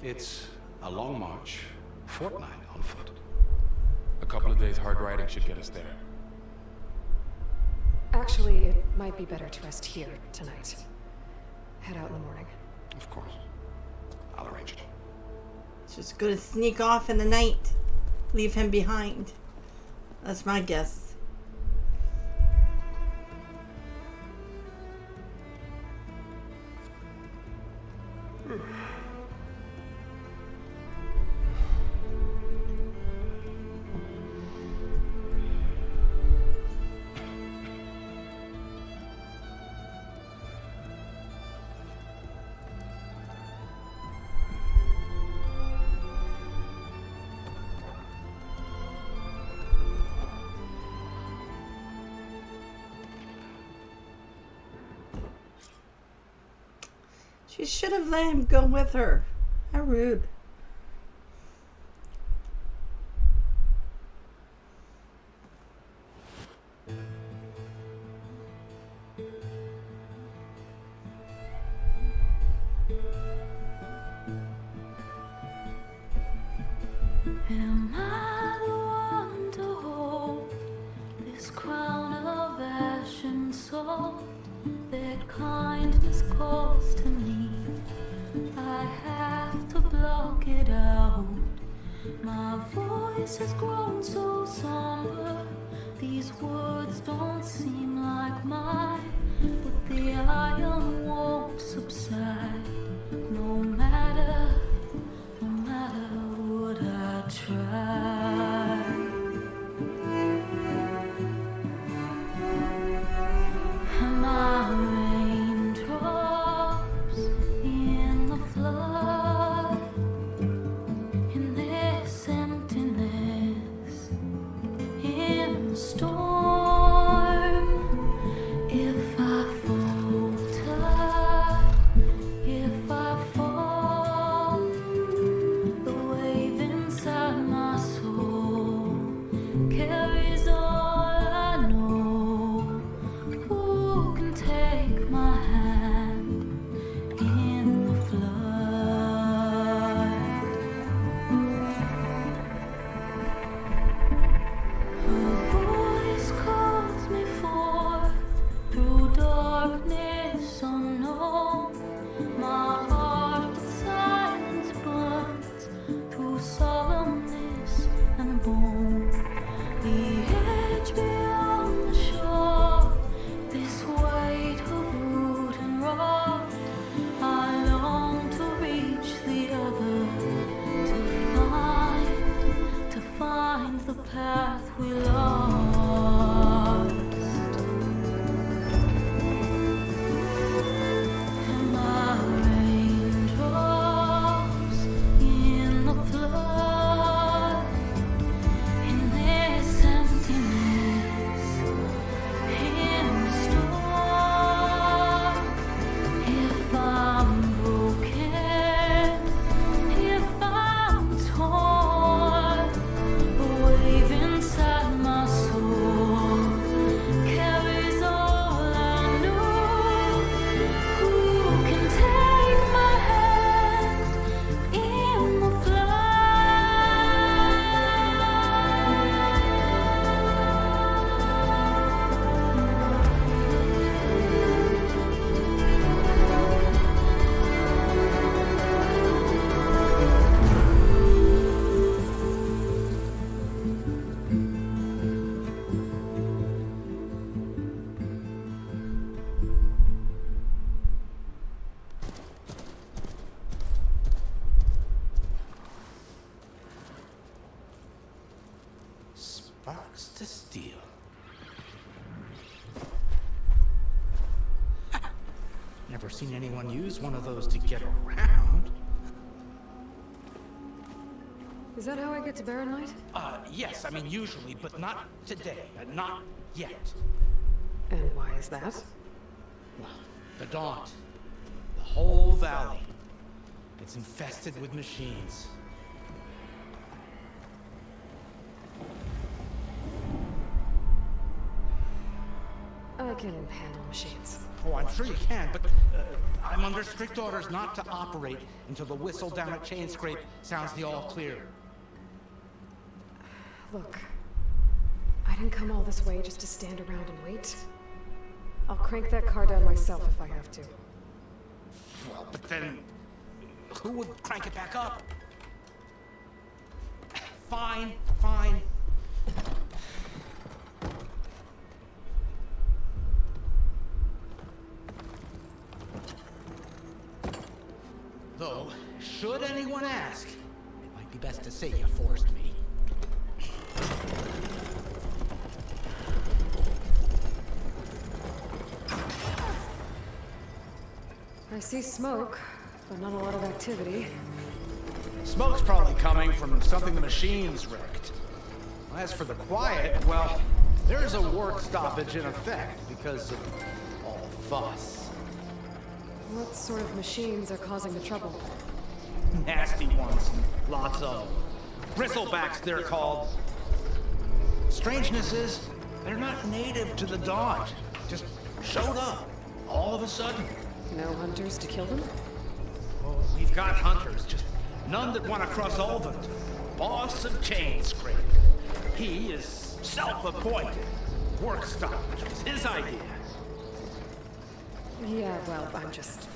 It's a long march, a fortnight on foot. A couple of days hard riding should get us there. Actually, it might be better to rest here tonight. Head out in the morning. Of course. I'll arrange it. It's just gonna sneak off in the night. Leave him behind. That's my guess. She should have let him go with her. How rude. Am I the one to hold this crown of ash and salt that kindness calls to me? I have to block it out. My voice has grown so somber. These words don't seem like mine, but the iron won't subside. No matter what I try. Am I raindrops in the flood? In this emptiness, in the storm. If I falter, if I fall, the wave inside my soul carries all I know. Who can take my hand in the flood? Her voice calls me forth through dark Never seen anyone use one of those to get around. Is that how I get to Barren Light? Yes, I mean usually, but not today. Not yet. And why is that? Well, the Daunt. The whole valley. It's infested with machines. I can handle machines. Oh, I'm sure you can, but I'm under strict orders not to operate until the whistle down at Chainscrape sounds the all clear. Look, I didn't come all this way just to stand around and wait. I'll crank that car down myself if I have to. Well, but then, who would crank it back up? Fine, fine. Though, should anyone ask, it might be best to say you forced me. I see smoke, but not a lot of activity. Smoke's probably coming from something the machines wrecked. As for the quiet, well, there's a work stoppage in effect because of all the fuss. What sort of machines are causing the trouble? Nasty ones, lots of them. Bristlebacks, they're called. Strangeness is, they're not native to the Daunt. Just showed up, all of a sudden. No hunters to kill them? Oh, we've got hunters, just none that want to cross over to the boss of Chainscrape. He is self-appointed. Work stoppage was his idea. Yeah, well, I'm just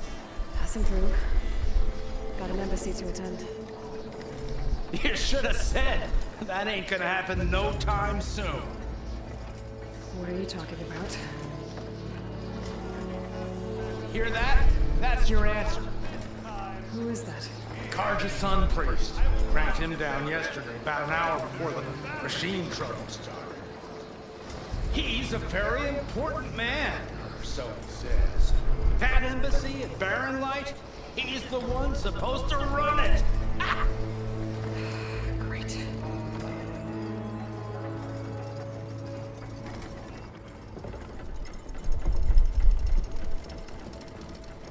passing through. Got an embassy to attend. You should have said. That ain't gonna happen no time soon. What are you talking about? Hear that? That's your answer. Who is that? Karja's Sun Priest. Cranked him down yesterday, about an hour before the machine trouble started. He's a very important man, or so he says. That embassy at Barren Light, he's the one supposed to run it. Great.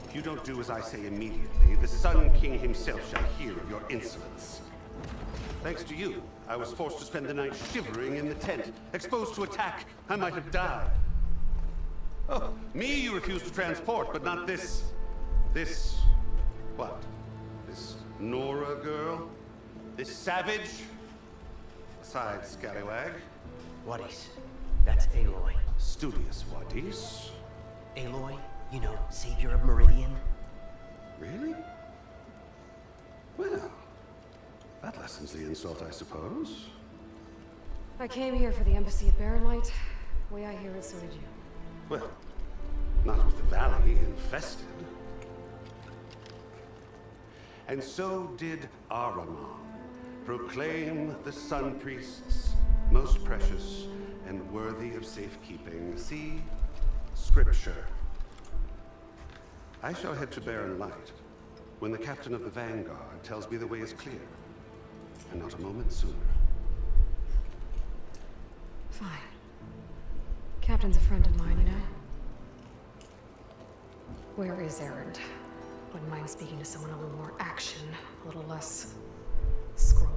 If you don't do as I say immediately, the Sun King himself shall hear of your insolence. Thanks to you, I was forced to spend the night shivering in the tent. Exposed to attack, I might have died. Oh, me you refuse to transport, but not this... what? This Nora girl? This savage? Besides, scallywag. Wadis. That's Aloy. Studious Wadis. Aloy, you know, savior of Meridian. Really? Well, that lessens the insult, I suppose. I came here for the embassy at Barren Light. The way I hear it, so did you. Well, not with the valley infested. And so did Ahriman, proclaim the Sun Priests most precious and worthy of safekeeping. See, Scripture. I shall head to Barren Light when the captain of the Vanguard tells me the way is clear, and not a moment sooner. Fine. Captain's a friend of mine, you know? Where is Erend? Wouldn't mind speaking to someone a little more action, a little less scroll.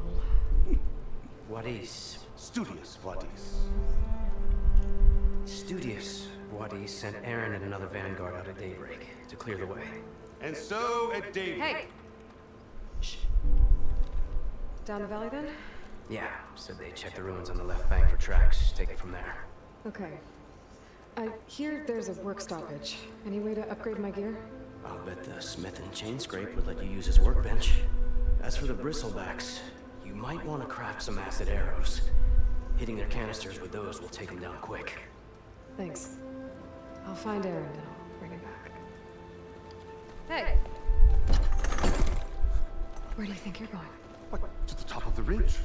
Wadis. Studious Wadis. Studious Wadis sent Aaron and another Vanguard out at daybreak to clear the way. And so at daybreak... Hey! Shh. Down the valley then? Yeah, said they checked the ruins on the left bank for tracks. Take it from there. Okay. I hear there's a work stoppage. Any way to upgrade my gear? I'll bet the smith and Chainscrape would let you use his workbench. As for the bristlebacks, you might want to craft some acid arrows. Hitting their canisters with those will take them down quick. Thanks. I'll find Erend and I'll bring him back. Hey! Where do you think you're going? What, to the top of the ridge?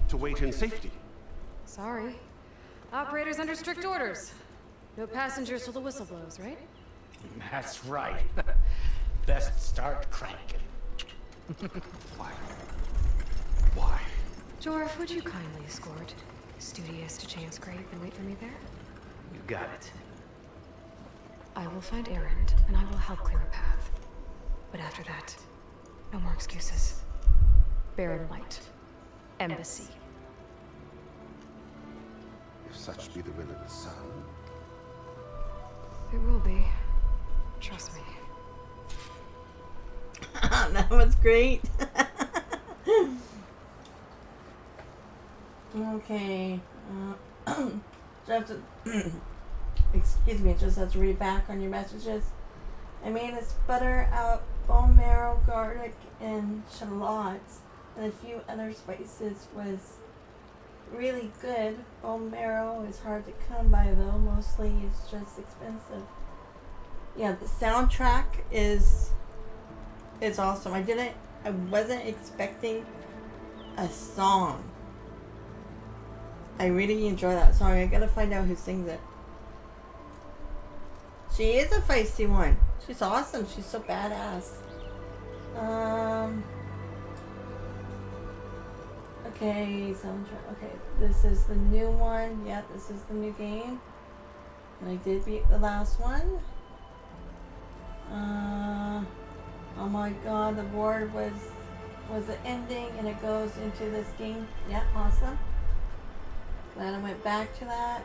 To wait in safety? Sorry. Operator's under strict orders. No passengers till the whistle blows, right? That's right. Best start cranking. Why? Why? Jorf, would you kindly escort Studious to Chainscrape and wait for me there? You got it. I will find Erend, and I will help clear a path. But after that, no more excuses. Barren Light. Embassy. If such be the will of the sun. It will be. Trust me. That was great. Okay. Just excuse me, just have to read back on your messages. I made a sputter out bone marrow, garlic, and shallots, and a few other spices. Was really good. Bone marrow is hard to come by though. Mostly it's just expensive. Yeah, the soundtrack is awesome. I wasn't expecting a song. I really enjoy that song. I gotta find out who sings it. She is a feisty one. She's awesome. She's so badass. Okay, soundtrack. Okay, this is the new one. Yeah, this is the new game. And I did beat the last one. Oh my god, the board was the ending and it goes into this game. Yeah, awesome. Glad I went back to that.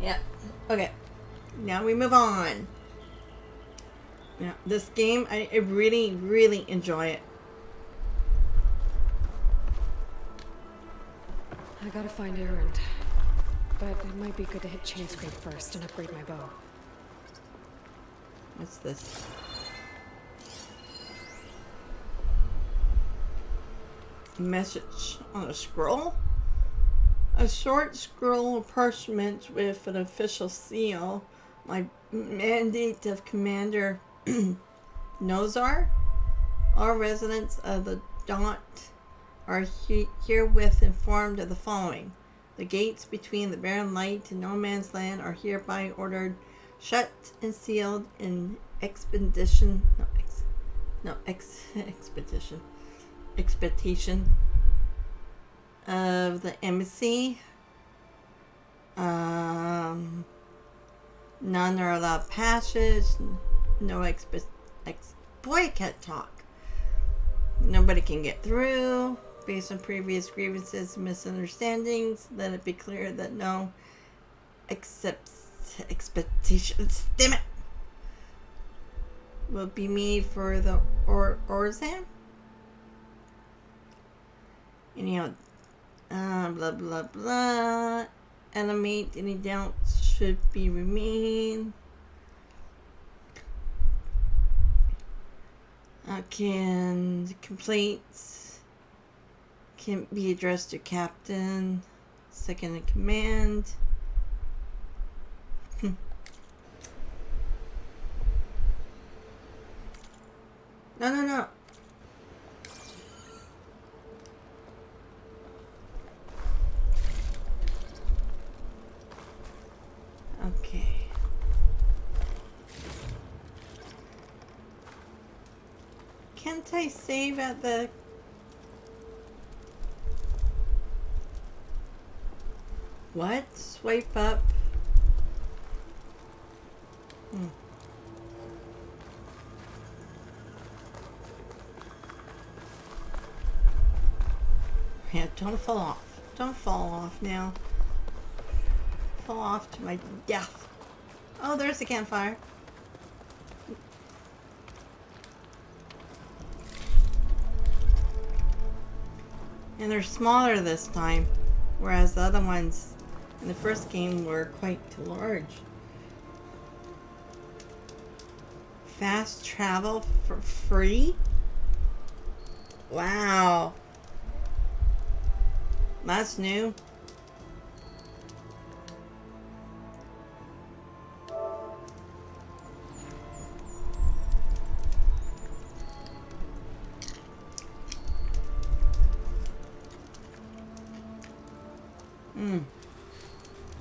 Yeah. Okay. Now we move on. Yeah, this game, I really, really enjoy it. I gotta find Erend. But it might be good to hit Chainscrape first and upgrade my bow. What's this? Message on a scroll? A short scroll of parchment with an official seal. My mandate of Commander Nozar. All residents of the Daunt are herewith informed of the following. The gates between the Barren Light and No Man's Land are hereby ordered shut and sealed in expedition of the embassy. None are allowed passage. No boy, I can't talk. Nobody can get through. Based on previous grievances and misunderstandings, let it be clear that no expectations, damn it, will be made for the Orzan. Anyhow, blah blah blah. Animate any doubts should be remain. Complaints can be addressed to Captain, second in command. No. Okay. Can't I save at the... What? Swipe up. Yeah, don't fall off. Don't fall off now. Fall off to my death. Oh, there's the campfire. And they're smaller this time, whereas the other ones in the first game were quite large. Fast travel for free? Wow. That's new.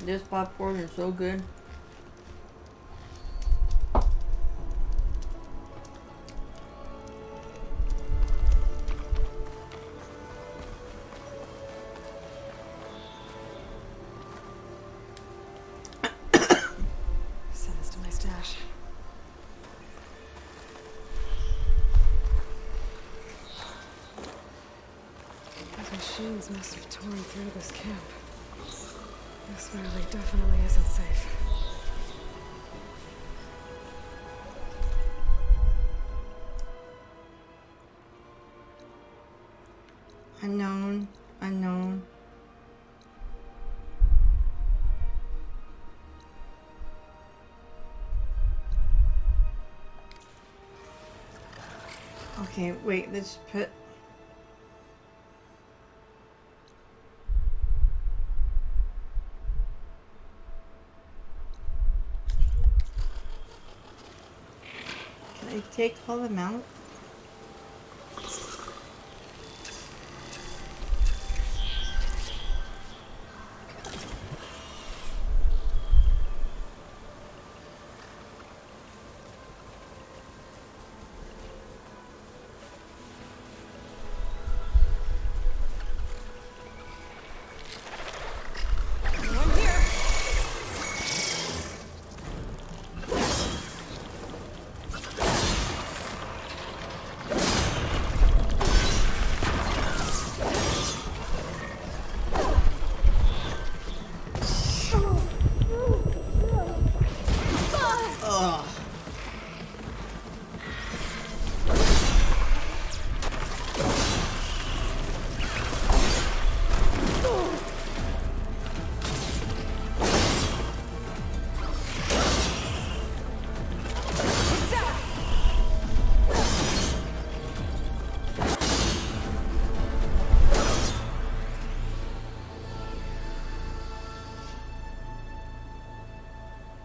This popcorn is so good. machines must have torn through this camp. This valley definitely isn't safe. Unknown, unknown. Okay, wait, let's put... Can I take all them out?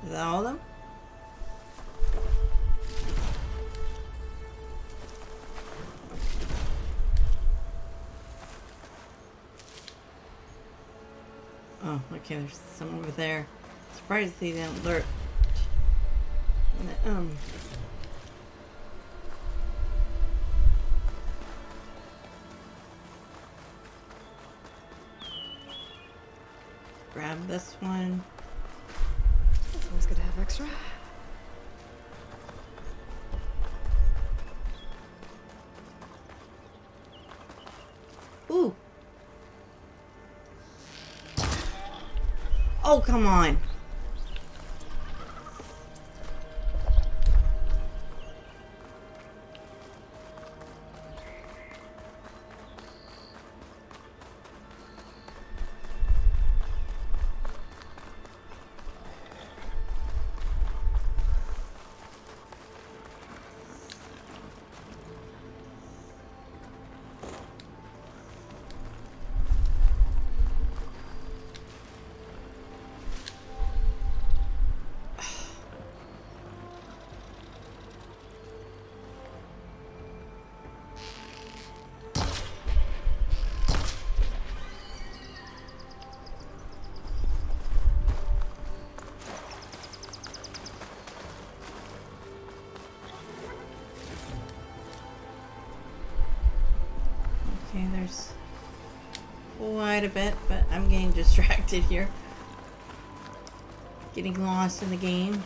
Is that all of them? Oh, okay, there's some over there. Surprised they didn't alert. Grab this one. It's always good to have extra. Ooh. Oh, come on. Okay, there's quite a bit, but I'm getting distracted here. Getting lost in the game.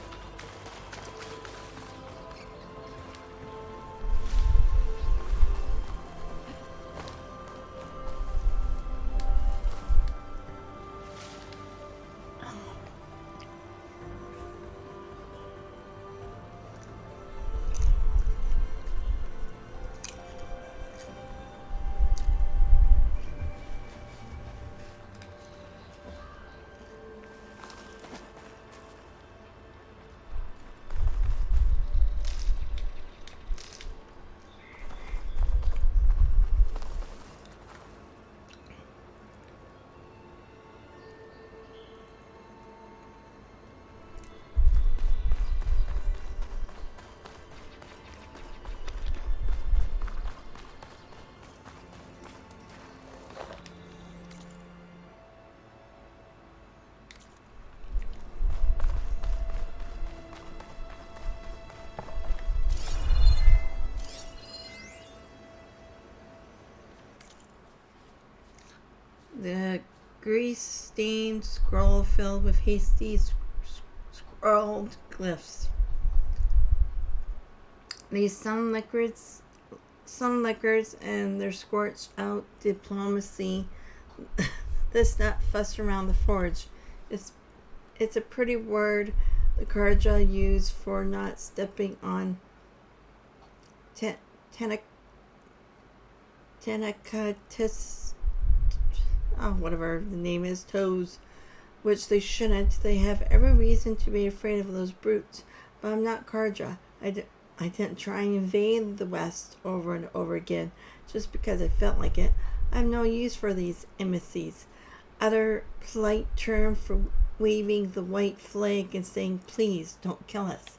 The grease-stained scroll filled with hasty scrawled glyphs. These some liquids sun lickers and their scorched out diplomacy. This not fuss around the forge. It's a pretty word the Karja use for not stepping on Tenakatis, whatever the name is, toes, which they shouldn't. They have every reason to be afraid of those brutes. But I'm not Karja. I didn't try and invade the West over and over again just because I felt like it. I have no use for these embassies. Other polite term for waving the white flag and saying, please don't kill us.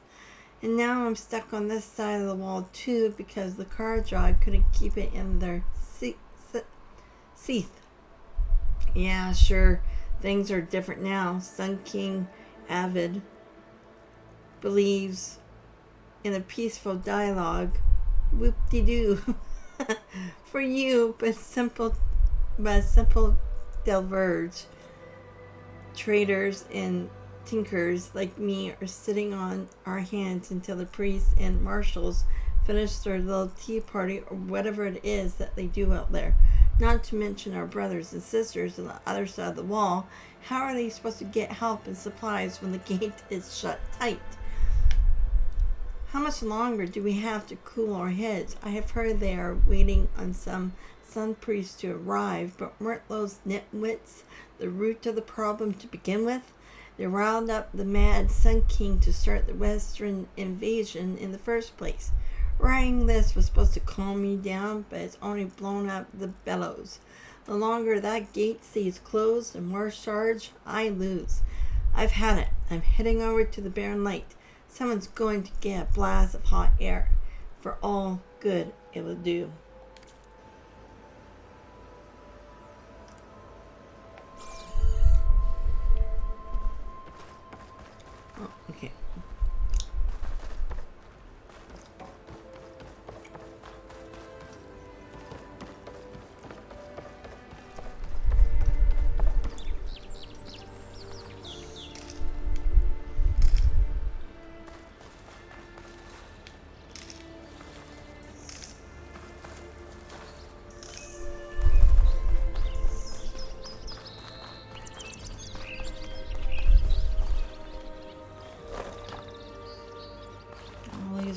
And now I'm stuck on this side of the wall too because the Karja couldn't keep it in their seat. Yeah, sure, things are different now. Sun King Avid believes in a peaceful dialogue. Whoop-de-doo. For you, but simple diverge. Traders and tinkers like me are sitting on our hands until the priests and marshals finish their little tea party or whatever it is that they do out there. Not to mention our brothers and sisters on the other side of the wall. How are they supposed to get help and supplies when the gate is shut tight? How much longer do we have to cool our heads? I have heard they are waiting on some sun priests to arrive, but weren't those nitwits the root of the problem to begin with? They riled up the mad Sun King to start the Western invasion in the first place. Writing this was supposed to calm me down, but it's only blown up the bellows. The longer that gate stays closed, the more charge I lose. I've had it. I'm heading over to the Barren Light. Someone's going to get a blast of hot air. For all good it will do. Oh, okay.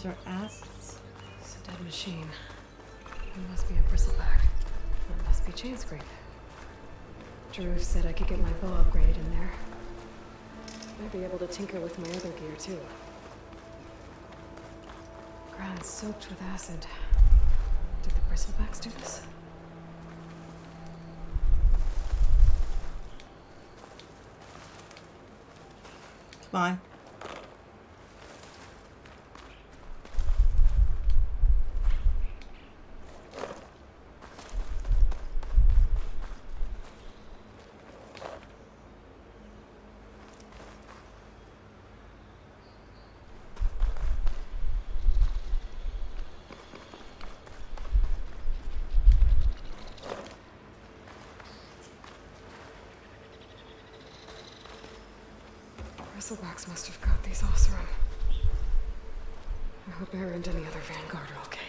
Are assets. It's a dead machine. It must be a bristleback. It must be chain scrape. Drew said I could get my bow upgraded in there. I'd be able to tinker with my other gear too. Ground soaked with acid. Did the bristlebacks do this? Come on. Bristlebacks must have got these Oseram. I hope her and any other Vanguard are okay.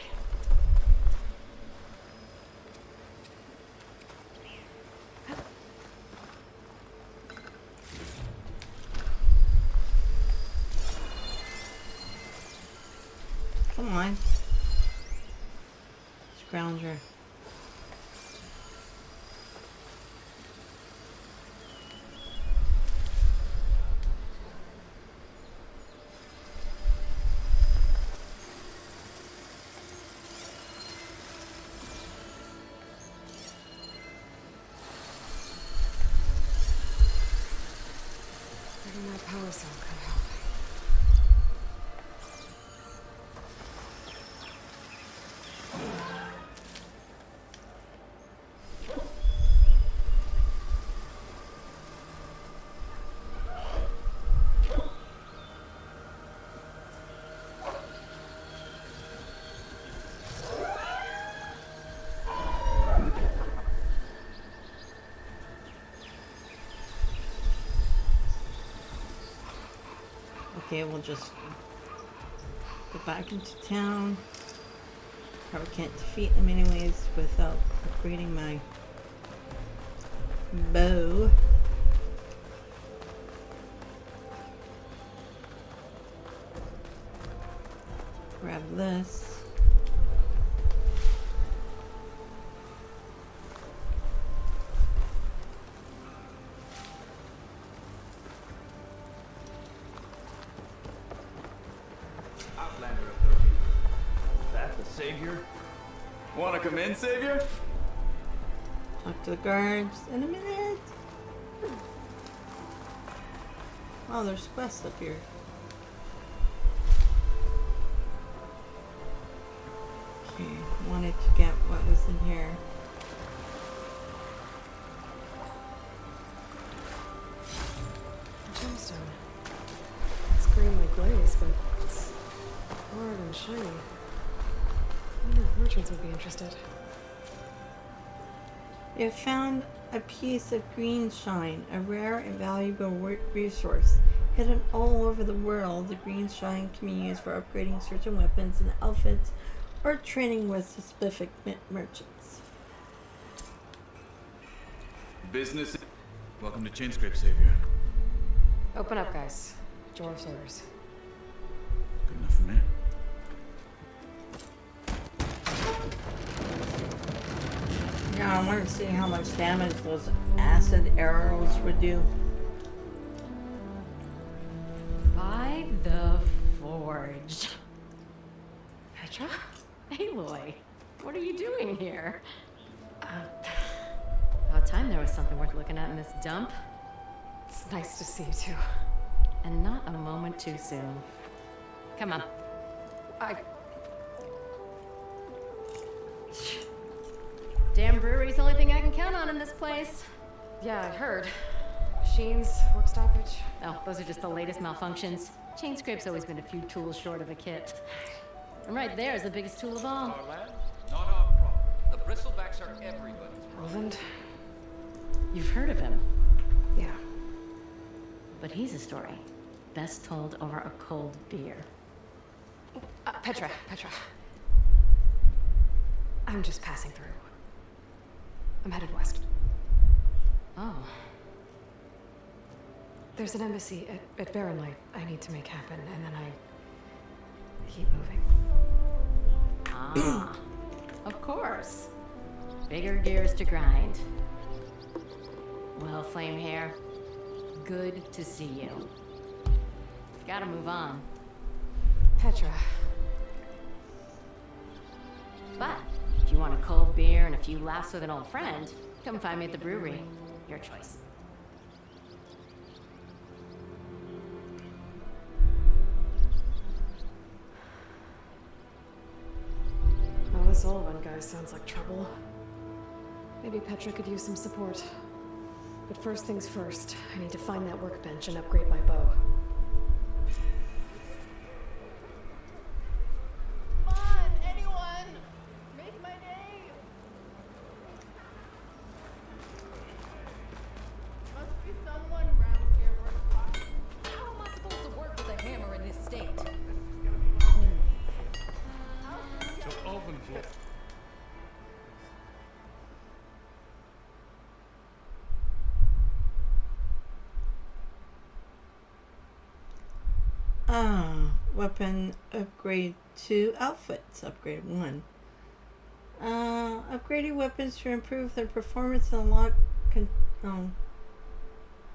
Come on. Scrounger. Maybe my power cell could help. Okay, we'll just go back into town. Probably can't defeat them anyways without upgrading my bow. Grab this. Outlander of 13. Is that the savior? Wanna come in, savior? Talk to the guards in a minute. Oh, there's quests up here. Okay, wanted to get what was in here. Gemstone. It's green like glaze, but it's hard and shiny. I wonder if merchants would be interested. We have found a piece of green shine, a rare and valuable resource. Hidden all over the world, the green shine can be used for upgrading certain weapons and outfits or trading with specific merchants. Business. Welcome to Chainscrape, savior. Open up, guys. Dwarf's orders. Good enough for me. Now I want to see how much damage those acid arrows would do. By the forge. Petra? Aloy, what are you doing here? About time there was something worth looking at in this dump. It's nice to see you too. And not a moment too soon. Come on. Damn brewery's the only thing I can count on in this place. Yeah, I heard. Machines, work stoppage. Oh, those are just the latest malfunctions. Chainscrape's always been a few tools short of a kit. And right there is the biggest tool of all. Our land, not our problem. The bristlebacks are everybody's problem. Roland? You've heard of him. Yeah. But he's a story best told over a cold beer. Petra. I'm just passing through. I'm headed west. Oh. There's an embassy at Barrenlight I need to make happen, and then I keep moving. Ah, of course. Bigger gears to grind. Well, Flame Hair, good to see you. Gotta move on. Petra. But if you want a cold beer and a few laughs with an old friend, come find me at the brewery. Your choice. Well, this Sullivan guy sounds like trouble. Maybe Petra could use some support. But first things first, I need to find that workbench and upgrade my bow. Come on, anyone! Make my day! Must be someone around here worth watching. How am I supposed to work with a hammer in this state? So open floor. Weapon upgrade 2, outfits upgrade 1. Upgrading weapons to improve their performance and unlock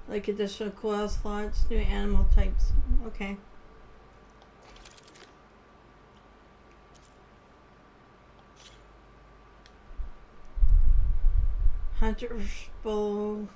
like additional coil slots, new animal types. Okay. Hunter's bow.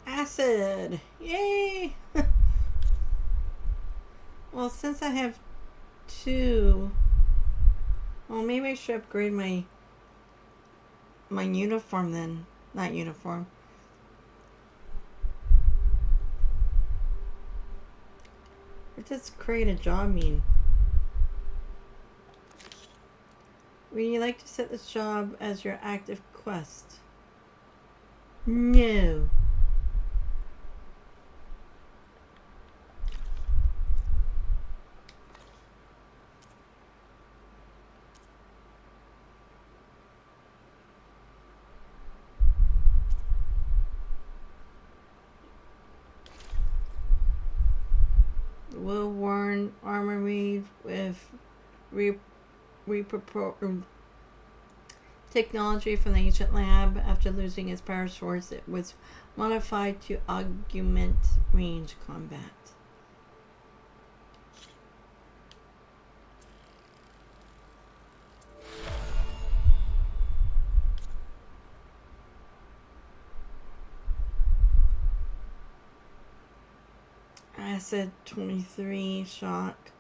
Acid! Yay! Well, since I have 2, well, maybe I should upgrade my uniform then. Not uniform. What does create a job mean? Would you like to set this job as your active quest? No. Well-worn armor made with technology from the ancient lab. After losing its power source, it was modified to augment range combat. Acid 23 shock.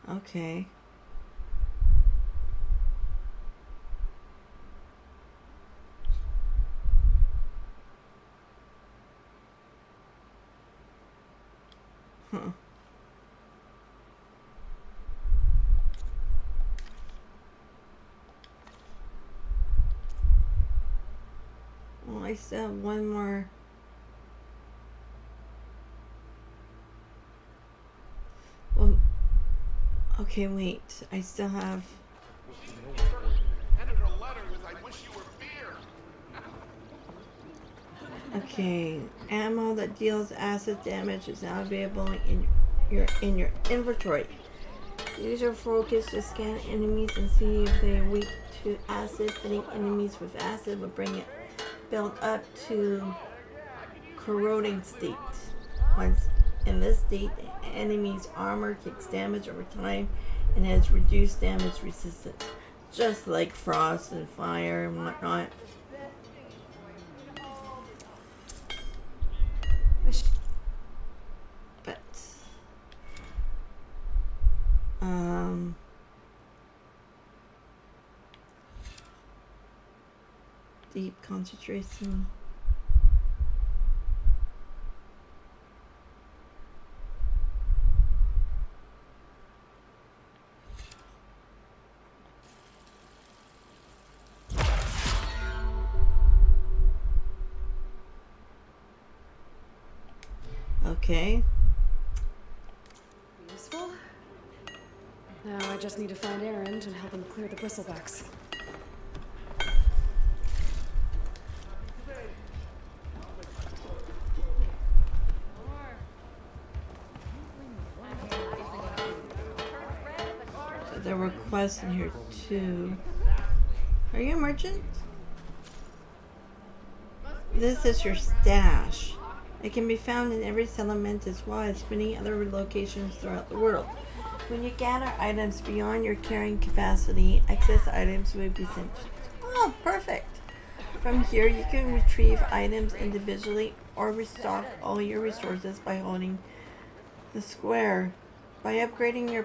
Okay. Huh. Well, I still have one more. Well, okay, wait. I still have. Okay, ammo that deals acid damage is now available in your inventory. Use your focus to scan enemies and see if they are weak to acid. Hitting enemies with acid will bring it build up to corroding state. Once in this state, the enemy's armor takes damage over time and has reduced damage resistance, just like frost and fire and whatnot. But deep concentration. Okay. Useful. Now I just need to find Erend and help him clear the bristlebacks. There were quests in here too. Are you a merchant? This is your stash. It can be found in every settlement as well as many other locations throughout the world. When you gather items beyond your carrying capacity, excess items will be sent. Oh, perfect! From here, you can retrieve items individually or restock all your resources by holding the square. By upgrading your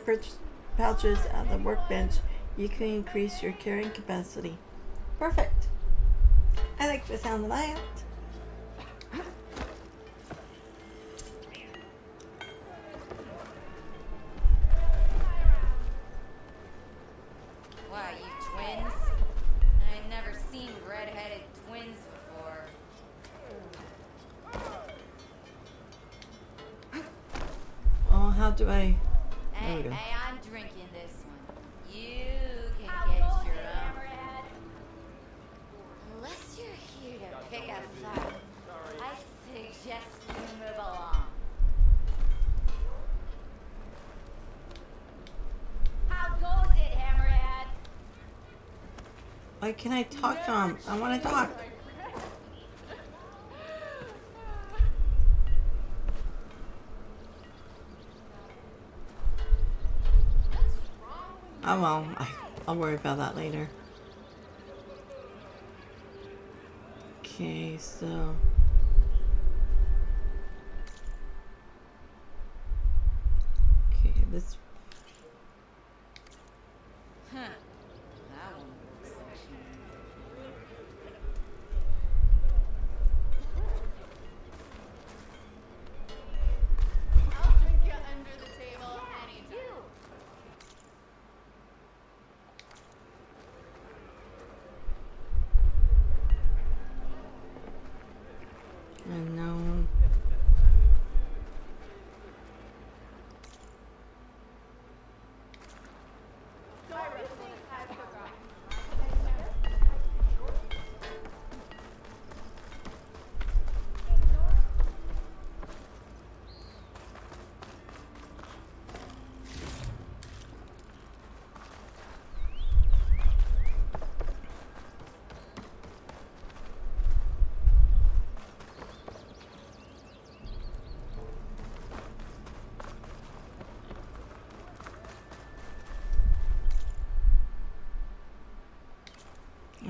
pouches at the workbench, you can increase your carrying capacity. Perfect! I like the sound of that. Wow, you twins? I've never seen red-headed twins before. Oh, how do I... There we go. Hey, I'm drinking this one. You can get your own. Unless you're here to pick a fight, I suggest you move along. How goes it, Hammerhead? Why can't I talk to him? I want to talk. Oh well, I'll worry about that later. Okay, so... Okay, this... Huh. That one looks like she... I'll drink you under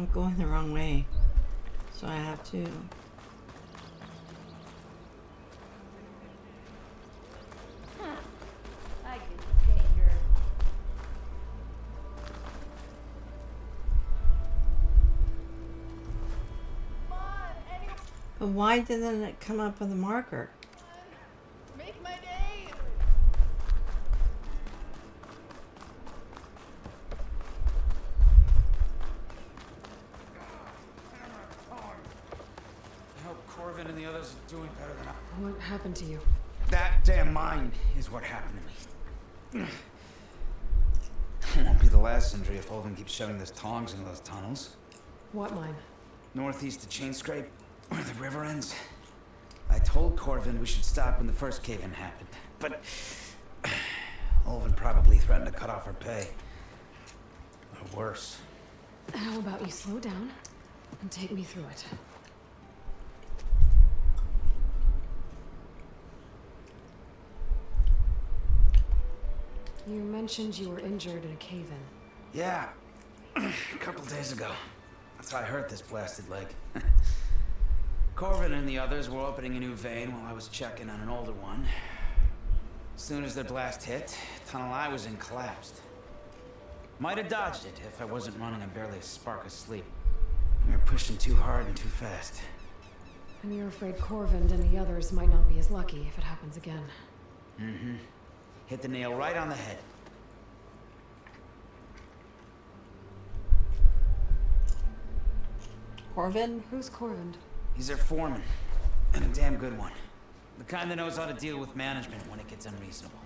I'm going the wrong way. So I have to... I can take her. But why didn't it come up with a marker? Make my day! I hope Corvin and the others are doing better than I. What happened to you? That damn mine is what happened to me. It won't be the last injury if Olvin keeps shoving those tongs into those tunnels. What mine? Northeast of Chain Scrape, where the river ends. I told Corvin we should stop when the first cave-in happened, but Olvin probably threatened to cut off her pay. Or worse. How about you slow down and take me through it? You mentioned you were injured in a cave-in. Yeah, a couple days ago. That's how I hurt this blasted leg. Corvin and the others were opening a new vein while I was checking on an older one. As soon as their blast hit, the tunnel I was in collapsed. Might have dodged it if I wasn't running on barely a spark of sleep. We were pushing too hard and too fast. And you're afraid Corvin and the others might not be as lucky if it happens again. Mm-hmm. Hit the nail right on the head. Corvin? Who's Corvin? He's their foreman, and a damn good one. The kind that knows how to deal with management when it gets unreasonable.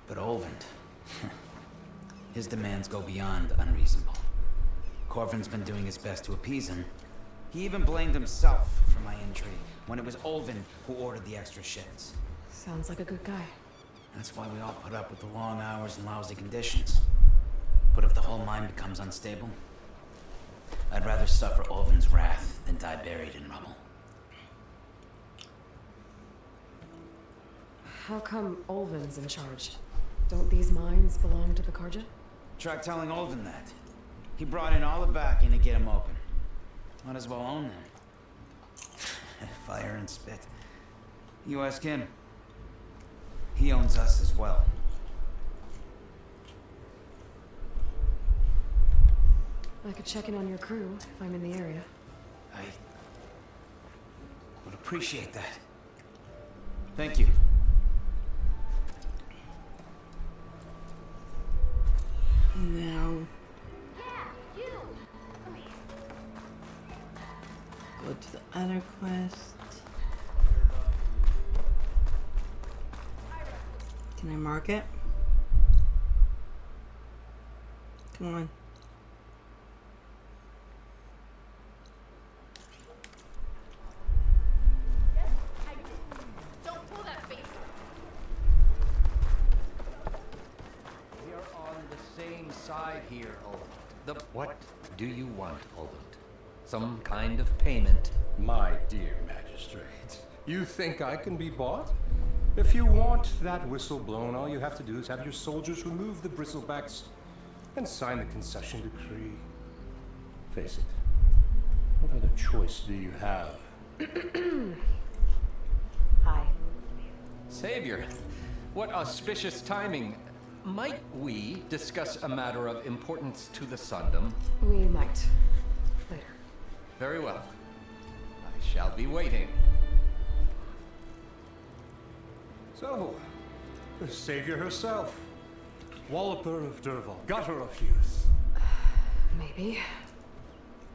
But Olvin, his demands go beyond unreasonable. Corvin's been doing his best to appease him. He even blamed himself for my injury when it was Olvin who ordered the extra shifts. Sounds like a good guy. That's why we all put up with the long hours and lousy conditions. But if the whole mine becomes unstable, I'd rather suffer Olvin's wrath than die buried in rubble. How come Olvin's in charge? Don't these mines belong to the Karja? Try telling Olvin that. He brought in all the backing to get him open. Might as well own them. Fire and spit. You ask him. He owns us as well. I could check in on your crew if I'm in the area. I would appreciate that. Thank you. Now, go to the other quest. Can I mark it? Come on. Don't pull that face. We are on the same side here, Old. What do you want, Old? Some kind of payment? My dear magistrate, you think I can be bought? If you want that whistle blown, all you have to do is have your soldiers remove the bristlebacks and sign the concession decree. Face it, what other choice do you have? Hi. Savior, what auspicious timing. Might we discuss a matter of importance to the Sundom? We might. Later. Very well. I shall be waiting. So, the savior herself. Walloper of Derval, gutter of youth. Maybe.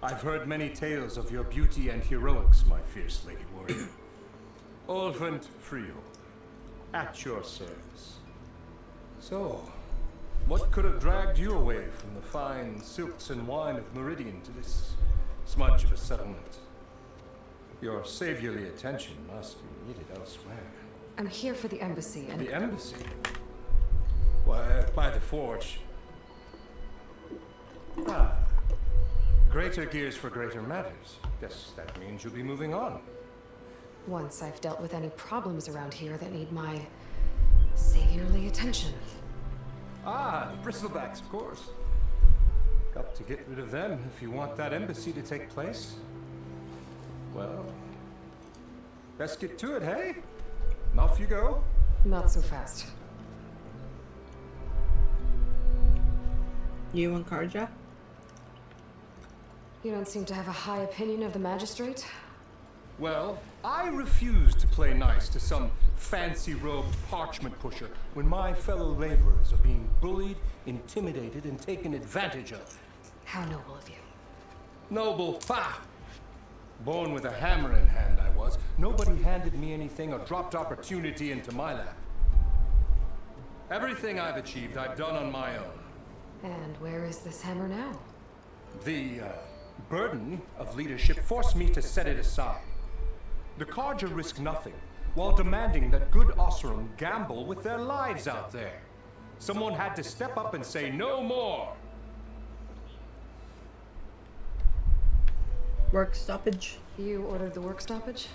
I've heard many tales of your beauty and heroics, my fierce lady warrior. Olvent Frio, at your service. So, what could have dragged you away from the fine silks and wine of Meridian to this smudge of a settlement? Your saviorly attention must be needed elsewhere. I'm here for the embassy and... The embassy? Why, by the forge. Ah. Greater gears for greater matters. Guess that means you'll be moving on. Once I've dealt with any problems around here that need my saviorly attention. Ah, the bristlebacks, of course. Help to get rid of them if you want that embassy to take place. Well, best get to it, hey? And off you go. Not so fast. You and Karja? You don't seem to have a high opinion of the magistrate? Well, I refuse to play nice to some fancy-robed parchment pusher when my fellow laborers are being bullied, intimidated, and taken advantage of. How noble of you. Noble, ha! Born with a hammer in hand, I was. Nobody handed me anything or dropped opportunity into my lap. Everything I've achieved, I've done on my own. And where is this hammer now? The burden of leadership forced me to set it aside. The Karja risk nothing, while demanding that good Oseram gamble with their lives out there. Someone had to step up and say no more. Work stoppage. You ordered the work stoppage?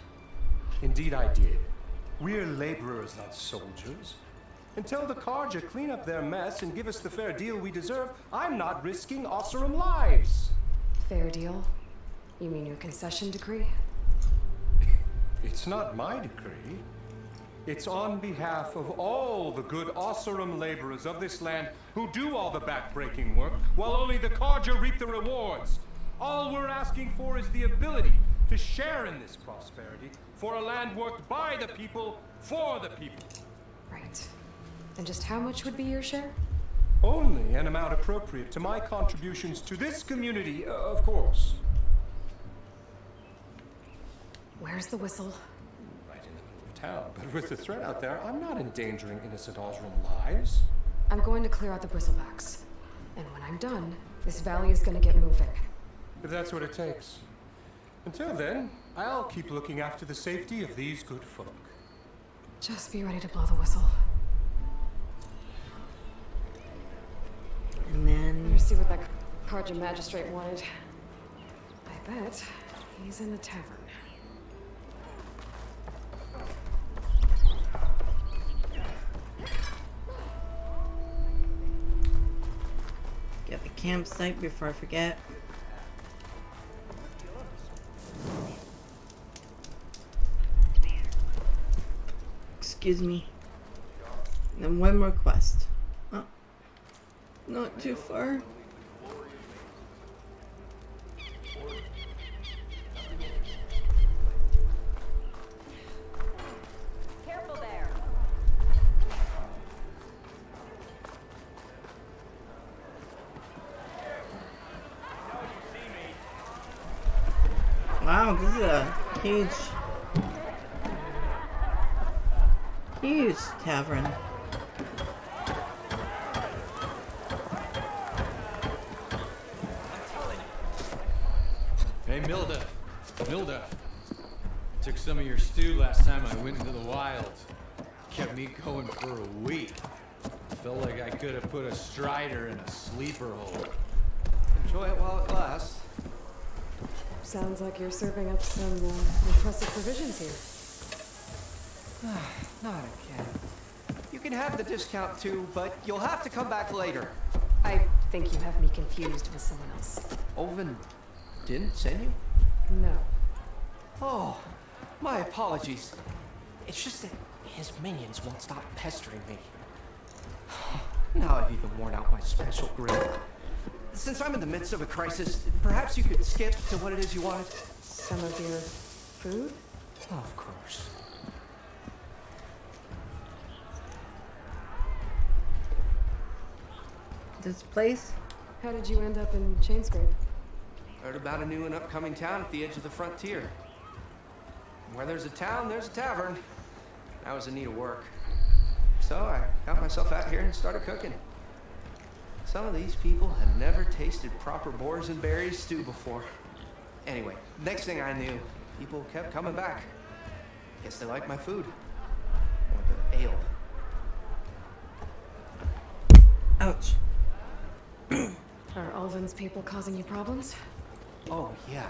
Indeed I did. We're laborers, not soldiers. Until the Karja clean up their mess and give us the fair deal we deserve, I'm not risking Oseram lives. Fair deal? You mean your concession decree? It's not my decree. It's on behalf of all the good Oseram laborers of this land who do all the backbreaking work, while only the Karja reap the rewards. All we're asking for is the ability to share in this prosperity for a land worked by the people, for the people. Right. And just how much would be your share? Only an amount appropriate to my contributions to this community, of course. Where's the whistle? Right in the middle of town, but with the threat out there, I'm not endangering innocent Oseram lives. I'm going to clear out the bristlebacks. And when I'm done, this valley is going to get moving. If that's what it takes. Until then, I'll keep looking after the safety of these good folk. Just be ready to blow the whistle. And then... Let's see what that Karja magistrate wanted. I bet he's in the tavern. Get the campsite before I forget. Excuse me. And then one more quest. Oh. Not too far. Careful there. Wow, this is a huge tavern. Hey, Milda. Took some of your stew last time I went into the wilds. Kept me going for a week. Felt like I could have put a strider in a sleeper hole. Enjoy it while it lasts. Sounds like you're serving up some impressive provisions here. Not again. You can have the discount too, but you'll have to come back later. I think you have me confused with someone else. Olvin didn't send you? No. Oh, my apologies. It's just that his minions won't stop pestering me. Now I've even worn out my special grill. Since I'm in the midst of a crisis, perhaps you could skip to what it is you wanted? Some of your food? Of course. This place? How did you end up in Chainscrape? Heard about a new and upcoming town at the edge of the frontier. Where there's a town, there's a tavern. I was in need of work. So I got myself out here and started cooking. Some of these people had never tasted proper boars and berries stew before. Anyway, next thing I knew, people kept coming back. Guess they liked my food. Or the ale. Ouch. Are Ulvin's people causing you problems? Oh, yeah.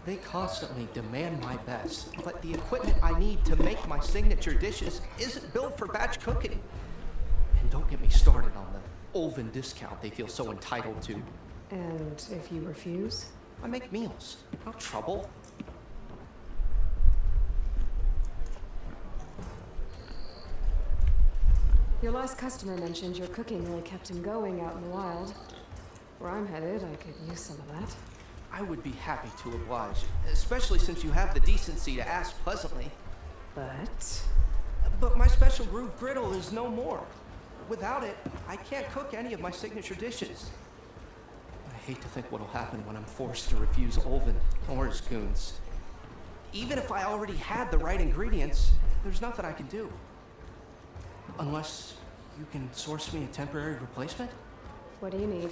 They constantly demand my best, but the equipment I need to make my signature dishes isn't built for batch cooking. And don't get me started on the Ulvin discount they feel so entitled to. And if you refuse? I make meals. No trouble. Your last customer mentioned your cooking really kept him going out in the wild. Where I'm headed, I could use some of that. I would be happy to oblige, especially since you have the decency to ask pleasantly. But my special groove griddle is no more. Without it, I can't cook any of my signature dishes. I hate to think what'll happen when I'm forced to refuse Olvin or his goons. Even if I already had the right ingredients, there's nothing I can do. Unless you can source me a temporary replacement? What do you need?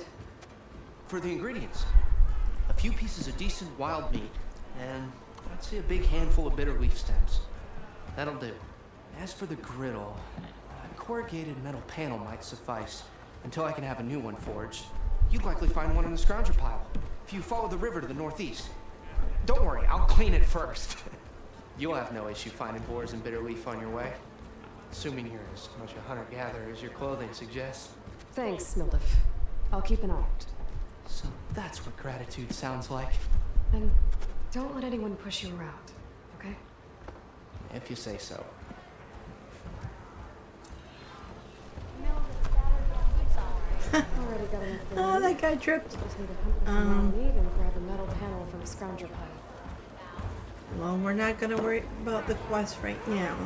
For the ingredients, a few pieces of decent wild meat, and I'd say a big handful of bitter leaf stems. That'll do. As for the griddle, a corrugated metal panel might suffice until I can have a new one forged. You'd likely find one in the scrounger pile if you follow the river to the northeast. Don't worry, I'll clean it first. You'll have no issue finding boars and bitter leaf on your way. Assuming you're as much a hunter-gatherer as your clothing suggests. Thanks, Mildef. I'll keep an eye out. So that's what gratitude sounds like. And don't let anyone push you around, okay? If you say so. Already got enough food. Oh, that guy tripped. Just need to hunt for some raw meat and grab a metal panel from a scrounger pile. Well, we're not going to worry about the quest right now.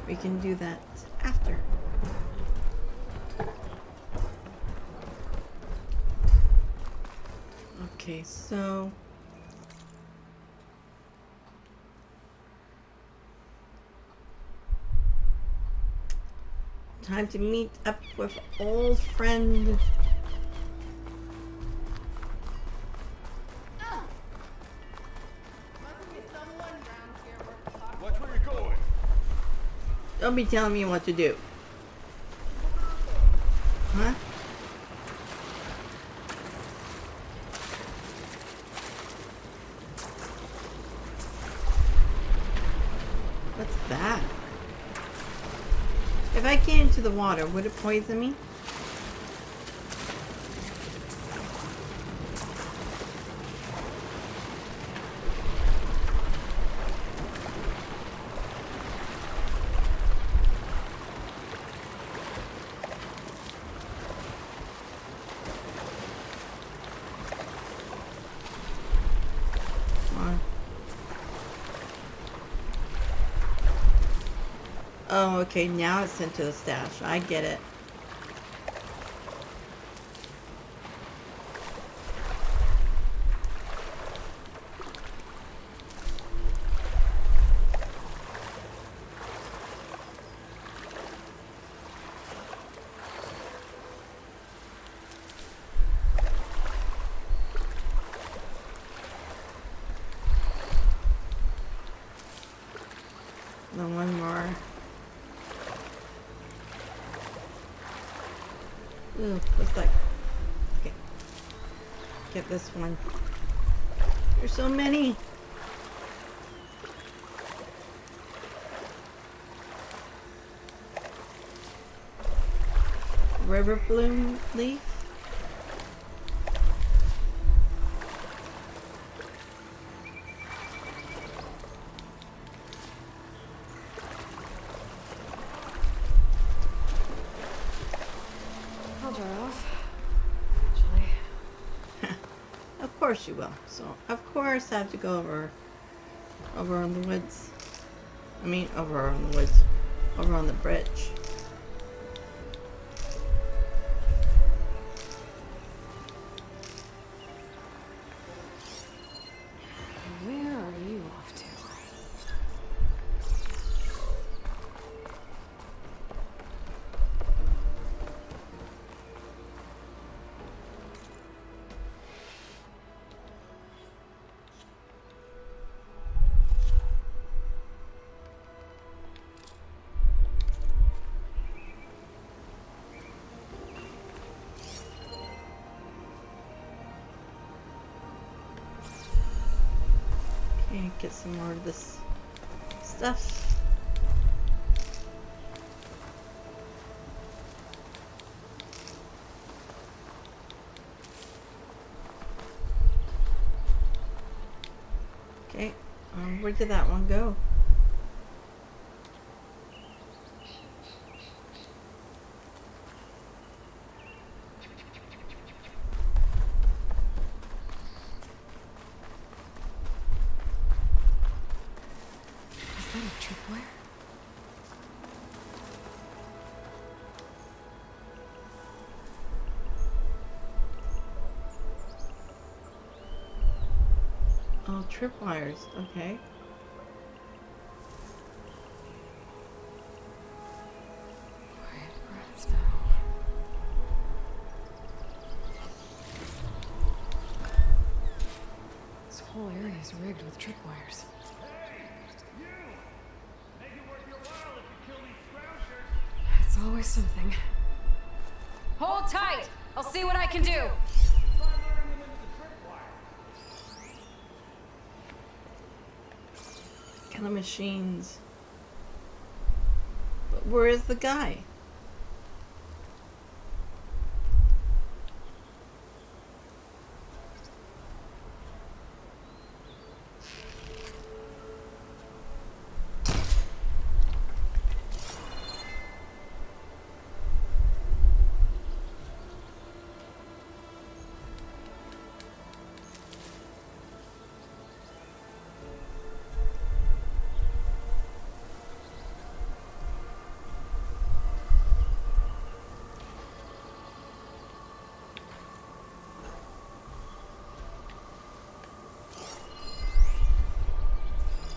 We can do that after. Okay, so... time to meet up with old friend... Watch where you're going. Don't be telling me what to do. Huh? What's that? If I get into the water, would it poison me? Oh, okay, now it's sent to the stash. I get it. Then one more. Ooh, what's that? Okay. Get this one. There's so many. River bloom leaf. Of course you will. So, of course I have to go over on the woods. I mean, over on the woods. Over on the bridge. Where are you off to? Okay, get some more of this stuff. Where did that one go? Is that a tripwire? Oh, tripwires. Okay. Quiet breaths now. This whole area is rigged with tripwires. It's always something. Hold tight! I'll see what I can do! Killer machines. But where is the guy?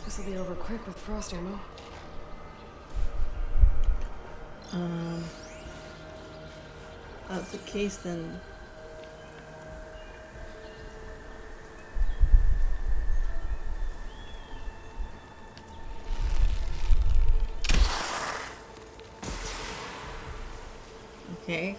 This'll be over quick with frost ammo. That's the case then. Okay.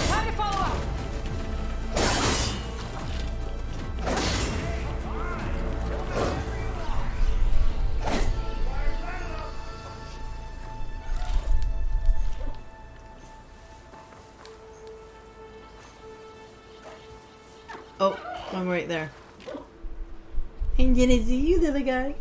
Time to follow up! Oh, I'm right there. And did I see you, little guy?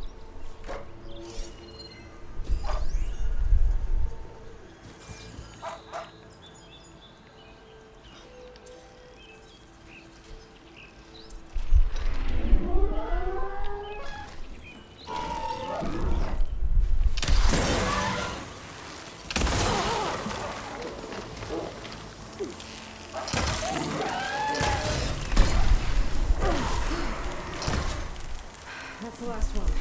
That's the last one.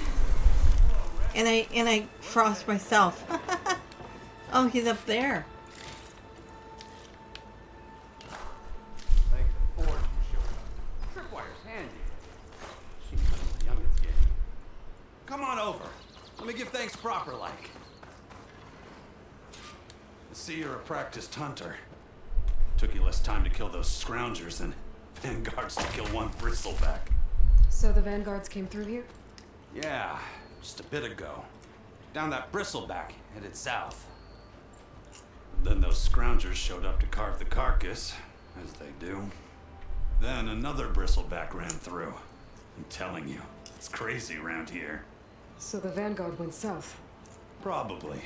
And I frost myself. Oh, he's up there. Thank the Ford you showed up. Tripwire's handy. She's the youngest game. Come on over. Let me give thanks proper like. I see you're a practiced hunter. Took you less time to kill those scroungers than vanguards to kill one bristleback. So the vanguards came through here? Yeah, just a bit ago. Down that bristleback, headed south. Then those scroungers showed up to carve the carcass, as they do. Then another bristleback ran through. I'm telling you, it's crazy around here. So the vanguard went south? Probably.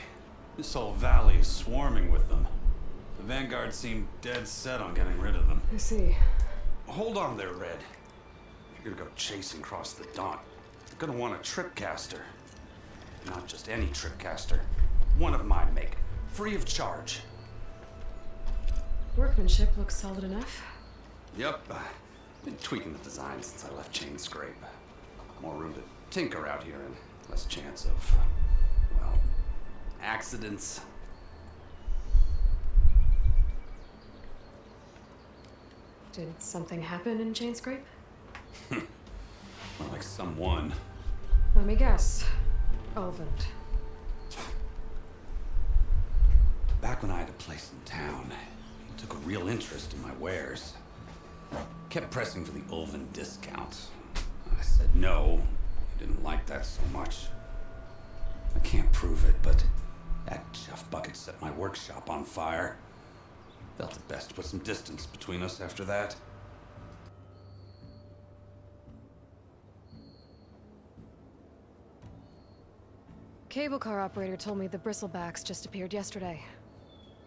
This whole valley is swarming with them. The vanguard seemed dead set on getting rid of them. I see. Hold on there, Red. If you're gonna go chasing across the Daunt, you're gonna want a tripcaster. Not just any tripcaster. One of my make. Free of charge. Workmanship looks solid enough. Yep. Been tweaking the design since I left Chain Scrape. More room to tinker out here and less chance of, well, accidents. Did something happen in Chainscrape? More like someone. Let me guess. Elvend. Back when I had a place in town, he took a real interest in my wares. Kept pressing for the Ulven discount. I said no. He didn't like that so much. I can't prove it, but that chuff bucket set my workshop on fire. Felt it best to put some distance between us after that. Cable car operator told me the bristlebacks just appeared yesterday.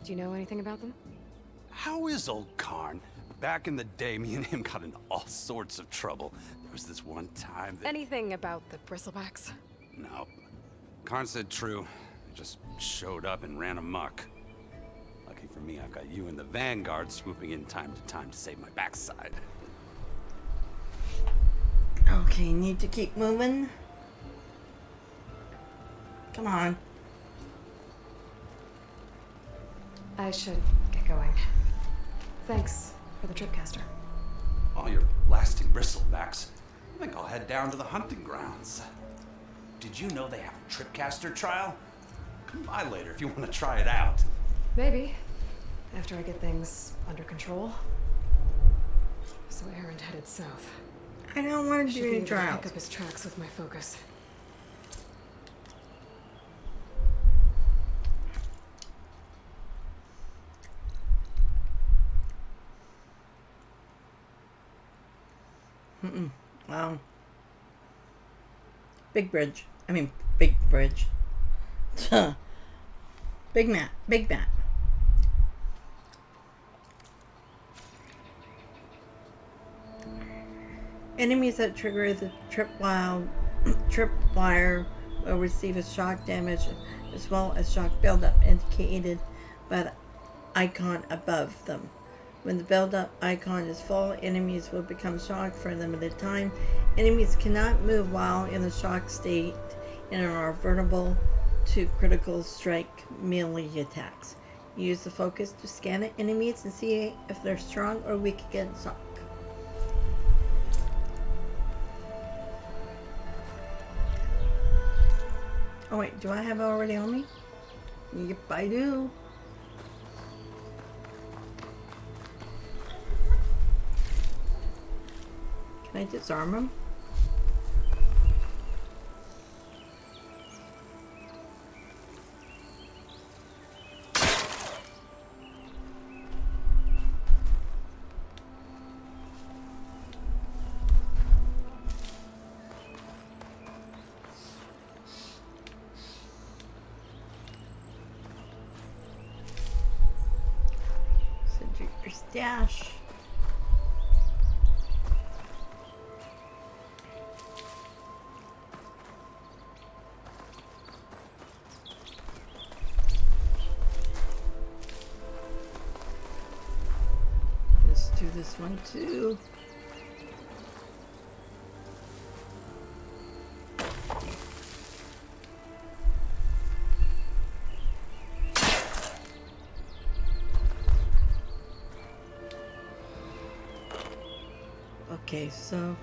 Do you know anything about them? How is old Karn? Back in the day, me and him got into all sorts of trouble. There was this one time that... Anything about the bristlebacks? No. Karn said true. Just showed up and ran amok. Lucky for me, I've got you and the Vanguard swooping in time to save my backside. Okay, need to keep moving. Come on. I should get going. Thanks for the tripcaster. All your lasting bristlebacks. I think I'll head down to the hunting grounds. Did you know they have a tripcaster trial? Come by later if you want to try it out. Maybe. After I get things under control. So Aaron headed south. I don't want to do any trials. Pick up his tracks with my focus. Wow. Big bridge. I mean, big bridge. Big map. Big map. Enemies that trigger the tripwire will receive a shock damage as well as shock buildup indicated by the icon above them. When the build-up icon is full, enemies will become shocked for a limited time. Enemies cannot move while in the shock state and are vulnerable to critical strike melee attacks. Use the focus to scan the enemies and see if they're strong or weak against shock. Oh wait, do I have it already on me? Yep, I do. Can I disarm him? Send your stash. Do this one too. Okay, so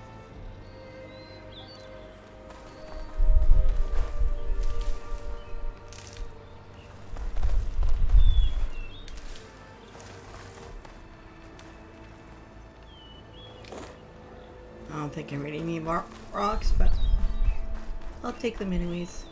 I don't think I really need more rocks, but I'll take them anyways.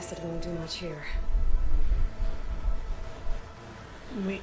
acid won't do much here. Weak.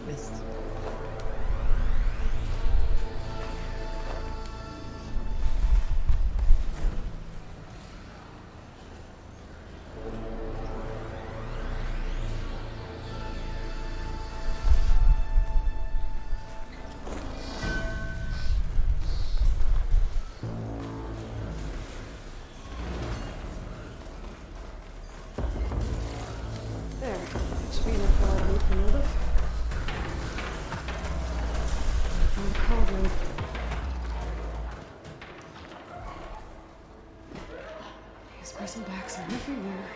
Missed. There. Should be enough for all I need for Nova. Cauldron. These bristlebacks are everywhere.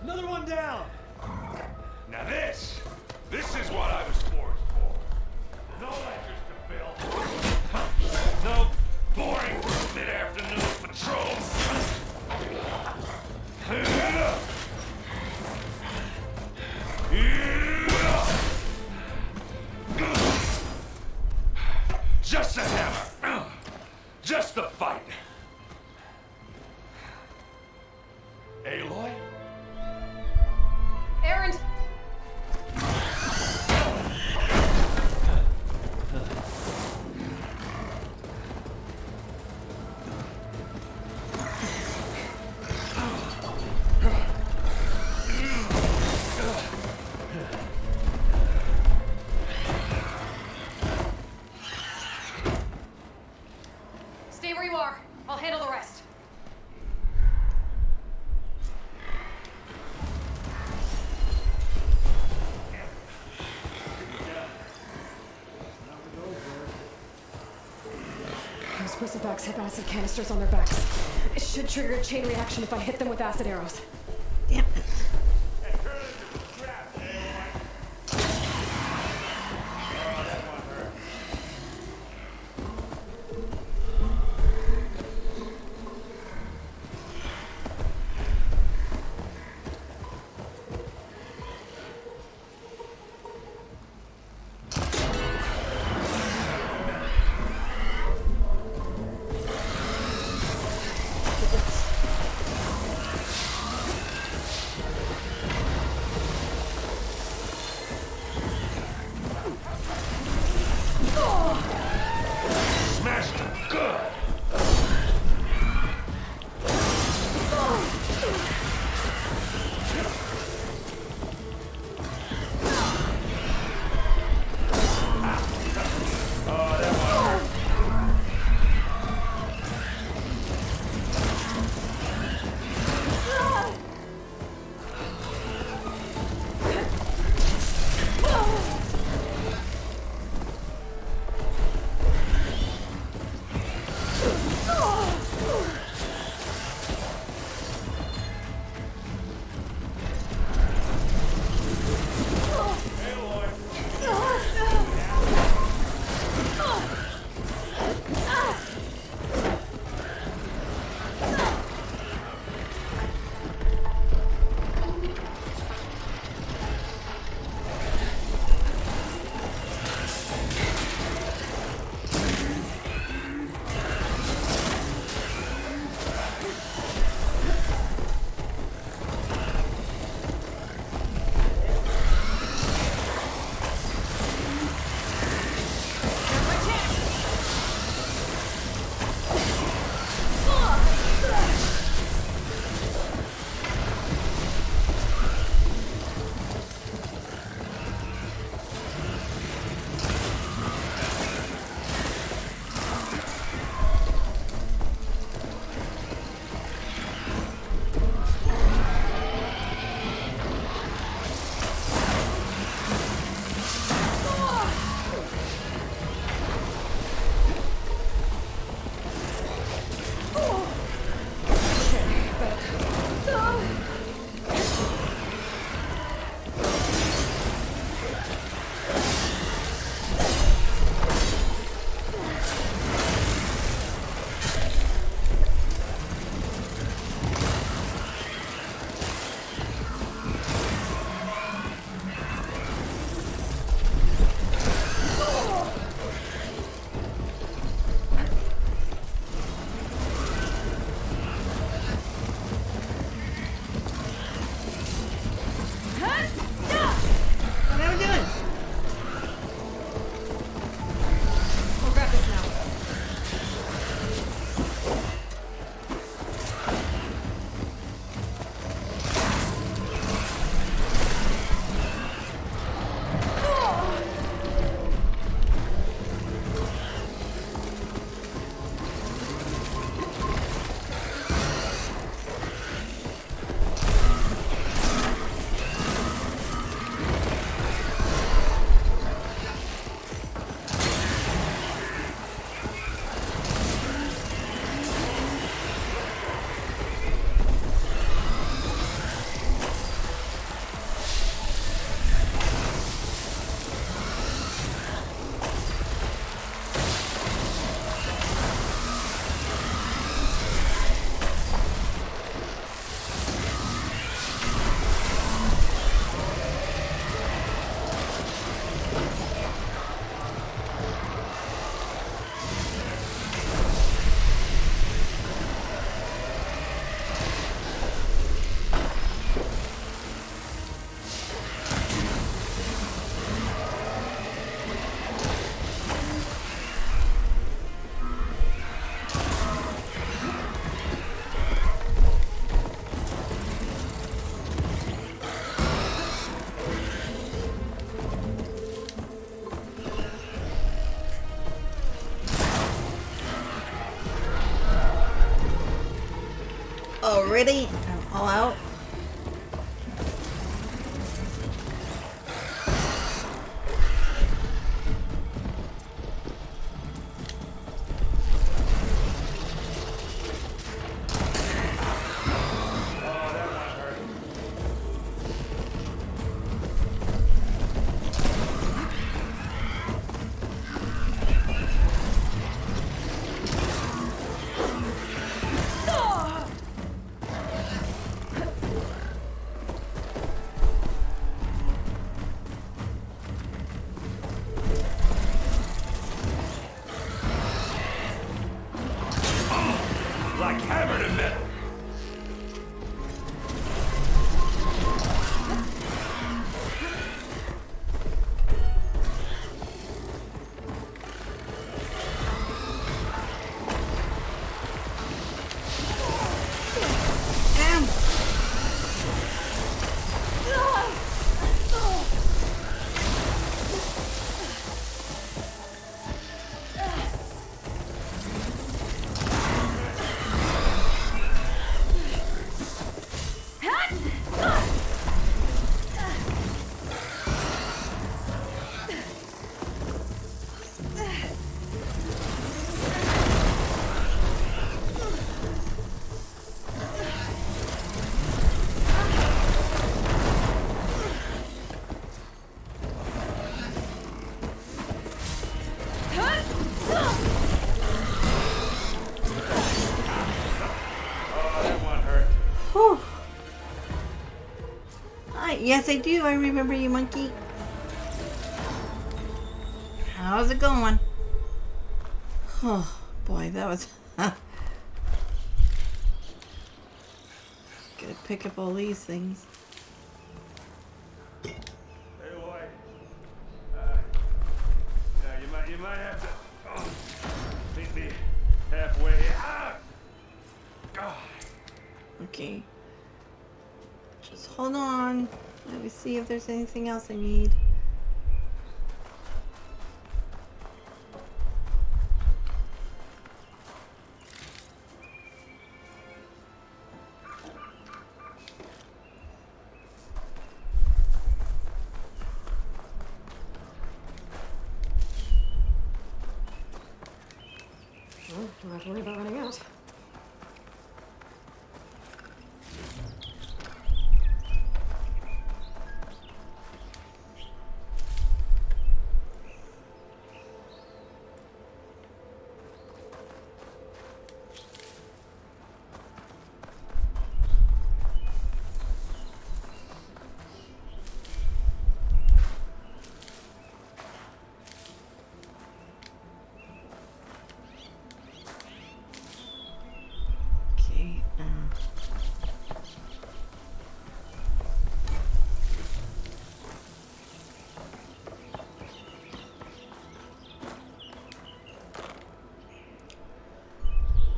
Another one down! Now this is what I was forged for. No ledgers to fill. No boring mid-afternoon patrols. Just a hammer. Just the fight. Aloy? Errand! Stay where you are. I'll handle the rest. Those bristlebacks have acid canisters on their backs. It should trigger a chain reaction if I hit them with acid arrows. Yep. ready. I'm all out. Like hammer to metal. Whew. Yes, I do. I remember you, monkey. How's it going? Oh, boy, that was... Gotta pick up all these things. Hey, Aloy. You might have to meet me halfway. Okay. Just hold on. Let me see if there's anything else I need. Well, don't have to worry about running out.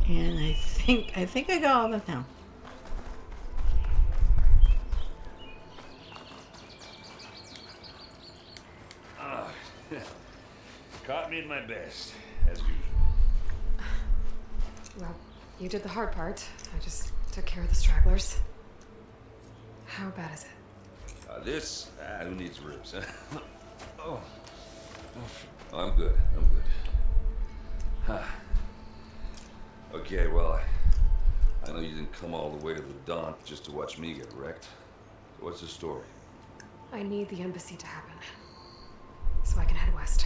And I think I got all of them now. Caught me at my best, as usual. Well, you did the hard part. I just took care of the stragglers. How bad is it? Who needs ribs? Oh, I'm good. Huh. Okay, well, I know you didn't come all the way to the dump just to watch me get wrecked. What's the story? I need the embassy to happen, so I can head west.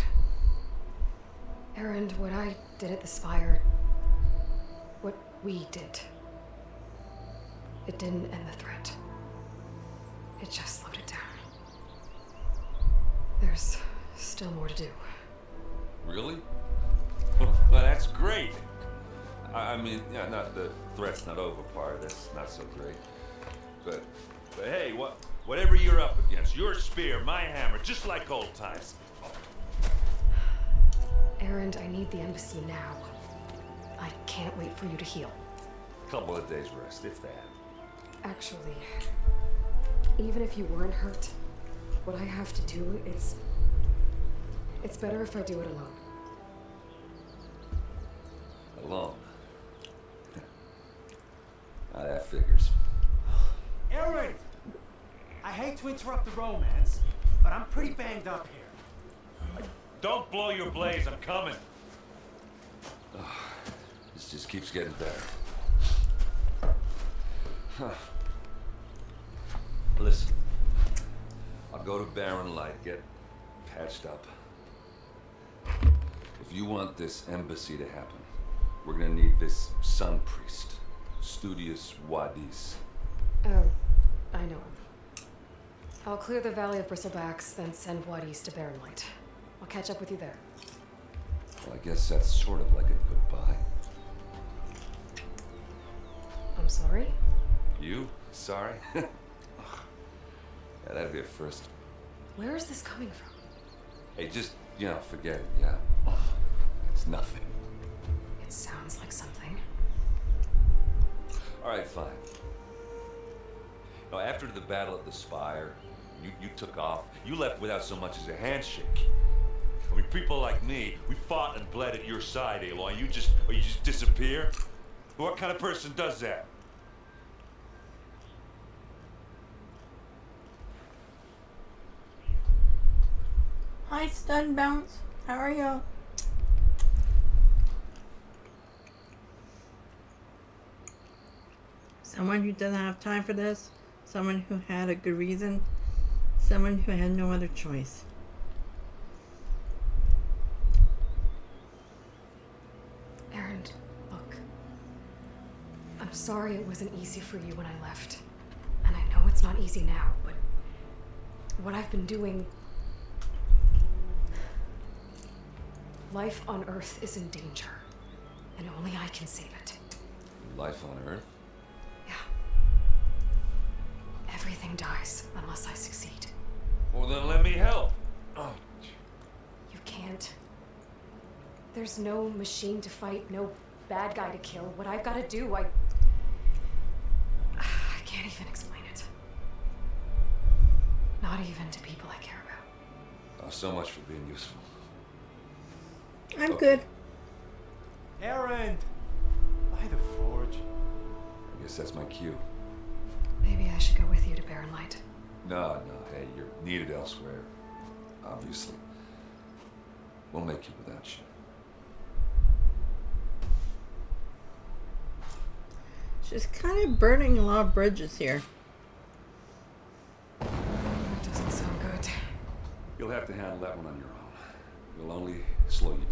Erend, what I did at the Spire, what we did, it didn't end the threat. It just slowed it down. There's still more to do. Really? Well, that's great. I mean, yeah, not the threat's not over part. That's not so great. But hey, whatever you're up against, your spear, my hammer, just like old times. Erend, I need the embassy now. I can't wait for you to heal. Couple of days rest, if that. Actually, even if you weren't hurt, what I have to do, it's better if I do it alone. Alone? That figures. Aaron! I hate to interrupt the romance, but I'm pretty banged up here. Don't blow your blaze, I'm coming. This just keeps getting better. Huh. Listen, I'll go to Barren Light, get patched up. If you want this embassy to happen, we're gonna need this sun priest, Studious Wadis. Oh, I know him. I'll clear the Valley of Bristlebacks, then send Wadis to Barren Light. I'll catch up with you there. Well, I guess that's sort of like a goodbye. I'm sorry? You? Sorry? Yeah, that'd be a first. Where is this coming from? Hey, just, forget it, yeah. It's nothing. It sounds like something. All right, fine. Now, after the battle at the Spire, you took off. You left without so much as a handshake. I mean, people like me, we fought and bled at your side, Aloy. You just disappear? What kind of person does that? Hi, Stun Bounce. How are you? Someone who doesn't have time for this. Someone who had a good reason. Someone who had no other choice. Aaron, look. I'm sorry it wasn't easy for you when I left. And I know it's not easy now, but what I've been doing... Life on Earth is in danger, and only I can save it. Life on Earth? Yeah. Everything dies unless I succeed. Well, then let me help. Oh. You can't. There's no machine to fight, no bad guy to kill. What I've got to do, I can't even explain it. Not even to people I care about. Oh, so much for being useful. I'm good. Aaron! By the forge. I guess that's my cue. Maybe I should go with you to Barren Light. No, hey, you're needed elsewhere. Obviously. We'll make it without you. She's kind of burning a lot of bridges here. That doesn't sound good. You'll have to handle that one on your own. It'll only slow you down.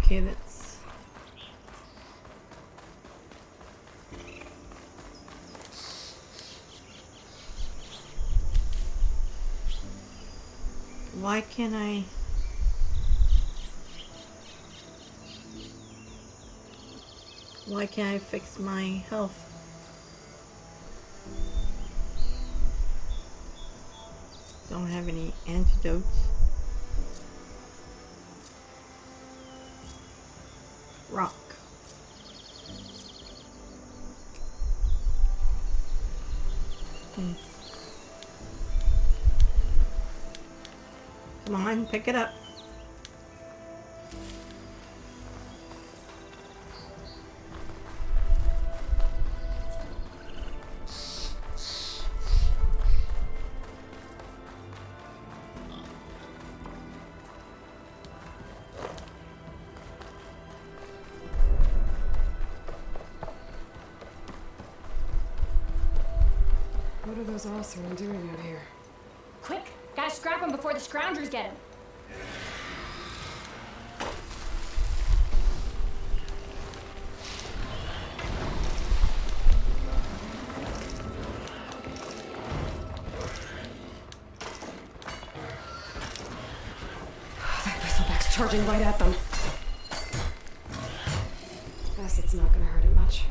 Okay, that's... Why can't I... Why can't I fix my health? Don't have any antidotes. Rock. Come on, pick it up. What are those Oseram doing out here? Quick! Gotta scrap him before the scroungers get him. That bristleback's charging right at them. Guess it's not gonna hurt it much.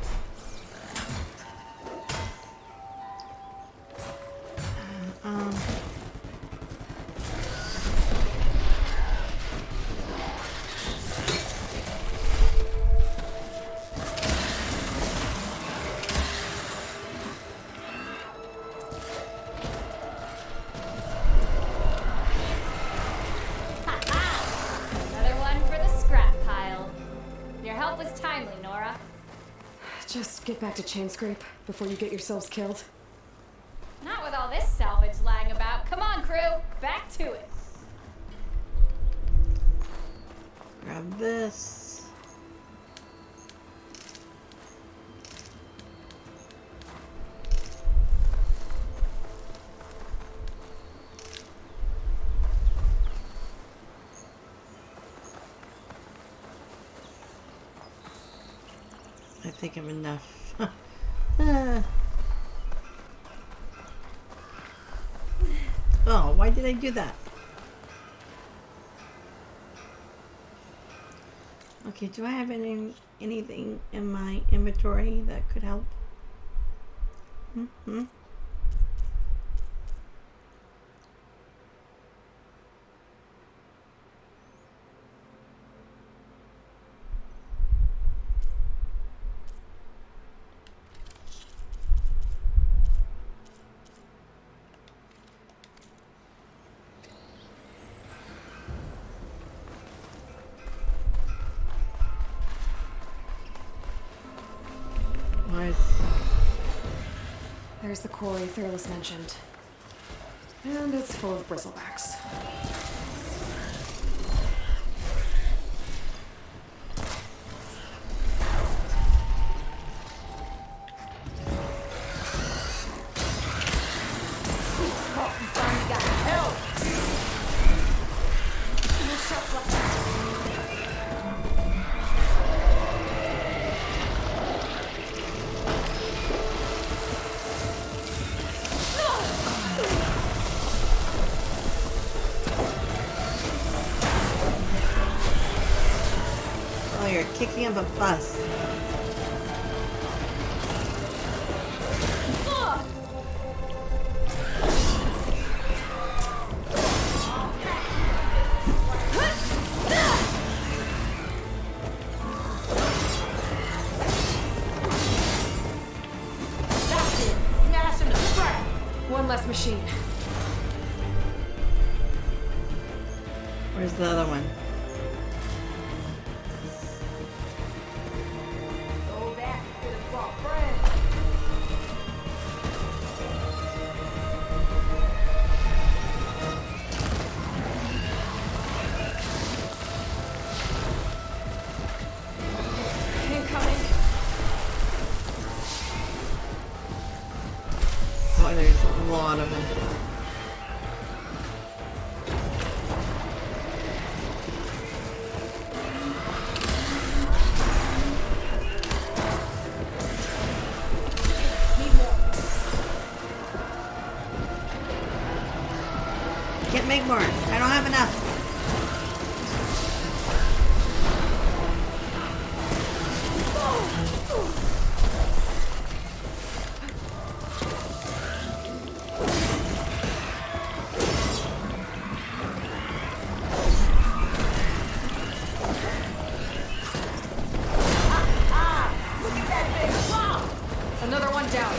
was timely, Nora. Just get back to Chainscrape before you get yourselves killed. Not with all this salvage lying about. Come on, crew, back to it. Grab this. I think I'm enough. Oh, why did I do that? Okay, do I have anything in my inventory that could help? Mm-hmm. There's the quarry Fearless mentioned. And it's full of bristlebacks. Kicking up a fuss. One less machine. Where's the other one? There's a lot of them. Can't make more. I don't have enough. Another one down.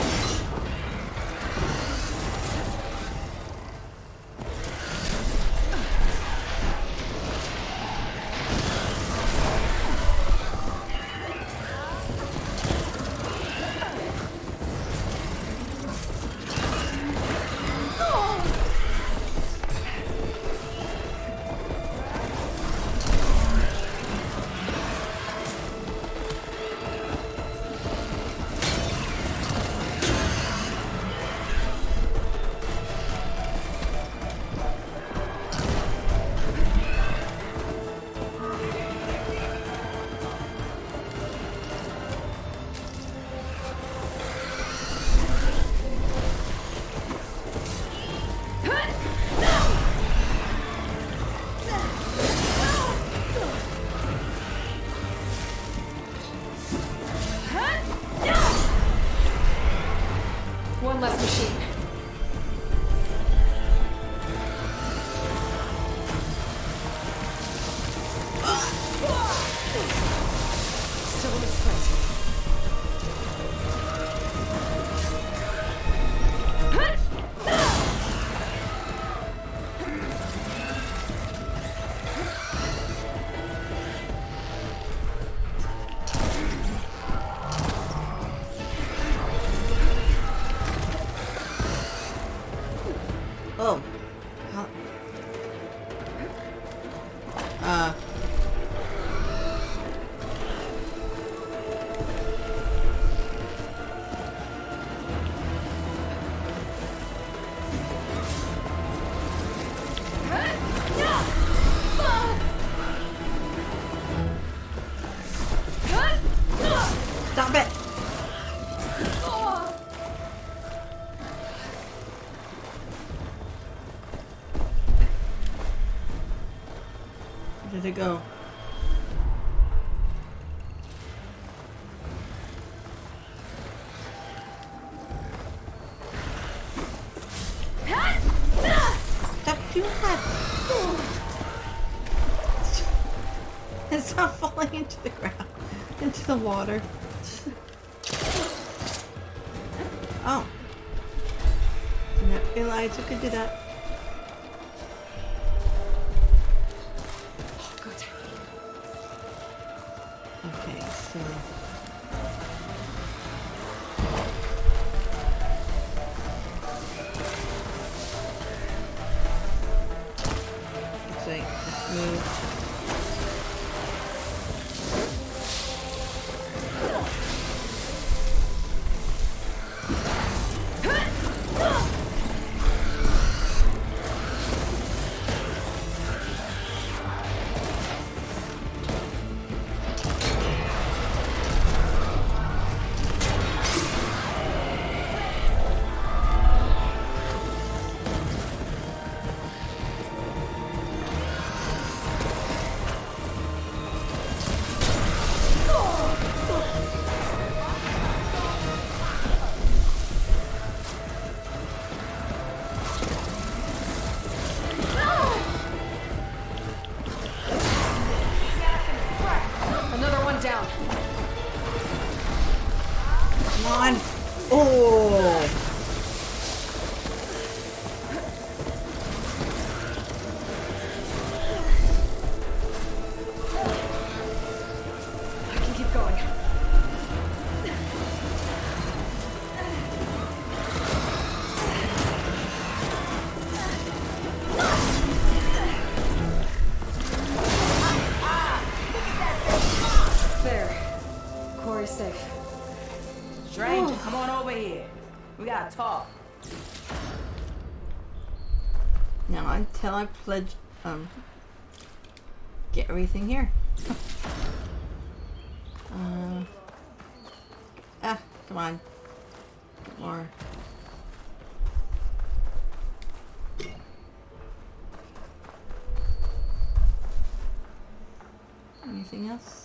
Stop it! Where did it go? Stop doing that! It's not falling into the ground, into the water. Oh. Didn't realize you could do that. Oh, good. Okay, so... Looks like let's move. Down. Come on. Oh. I can keep going. Safe. Stranger, come on over here. We gotta talk. Now until I pledge, get everything here. Come on. More. Anything else?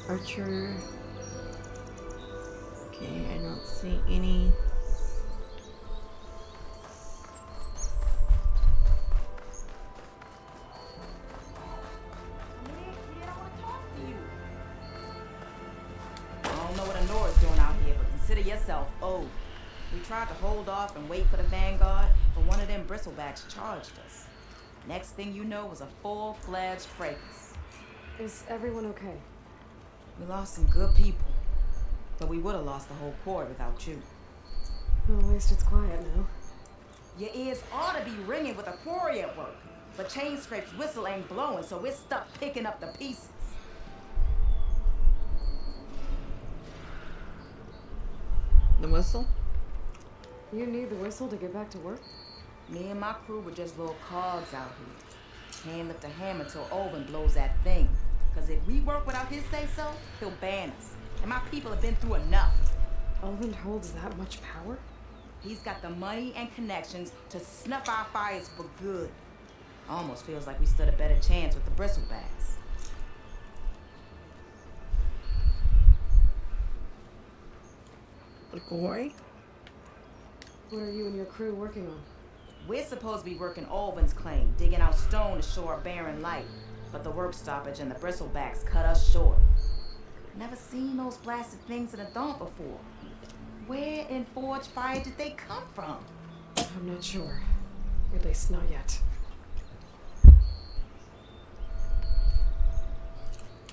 Archer. Okay, I don't see any. I don't know what Nora's doing out here, but consider yourself owed. We tried to hold off and wait for the vanguard, but one of them bristlebacks charged us. Next thing you know was a full-fledged fracas. Is everyone okay? We lost some good people, but we would have lost the whole corps without you. Well, at least it's quiet now. Your ears ought to be ringing with a quarry at work, but Chain Scrape's whistle ain't blowing, so we're stuck picking up the pieces. The whistle? You need the whistle to get back to work? Me and my crew were just little cogs out here. Hand lift a hammer until Owen blows that thing. Because if we work without his say-so, he'll ban us. And my people have been through enough. Owen holds that much power? He's got the money and connections to snuff our fires for good. Almost feels like we stood a better chance with the bristlebacks. The quarry? What are you and your crew working on? We're supposed to be working Olvin's claim, digging out stone to show our barren light. but the work stoppage and the bristlebacks cut us short. Never seen those blasted things in a dawn before. Where in Forge Fire did they come from? I'm not sure. At least not yet.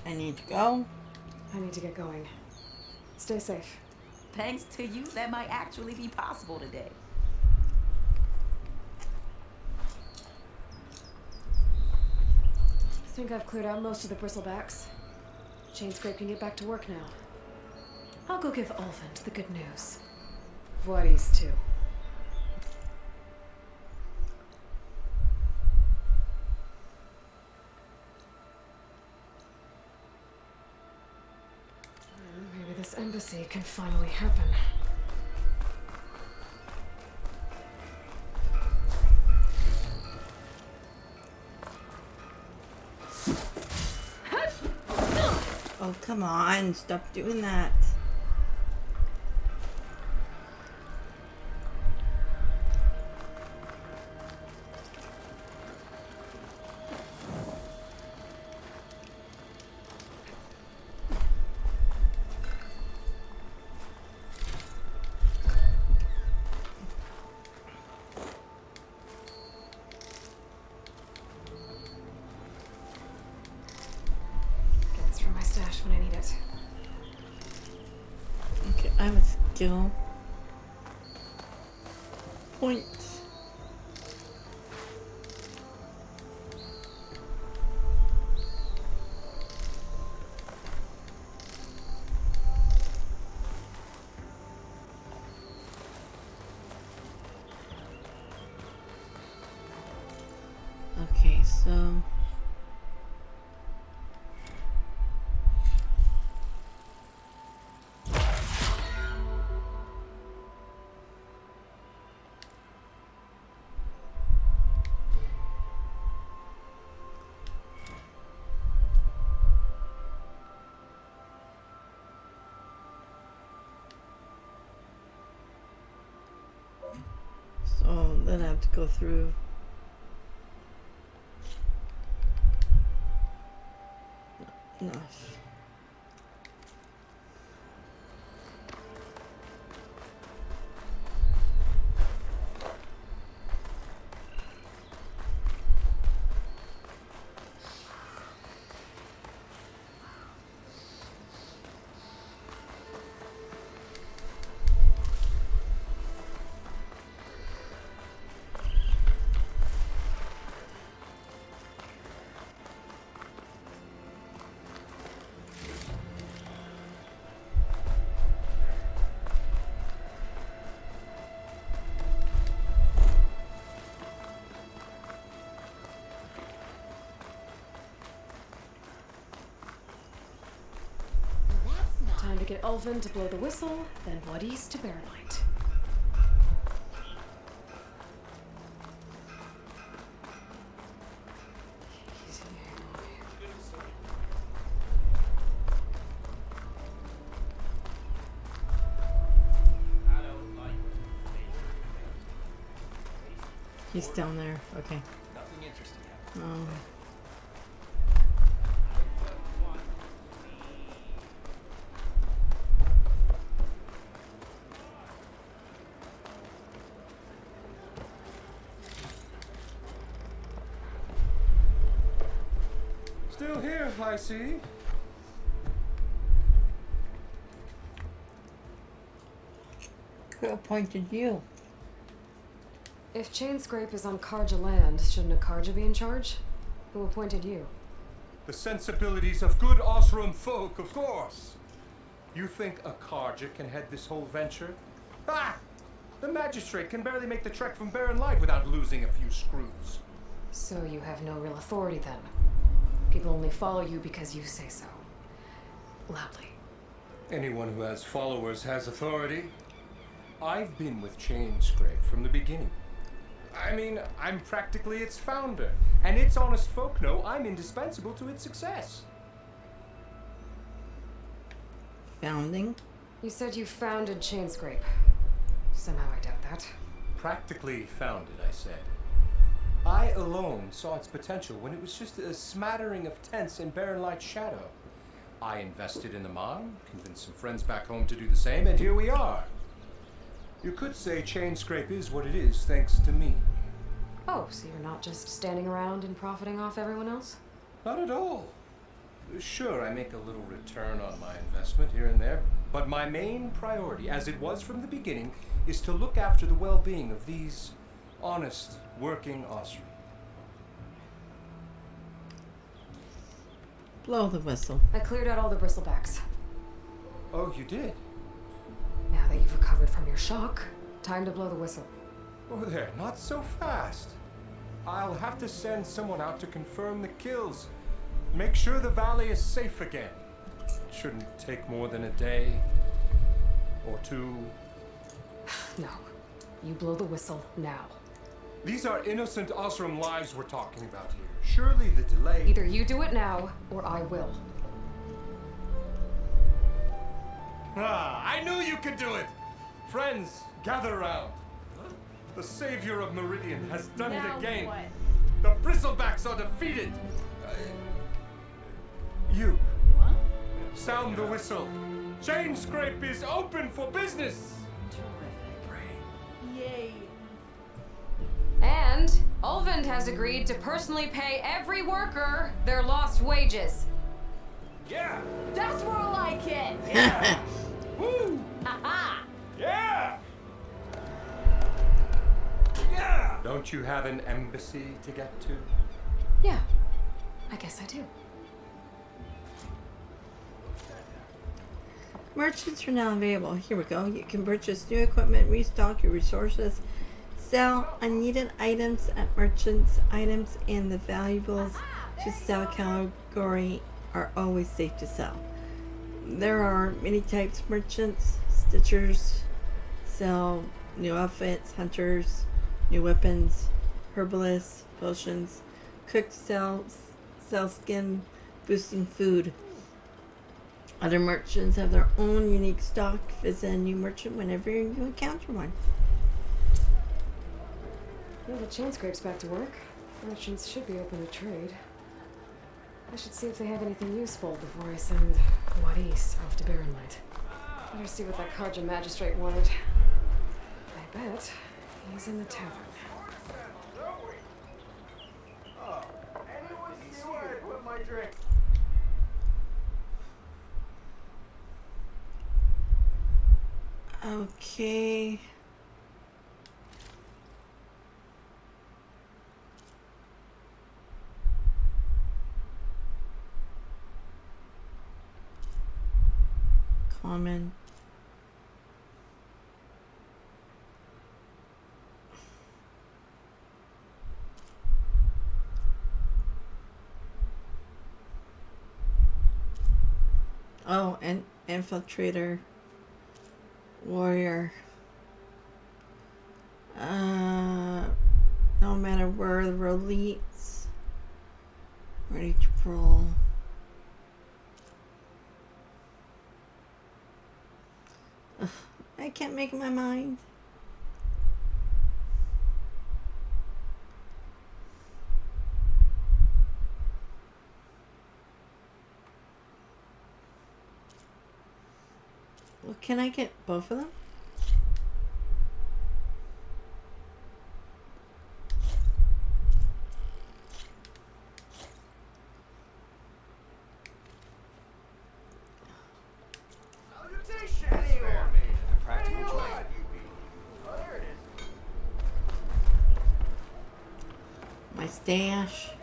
I need to go. I need to get going. Stay safe. Thanks to you, that might actually be possible today. I think I've cleared out most of the bristlebacks. Chainscrape can get back to work now. I'll go give Ulvent the good news. Voorhees, too. Maybe this embassy can finally happen. Oh, come on. Stop doing that. From my stash when I need it. Okay, I have a skill point. Okay, so then I have to go through enough. Time to get Ulvin to blow the whistle, then Voorhees to bear light. He's down there. Okay. Nothing interesting. Oh. Still here, I see. Who appointed you? If Chainscrape is on Karja land, shouldn't a Karja be in charge? Who appointed you? The sensibilities of good Osram folk, of course. You think a Karja can head this whole venture? Ah! The magistrate can barely make the trek from Barren Light without losing a few screws. So you have no real authority then? People only follow you because you say so. Loudly. Anyone who has followers has authority. I've been with Chainscrape from the beginning. I mean, I'm practically its founder, and its honest folk know I'm indispensable to its success. Founding? You said you founded Chainscrape. Somehow I doubt that. Practically founded, I said. I alone saw its potential when it was just a smattering of tents in barren light shadow. I invested in the mine, convinced some friends back home to do the same, and here we are. You could say Chainscrape is what it is thanks to me. Oh, so you're not just standing around and profiting off everyone else? Not at all. Sure, I make a little return on my investment here and there, but my main priority, as it was from the beginning, is to look after the well-being of these honest, working Osri. Blow the whistle. I cleared out all the bristlebacks. Oh, you did? Now that you've recovered from your shock, time to blow the whistle. Oh there, not so fast. I'll have to send someone out to confirm the kills. Make sure the valley is safe again. It shouldn't take more than a day or two. No. You blow the whistle now. These are innocent Osram lives we're talking about here. Surely the delay... Either you do it now, or I will. Ah, I knew you could do it! Friends, gather around. The savior of Meridian has done it again. What? The bristlebacks are defeated. You. What? Sound the whistle. Chainscrape is open for business. Yay. And Ulvund has agreed to personally pay every worker their lost wages. Yeah. That's more like it. Yeah. Woo. Haha. Yeah. Yeah. Don't you have an embassy to get to? Yeah, I guess I do. Merchants are now available. Here we go. You can purchase new equipment, restock your resources, sell unneeded items at merchants. Items in the valuables to sell category are always safe to sell. There are many types of merchants. Stitchers sell new outfits, hunters, new weapons, herbalists, potions, cooks sell skin boosting food. Other merchants have their own unique stock. Visit a new merchant whenever you encounter one. Well, the Chainscrape's back to work. Merchants should be open to trade. I should see if they have anything useful before I send Wadis off to Barrenlight. Better see what that Karja magistrate wanted. I bet he's in the tavern. Anyone see where I put my drink? Okay. Common. Oh, and infiltrator. Warrior. No matter where the road leads. Ready to roll. Ugh, I can't make up my mind. Well, can I get both of them? My stash. If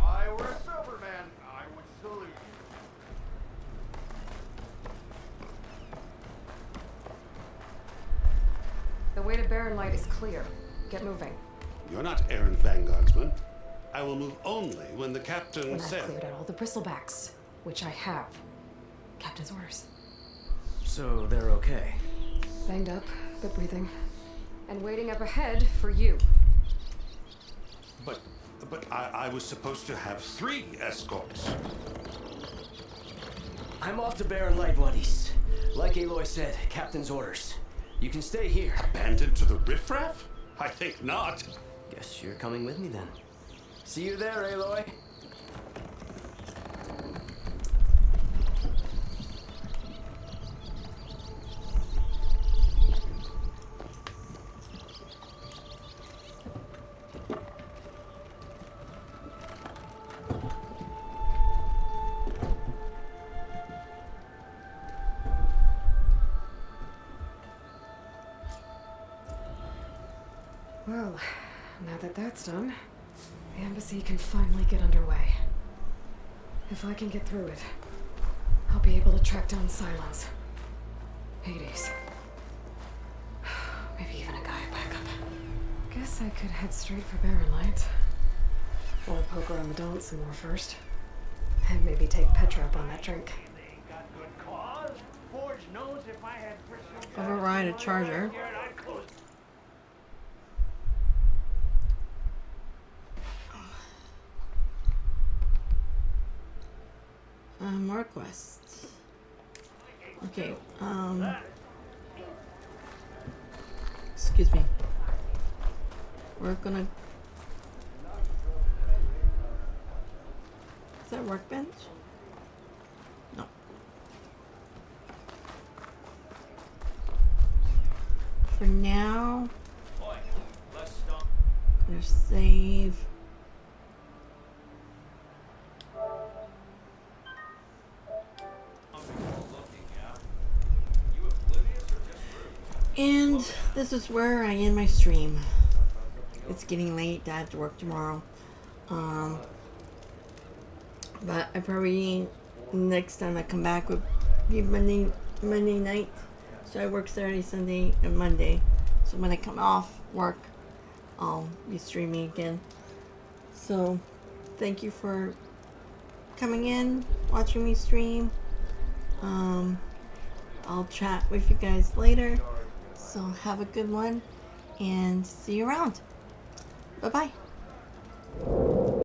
I were a sober man, I would salute you. The way to Barrenlight is clear. Get moving. You're not errant vanguardsman. I will move only when the captain When I've says. cleared out all the bristlebacks, which I have. Captain's orders. So they're okay. Banged up, but breathing. And waiting up ahead for you. But I was supposed to have 3 escorts. I'm off to Barren Light, buddies. Like Aloy said, Captain's orders. You can stay here. Abandoned to the riffraff? I think not. Guess you're coming with me then. See you there, Aloy. Well, now that that's done, the embassy can finally get underway. If I can get through it, I'll be able to track down Silence. Hades. Maybe even a guy backup. Guess I could head straight for Barren Light. Or poke around the Daunt some more first. And maybe take Petra up on that drink. Override a charger. More quests. Okay, excuse me. We're gonna... Is that a workbench? No. For now, I'm gonna save. And this is where I end my stream. It's getting late. I have to work tomorrow. But I probably, next time I come back, would be Monday night. So I work Saturday, Sunday, and Monday. So when I come off work, I'll be streaming again. So thank you for coming in, watching me stream. I'll chat with you guys later. So have a good one and see you around. Bye-bye.